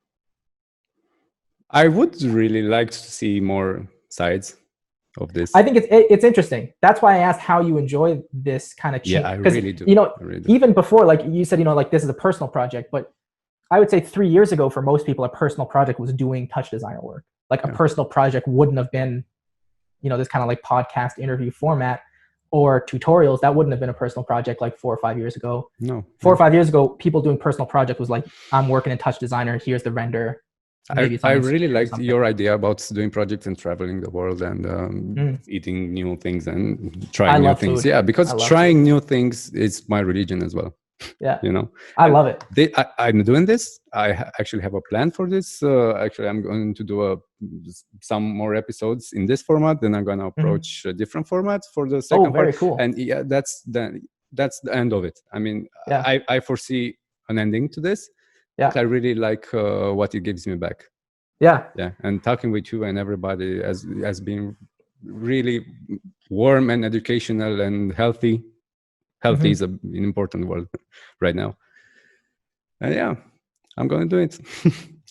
A: I would really like to see more sides of this.
B: I think it's interesting. That's why I asked how you enjoy this kind of change.
A: Yeah, I really do.
B: You know,
A: really do.
B: Even before, like you said, you know, like this is a personal project, but I would say 3 years ago, for most people, a personal project was doing touch designer work. Like a personal project wouldn't have been, you know, this kind of like podcast interview format or tutorials. That wouldn't have been a personal project like 4 or 5 years ago.
A: No.
B: 4 or 5 years ago, people doing personal project was like, I'm working in touch designer. Here's the render.
A: I really liked your idea about doing projects and traveling the world and eating new things and trying new things. Food. Yeah, because trying new things is my religion as well.
B: Yeah,
A: you know,
B: I love it.
A: I'm doing this. I actually have a plan for this. Actually, I'm going to do some more episodes in this format. Then I'm going to approach a different format for the second part.
B: Very cool.
A: And yeah, that's the end of it. I mean, I foresee an ending to this. Yeah, I really like what it gives me back.
B: Yeah,
A: and talking with you and everybody has been really warm and educational and healthy. Healthy is an important word right now. And yeah, I'm going to do it.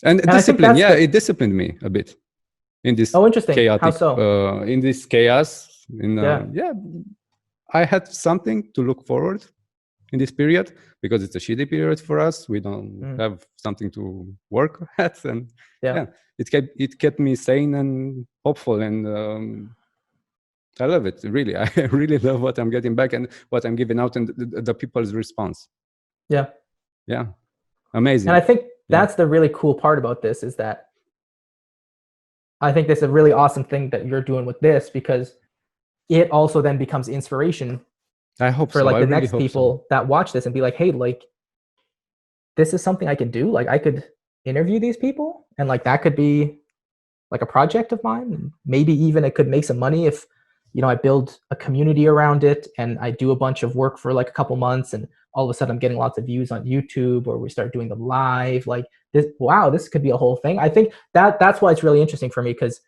A: and discipline, it disciplined me a bit in this
B: interesting.
A: chaotic.
B: How so?
A: In this chaos, I had something to look forward in this period, because it's a shitty period for us. We don't have something to work at, and it kept me sane and hopeful, and I love it. Really, I really love what I'm getting back and what I'm giving out, and the people's response. Yeah, amazing.
B: And I think that's the really cool part about this, is that I think this is a really awesome thing that you're doing with this, because it also then becomes inspiration.
A: I hope
B: for like the next people that watch this and be like, hey, like, this is something I can do. Like, I could interview these people, and like that could be like a project of mine. And maybe even it could make some money if, you know, I build a community around it and I do a bunch of work for like a couple months, and all of a sudden I'm getting lots of views on YouTube, or we start doing them live. Like this, wow, this could be a whole thing. I think that's why it's really interesting for me, because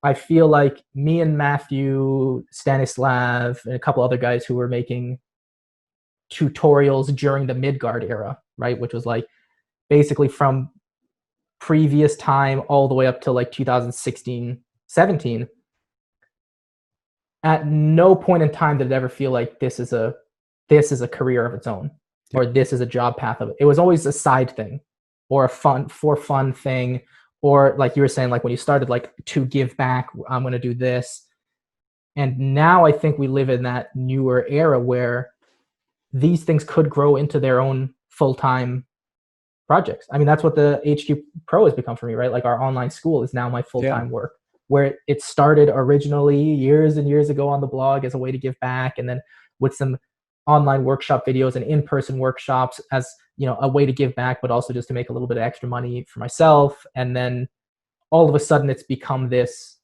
B: I feel like me and Matthew, Stanislav, and a couple other guys who were making tutorials during the Midgard era, right? Which was like basically from previous time all the way up to like 2016, 17. At no point in time did it ever feel like this is a career of its own, or this is a job path of it. It was always a side thing, or a fun thing, or like you were saying, like when you started, like to give back, I'm going to do this. And now I think we live in that newer era where these things could grow into their own full-time projects. I mean, that's what the HQ Pro has become for me, right? Like our online school is now my full-time work, where it started originally years and years ago on the blog as a way to give back, and then with some online workshop videos and in-person workshops as, you know, a way to give back, but also just to make a little bit of extra money for myself. And then all of a sudden it's become this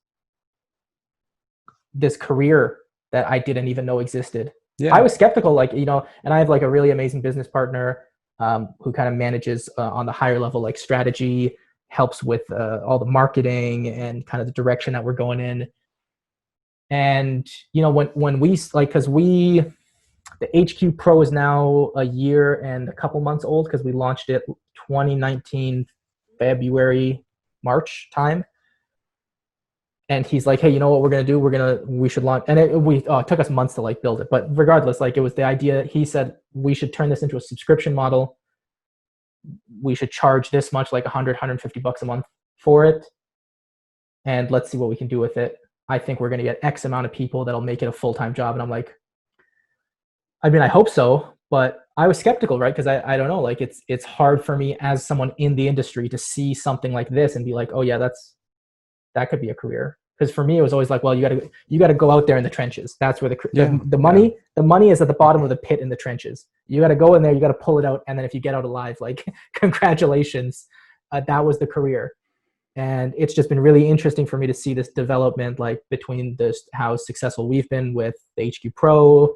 B: career that I didn't even know existed. I was skeptical, like, you know, and I have like a really amazing business partner who kind of manages on the higher level, like strategy, helps with all the marketing and kind of the direction that we're going in. And, you know, when we, like, cause the HQ Pro is now a year and a couple months old, because we launched it 2019, February, March time. And he's like, hey, you know what we're going to do? We should launch. And it took us months to like build it. But regardless, like it was the idea, he said, we should turn this into a subscription model. We should charge this much, like $150 a month for it. And let's see what we can do with it. I think we're going to get X amount of people that'll make it a full-time job. And I'm like, I mean, I hope so, but I was skeptical, right? Because I don't know, like it's hard for me as someone in the industry to see something like this and be like, oh yeah, that could be a career. Because for me, it was always like, well, you got to go out there in the trenches. That's where the money is at the bottom of the pit in the trenches. You got to go in there, you got to pull it out, and then if you get out alive, like congratulations, that was the career. And it's just been really interesting for me to see this development, like between how successful we've been with the HQ Pro,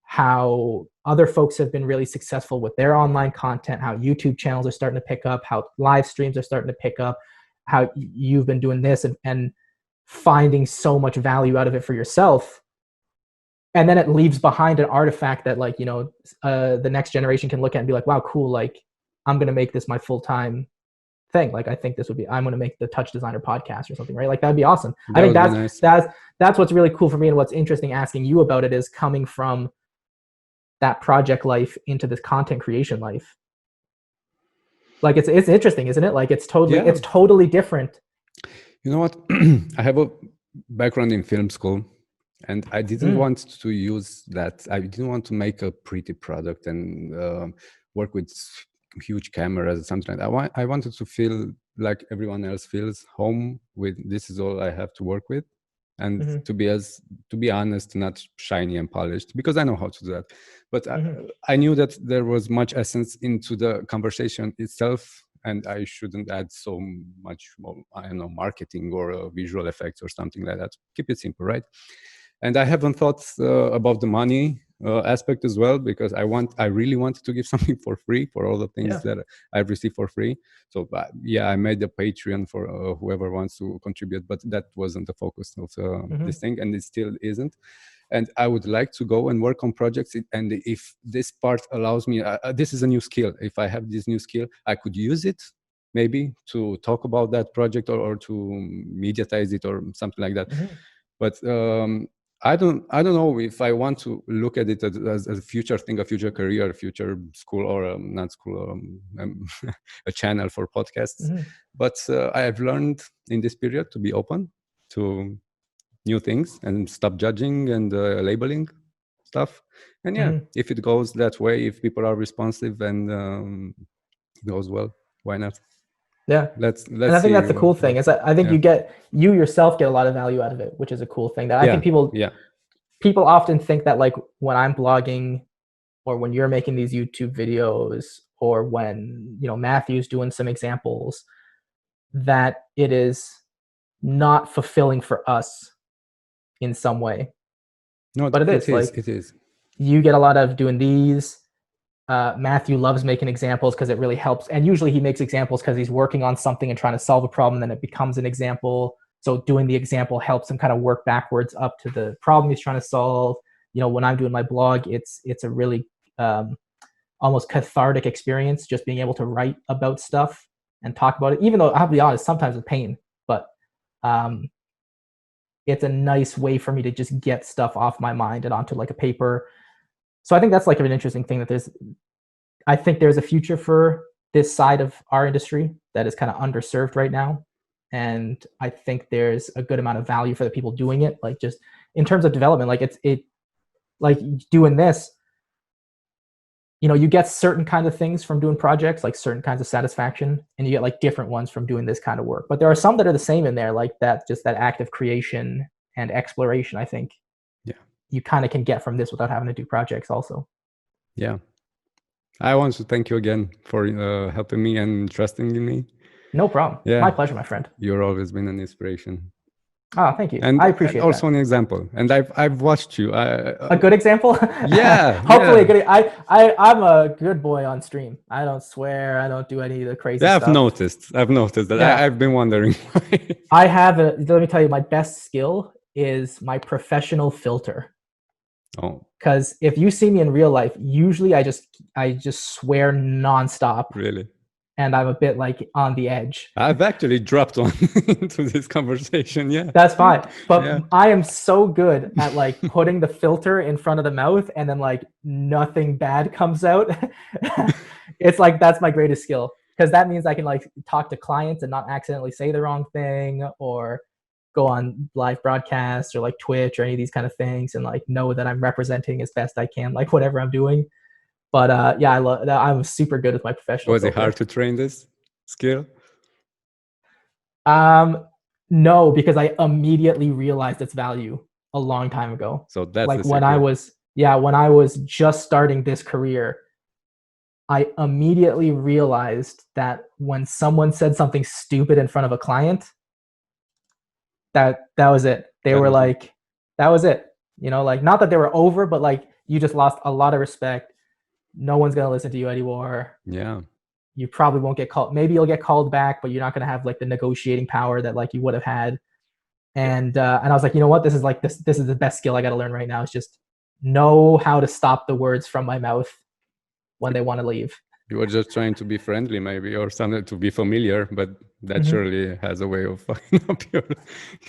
B: how other folks have been really successful with their online content, how YouTube channels are starting to pick up, how live streams are starting to pick up, how you've been doing this and finding so much value out of it for yourself. And then it leaves behind an artifact that, like, you know, the next generation can look at and be like, wow, cool. Like, I'm going to make this my full-time thing. Like, I think I'm going to make the Touch Designer podcast or something, right? Like, that'd be awesome. I think that's what's really cool for me. And what's interesting asking you about it is coming from that project life into this content creation life. Like it's interesting, isn't it? Like it's totally different.
A: You know what? I have a background in film school, and I didn't want to use that. I didn't want to make a pretty product and work with huge cameras or something like that. I wanted to feel like everyone else feels, home with this is all I have to work with. And to be honest, not shiny and polished, because I know how to do that. But I knew that there was much essence into the conversation itself, and I shouldn't add so much more, I don't know, marketing or visual effects or something like that. Keep it simple, right? And I haven't thought about the money aspect as well, because I really wanted to give something for free for all the things that I've received for free. So I made a Patreon for whoever wants to contribute, but that wasn't the focus of this thing, and it still isn't. And I would like to go and work on projects, and if this part allows me, this is a new skill. If I have this new skill, I could use it maybe to talk about that project or to mediatize it or something like that. But I don't know if I want to look at it as a future thing, a future career, a future school, or not school, a channel for podcasts. But I have learned in this period to be open to new things and stop judging and labeling stuff. And if it goes that way, if people are responsive and it goes well, why not?
B: Yeah,
A: let's
B: and I think that's the cool thing is that I think you yourself get a lot of value out of it, which is a cool thing that I think people often think that, like, when I'm blogging or when you're making these YouTube videos or when, you know, Matthew's doing some examples, that it is not fulfilling for us in some way.
A: No,
B: but it is. You get a lot of doing these. Matthew loves making examples because it really helps. And usually he makes examples because he's working on something and trying to solve a problem, then it becomes an example. So doing the example helps him kind of work backwards up to the problem he's trying to solve. You know, when I'm doing my blog, it's a really almost cathartic experience, just being able to write about stuff and talk about it, even though I'll be honest, sometimes it's pain, but it's a nice way for me to just get stuff off my mind and onto like a paper. So I think that's like an interesting thing, that I think there's a future for this side of our industry that is kind of underserved right now. and I think there's a good amount of value for the people doing it. Like just in terms of development, like it like doing this, you know, you get certain kind of things from doing projects, like certain kinds of satisfaction, and you get like different ones from doing this kind of work. But there are some that are the same in there, like that, just that active creation and exploration, I think you kind of can get from this without having to do projects also.
A: Yeah. I want to thank you again for helping me and trusting in me.
B: No problem.
A: Yeah.
B: My pleasure, my friend.
A: You've always been an inspiration.
B: Oh, thank you.
A: And
B: I appreciate
A: also
B: that.
A: an example. And I've watched you.
B: A good example?
A: Yeah.
B: Hopefully a good. I'm a good boy on stream. I don't swear. I don't do any of the crazy stuff.
A: I've noticed that. Yeah. I've been wondering why.
B: I have let me tell you, my best skill is my professional filter.
A: Oh.
B: Because if you see me in real life, usually I just swear nonstop.
A: Really?
B: And I'm a bit like on the edge.
A: I've actually dropped one into this conversation. Yeah.
B: That's fine. But I am so good at like putting the filter in front of the mouth and then like nothing bad comes out. It's like, that's my greatest skill. Because that means I can like talk to clients and not accidentally say the wrong thing, or go on live broadcasts or like Twitch or any of these kind of things and like know that I'm representing as best I can, like whatever I'm doing. But yeah, I'm super good with my professional.
A: Was it hard to train this skill?
B: No, because I immediately realized its value a long time ago.
A: So that's
B: like when I was just starting this career, I immediately realized that when someone said something stupid in front of a client, that was it. They were like, that was it. You know, like not that they were over, but like you just lost a lot of respect. No one's going to listen to you anymore.
A: Yeah.
B: You probably won't get called. Maybe you'll get called back, but you're not going to have like the negotiating power that like you would have had. And I was like, you know what? This is the best skill I got to learn right now. Is just know how to stop the words from my mouth when they want to leave.
A: You were just trying to be friendly maybe, or something to be familiar, but that surely has a way of fucking up your...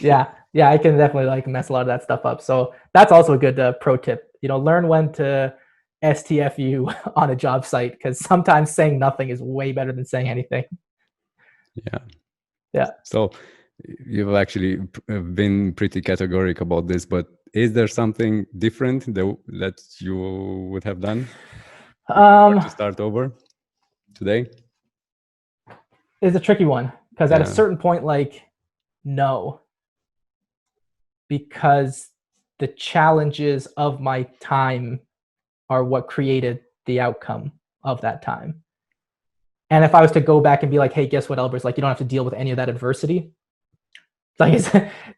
B: Yeah, I can definitely like mess a lot of that stuff up. So that's also a good pro tip. You know, learn when to STFU on a job site, because sometimes saying nothing is way better than saying anything. Yeah. So
A: you've actually been pretty categorical about this, but is there something different that you would have done to start over today?
B: It's a tricky one, because at a certain point, like, no, because the challenges of my time are what created the outcome of that time. And if I was to go back and be like, hey, guess what, Elburz, like, you don't have to deal with any of that adversity. Like,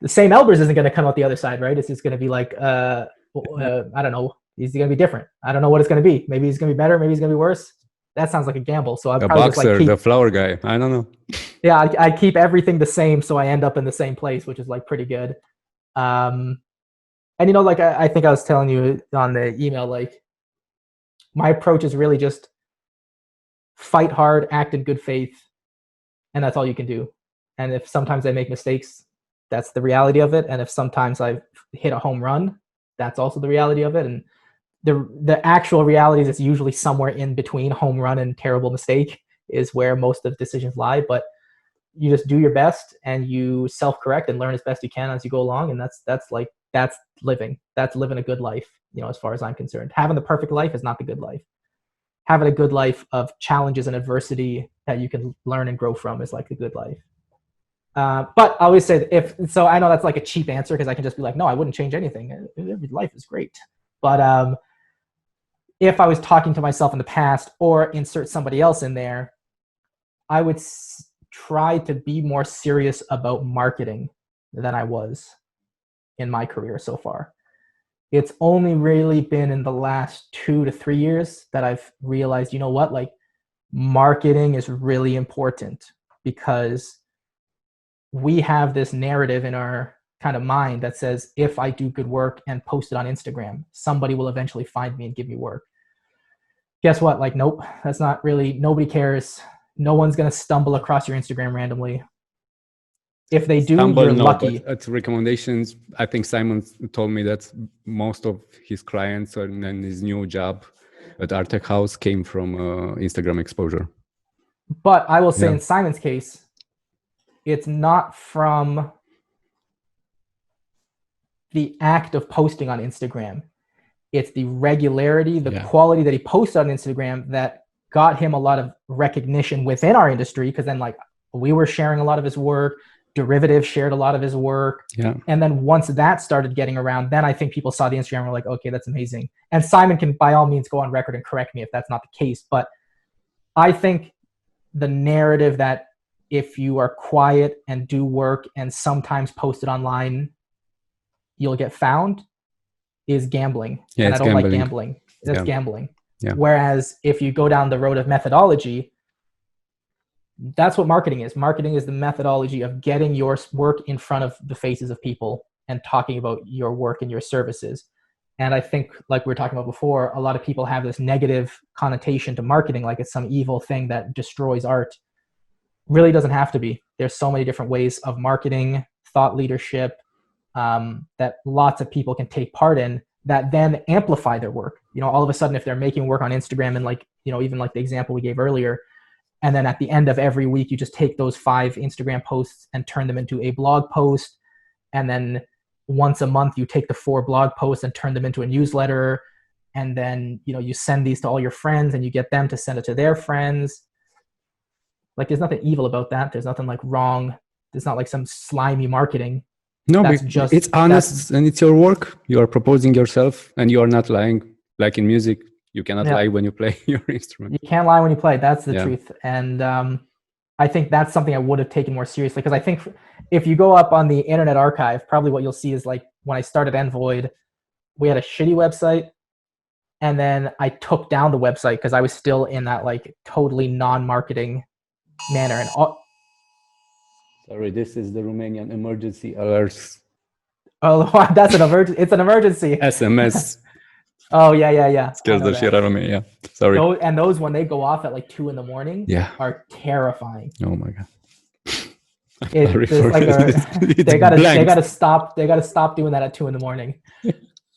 B: the same Elburz isn't going to come out the other side, right? It's just going to be like, I don't know. He's going to be different. I don't know what it's going to be. Maybe he's going to be better. Maybe he's going to be worse. That sounds like a gamble. So I'm
A: the
B: probably
A: boxer,
B: just like
A: the flower guy. I don't know.
B: Yeah, I keep everything the same, so I end up in the same place, which is like pretty good. And you know, like I think I was telling you on the email, like my approach is really just fight hard, act in good faith, and that's all you can do. And if sometimes I make mistakes, that's the reality of it. And if sometimes I hit a home run, that's also the reality of it. And the actual reality is it's usually somewhere in between home run and terrible mistake is where most of the decisions lie. But you just do your best and you self-correct and learn as best you can as you go along. And that's living. That's living a good life, you know, as far as I'm concerned. Having the perfect life is not the good life. Having a good life of challenges and adversity that you can learn and grow from is like the good life. But I always say so I know that's like a cheap answer, because I can just be like, no, I wouldn't change anything. Every life is great. But if I was talking to myself in the past, or insert somebody else in there, I would try to be more serious about marketing than I was in my career so far. It's only really been in the last 2 to 3 years that I've realized, you know what, like marketing is really important, because we have this narrative in our kind of mind that says, if I do good work and post it on Instagram, somebody will eventually find me and give me work. Guess what? Like, nope, that's not really, nobody cares. No one's going to stumble across your Instagram randomly. If they do, you're lucky.
A: But recommendations, I think Simon told me that most of his clients and his new job at Artec House came from Instagram exposure.
B: But I will say in Simon's case, it's not from the act of posting on Instagram. It's the regularity, the quality that he posted on Instagram that got him a lot of recognition within our industry. Because then, like, we were sharing a lot of his work, Derivative shared a lot of his work.
A: Yeah.
B: And then once that started getting around, then I think people saw the Instagram and were like, okay, that's amazing. And Simon can by all means go on record and correct me if that's not the case. But I think the narrative that if you are quiet and do work and sometimes post it online, you'll get found is gambling.
A: Yeah,
B: and I don't
A: gambling.
B: like gambling. That's gambling.
A: Yeah.
B: Whereas if you go down the road of methodology, that's what marketing is. Marketing is the methodology of getting your work in front of the faces of people and talking about your work and your services. And I think, like we were talking about before, a lot of people have this negative connotation to marketing, like it's some evil thing that destroys art. Really doesn't have to be. There's so many different ways of marketing, thought leadership, that lots of people can take part in that then amplify their work. You know, all of a sudden, if they're making work on Instagram and, like, you know, even like the example we gave earlier, and then at the end of every week, you just take those 5 Instagram posts and turn them into a blog post. And then once a month, you take the 4 blog posts and turn them into a newsletter. And then, you know, you send these to all your friends and you get them to send it to their friends. Like, there's nothing evil about that. There's nothing like wrong. There's not like some slimy marketing.
A: No, it's honest and it's your work. You are proposing yourself and you are not lying. Like in music, you cannot lie when you play your instrument.
B: You can't lie when you play. That's the truth. And I think that's something I would have taken more seriously, because I think if you go up on the Internet Archive, probably what you'll see is, like, when I started Envoid, we had a shitty website, and then I took down the website because I was still in that, like, totally non-marketing manner. And
A: sorry, this is the Romanian emergency alerts.
B: Oh, that's an emergency. It's an emergency.
A: SMS.
B: Oh, yeah.
A: Scares the shit out of me, Sorry.
B: Those, when they go off at like 2 a.m, are terrifying.
A: Oh my God.
B: They gotta stop doing that at 2 a.m.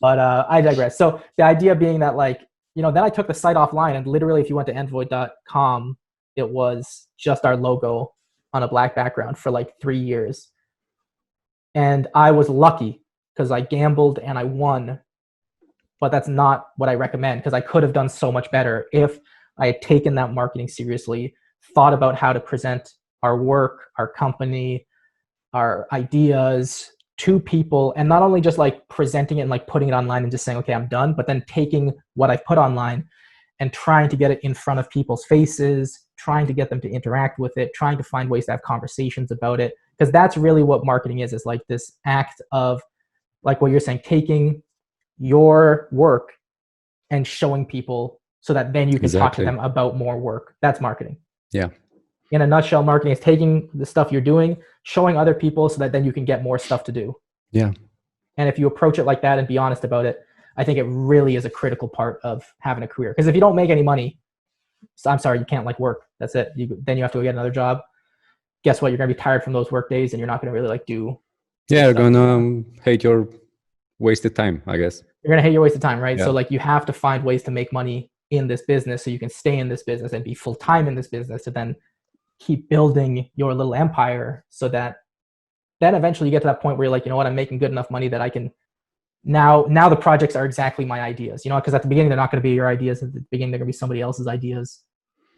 B: But I digress. So the idea being that, like, you know, then I took the site offline, and literally if you went to envoid.com, it was just our logo on a black background for like 3 years. And I was lucky because I gambled and I won. But that's not what I recommend, because I could have done so much better if I had taken that marketing seriously, thought about how to present our work, our company, our ideas to people, and not only just like presenting it and like putting it online and just saying, okay, I'm done, but then taking what I've put online and trying to get it in front of people's faces, trying to get them to interact with it, trying to find ways to have conversations about it. Because that's really what marketing is like this act of, like what you're saying, taking your work and showing people so that then you can talk to them about more work. That's marketing.
A: Yeah.
B: In a nutshell, marketing is taking the stuff you're doing, showing other people so that then you can get more stuff to do.
A: Yeah.
B: And if you approach it like that and be honest about it, I think it really is a critical part of having a career. Because if you don't make any money, I'm sorry, you can't like work. That's it. Then you have to go get another job. Guess what? You're going to be tired from those work days and you're not going to really like do.
A: Yeah, you're going to hate your wasted time, I guess.
B: You're going to hate your wasted time, right?
A: Yeah.
B: So like you have to find ways to make money in this business so you can stay in this business and be full-time in this business to then keep building your little empire, so that then eventually you get to that point where you're like, you know what, I'm making good enough money that I can now the projects are exactly my ideas, you know, because at the beginning they're not going to be your ideas. At the beginning they're going to be somebody else's ideas,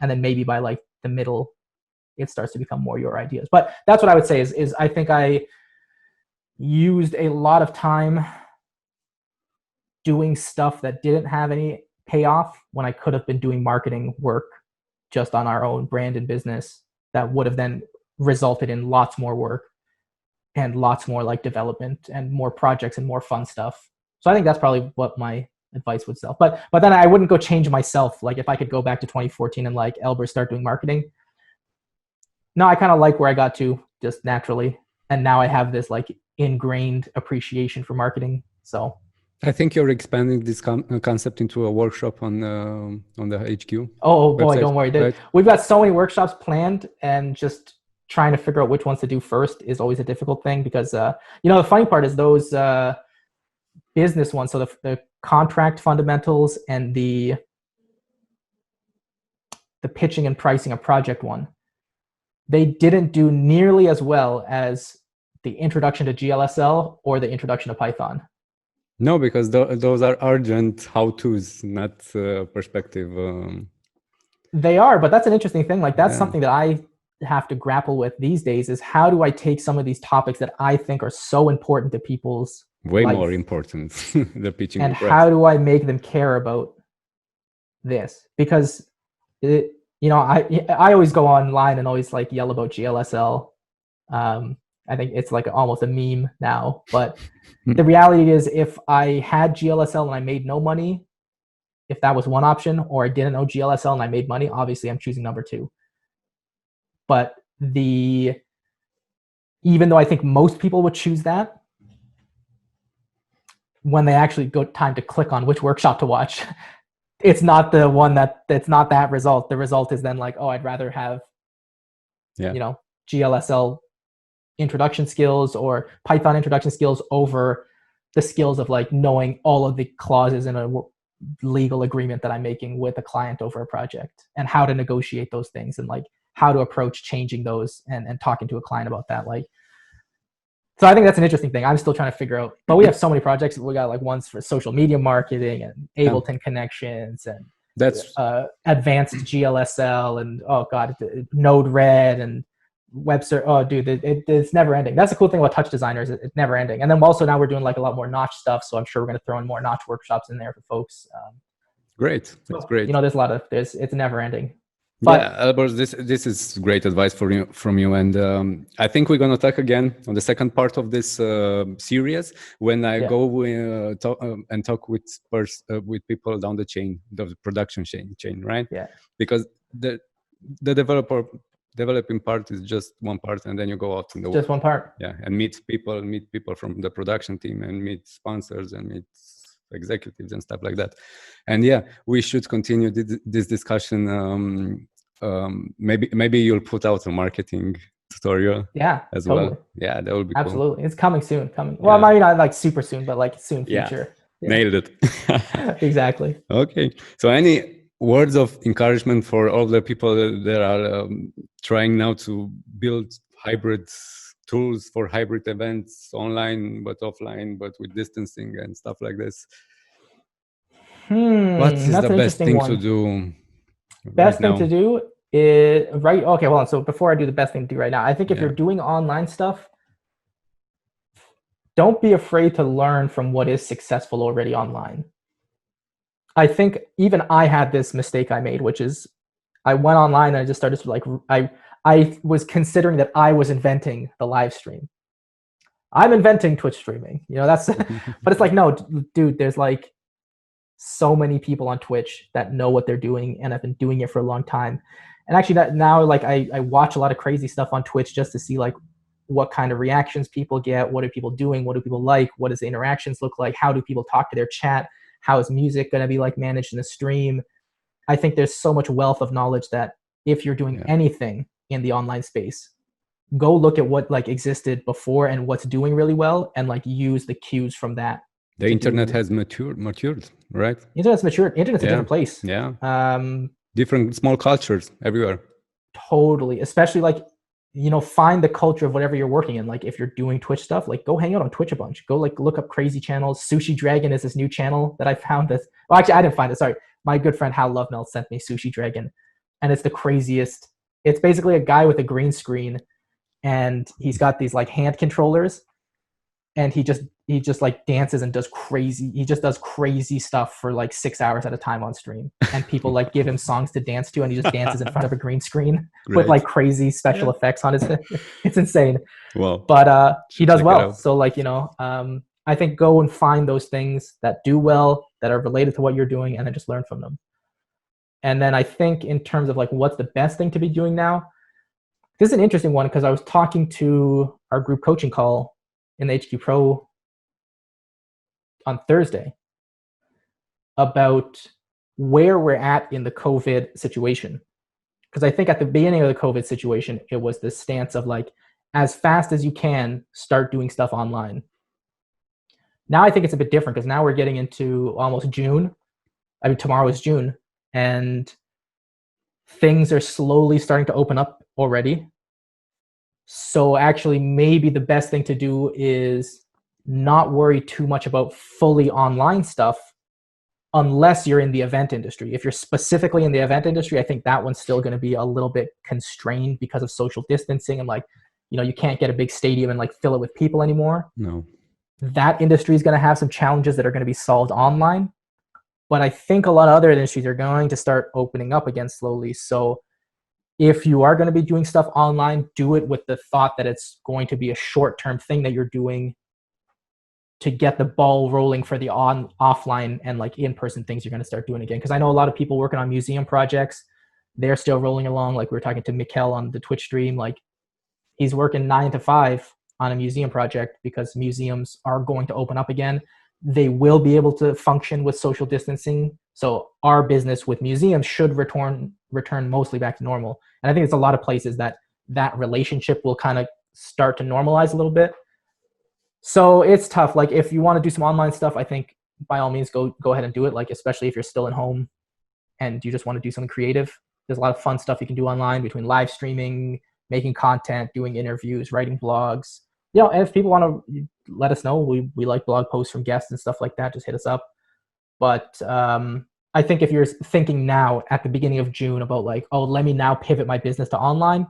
B: and then maybe by like the middle it starts to become more your ideas. But that's what I would say is I think I used a lot of time doing stuff that didn't have any payoff when I could have been doing marketing work just on our own brand and business that would have then resulted in lots more work and lots more like development and more projects and more fun stuff. So I think that's probably what my advice would sell. But then I wouldn't go change myself. Like if I could go back to 2014 and like Elburz start doing marketing. No, I kind of like where I got to just naturally. And now I have this like ingrained appreciation for marketing. So
A: I think you're expanding this concept into a workshop on the HQ.
B: Oh boy,
A: website,
B: don't worry.
A: right?
B: We've got so many workshops planned, and just trying to figure out which ones to do first is always a difficult thing because, you know, the funny part is those business ones, so the contract fundamentals and the pitching and pricing a project one, they didn't do nearly as well as the introduction to GLSL or the introduction to Python.
A: No, because those are urgent how-tos, not perspective.
B: They are, but that's an interesting thing. Like that's something that I have to grapple with these days, is how do I take some of these topics that I think are so important to people's
A: way
B: life,
A: more important, the pitching,
B: and how do I make them care about this? Because it, you know, I always go online and always like yell about GLSL. I think it's like almost a meme now, but the reality is, if I had GLSL and I made no money, if that was one option, or I didn't know GLSL and I made money, obviously I'm choosing number two. But even though I think most people would choose that, when they actually go time to click on which workshop to watch, it's not the one that's not that result. The result is then like, oh, I'd rather have, you know, GLSL introduction skills or Python introduction skills over the skills of like knowing all of the clauses in a legal agreement that I'm making with a client over a project, and how to negotiate those things, and like how to approach changing those and talking to a client about that. Like, so I think that's an interesting thing. I'm still trying to figure out, but we have so many projects. We got like ones for social media marketing and Ableton connections, and
A: that's
B: advanced GLSL, and oh god, Node-RED and Webster. Oh dude, it's never ending. That's the cool thing about Touch Designers. It's never ending. And then also now we're doing like a lot more Notch stuff. So I'm sure we're going to throw in more Notch workshops in there for folks.
A: Great. That's great.
B: You know, it's never ending. But,
A: yeah, Elburz, this is great advice from you, and I think we're gonna talk again on the second part of this series when I go talk with people down the chain, the production chain, right?
B: Yeah.
A: Because the developing part is just one part, and then you go out in the
B: just one part.
A: Yeah, and meet people from the production team, and meet sponsors, and meet executives and stuff like that. And yeah, we should continue this discussion. Maybe you'll put out a marketing tutorial as
B: totally.
A: well. Yeah, that would be
B: absolutely
A: cool.
B: It's coming soon. Well, maybe not like super soon, but like soon future.
A: Nailed it.
B: Exactly.
A: Okay, so any words of encouragement for all the people that are trying now to build hybrid tools for hybrid events, online but offline, but with distancing and stuff like this? What is the best thing to do?
B: Best thing to do is okay, well, so before I do the best thing to do right now, I think if you're doing online stuff, don't be afraid to learn from what is successful already online. I think even I had this mistake I made, which is I went online and I just started to like, I was considering that I was inventing the live stream. I'm inventing Twitch streaming, you know, that's, but it's like, no, dude, there's like so many people on Twitch that know what they're doing and have been doing it for a long time. And actually that now, like I watch a lot of crazy stuff on Twitch just to see like what kind of reactions people get, what are people doing, what do people like, what does the interactions look like, how do people talk to their chat, how is music going to be like managed in the stream. I think there's so much wealth of knowledge that if you're doing anything in the online space, go look at what like existed before and what's doing really well, and like use the cues from that.
A: The internet has matured, right?
B: Internet's matured. Internet's a different place.
A: Yeah. Different small cultures everywhere.
B: Totally. Especially like, you know, find the culture of whatever you're working in. Like if you're doing Twitch stuff, like go hang out on Twitch a bunch. Go like look up crazy channels. Sushi Dragon is this new channel that I found that, well, actually I didn't find it. Sorry. My good friend Hal Lovenell sent me Sushi Dragon, and it's the craziest. It's basically a guy with a green screen, and he's got these like hand controllers, and he just like dances and does crazy. He just does crazy stuff for like 6 hours at a time on stream, and people like give him songs to dance to, and he just dances in front of a green screen with like crazy special effects on his head. It's insane.
A: Well,
B: but he does well. So like, you know, I think go and find those things that do well, that are related to what you're doing, and then just learn from them. And then I think in terms of like what's the best thing to be doing now, this is an interesting one because I was talking to our group coaching call in the HQ Pro on Thursday about where we're at in the COVID situation. Because I think at the beginning of the COVID situation, it was this stance of like, as fast as you can, start doing stuff online. Now I think it's a bit different because now we're getting into almost June. I mean, tomorrow is June, and things are slowly starting to open up already. So actually, maybe the best thing to do is not worry too much about fully online stuff unless you're in the event industry. If you're specifically in the event industry, I think that one's still going to be a little bit constrained because of social distancing and like, you can't get a big stadium and like fill it with people anymore.
A: No.
B: That industry is going to have some challenges that are going to be solved online. But I think a lot of other industries are going to start opening up again slowly. So if you are going to be doing stuff online, do it with the thought that it's going to be a short-term thing that you're doing to get the ball rolling for the offline and like in-person things you're going to start doing again. Because I know a lot of people working on museum projects, they're still rolling along. Like we were talking to Mikkel on the Twitch stream, like he's working 9 to 5 on a museum project because museums are going to open up again. They will be able to function with social distancing. So our business with museums should return mostly back to normal. And I think it's a lot of places that relationship will kind of start to normalize a little bit. So it's tough. Like if you want to do some online stuff, I think by all means go ahead and do it. Like especially if you're still at home and you just want to do something creative. There's a lot of fun stuff you can do online between live streaming, making content, doing interviews, writing blogs. And if people want to let us know, we like blog posts from guests and stuff like that. Just hit us up. But I think if you're thinking now at the beginning of June about like, oh, let me now pivot my business to online,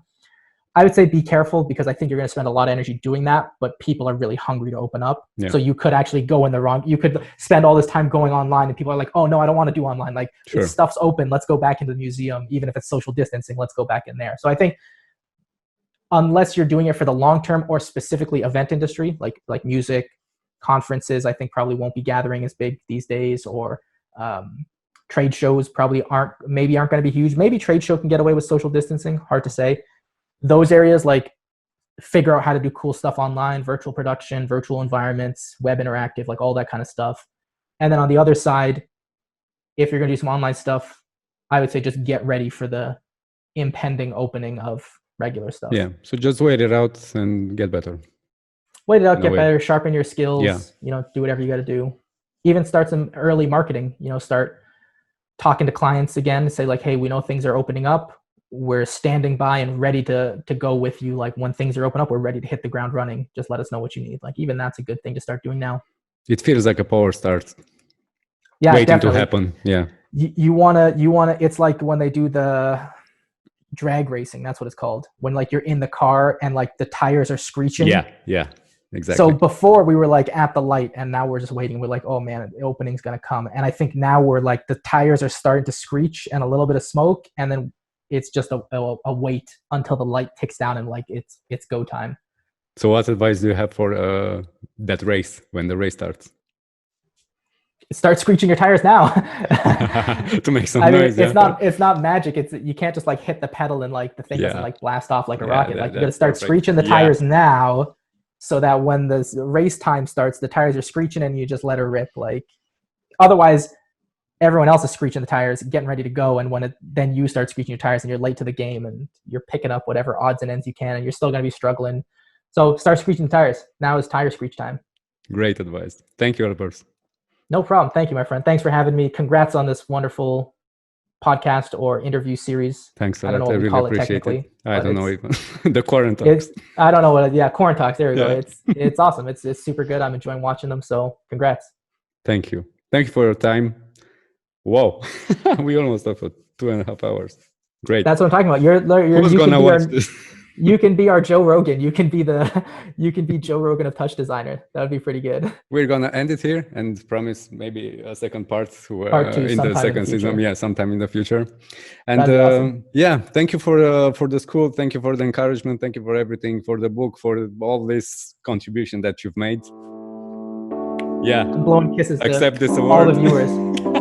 B: I would say be careful because I think you're going to spend a lot of energy doing that, but people are really hungry to open up. Yeah. So you could actually go in the wrong, you could spend all this time going online and people are like, oh no, I don't want to do online. Like sure. Stuff's open. Let's go back into the museum. Even if it's social distancing, let's go back in there. So I think unless you're doing it for the long-term or specifically event industry, like music, conferences, I think probably won't be gathering as big these days, or trade shows probably aren't going to be huge. Maybe trade show can get away with social distancing. Hard to say. Those areas, like figure out how to do cool stuff online, virtual production, virtual environments, web interactive, like all that kind of stuff. And then on the other side, if you're going to do some online stuff, I would say just get ready for the impending opening of regular stuff.
A: Yeah. So just wait it out and get better.
B: Wait it out, get better, sharpen your skills, do whatever you got to do. Even start some early marketing, start talking to clients again, say like, hey, we know things are opening up. We're standing by and ready to go with you. Like when things are open up, we're ready to hit the ground running. Just let us know what you need. Like even that's a good thing to start doing now.
A: It feels like a power start.
B: Yeah,
A: waiting
B: definitely.
A: to happen. Yeah.
B: You wanna. It's like when they do the drag racing. That's what it's called. When like you're in the car and like the tires are screeching.
A: Yeah. Exactly.
B: So before we were like at the light and now we're just waiting. We're like, oh man, the opening's gonna come. And I think now we're like the tires are starting to screech and a little bit of smoke, and then it's just a wait until the light ticks down and like it's go time.
A: So what advice do you have for that race when the race starts?
B: Start screeching your tires now.
A: To make some noise.
B: It's not magic. You can't just like hit the pedal and like the thing doesn't like blast off like a rocket. Like you gotta start screeching the tires now, so that when the race time starts, the tires are screeching and you just let her rip. Like otherwise, everyone else is screeching the tires, getting ready to go, and then you start screeching your tires and you're late to the game and you're picking up whatever odds and ends you can and you're still going to be struggling. So start screeching the tires. Now is tire screech time.
A: Great advice. Thank you, Elburz.
B: No problem. Thank you, my friend. Thanks for having me. Congrats on this wonderful podcast or interview series.
A: Thanks a lot.
B: I don't know what we call it technically.
A: I don't know even. The Quarant Talks.
B: I don't know what. Yeah, Quarant Talks. There we go. It's awesome. It's super good. I'm enjoying watching them. So congrats.
A: Thank you. Thank you for your time. Whoa, we almost have for 2.5 hours. Great.
B: That's what I'm talking about.
A: Who's gonna watch this?
B: You can be our Joe Rogan. You can be Joe Rogan of touch designer. That would be pretty good.
A: We're gonna end it here and promise maybe a second part
B: Part 2
A: in the second season. Yeah, sometime in the future. And
B: awesome.
A: Thank you for the school. Thank you for the encouragement. Thank you for everything, for the book, for all this contribution that you've made. Yeah.
B: Blowing kisses
A: Accept
B: to
A: this award.
B: all the viewers.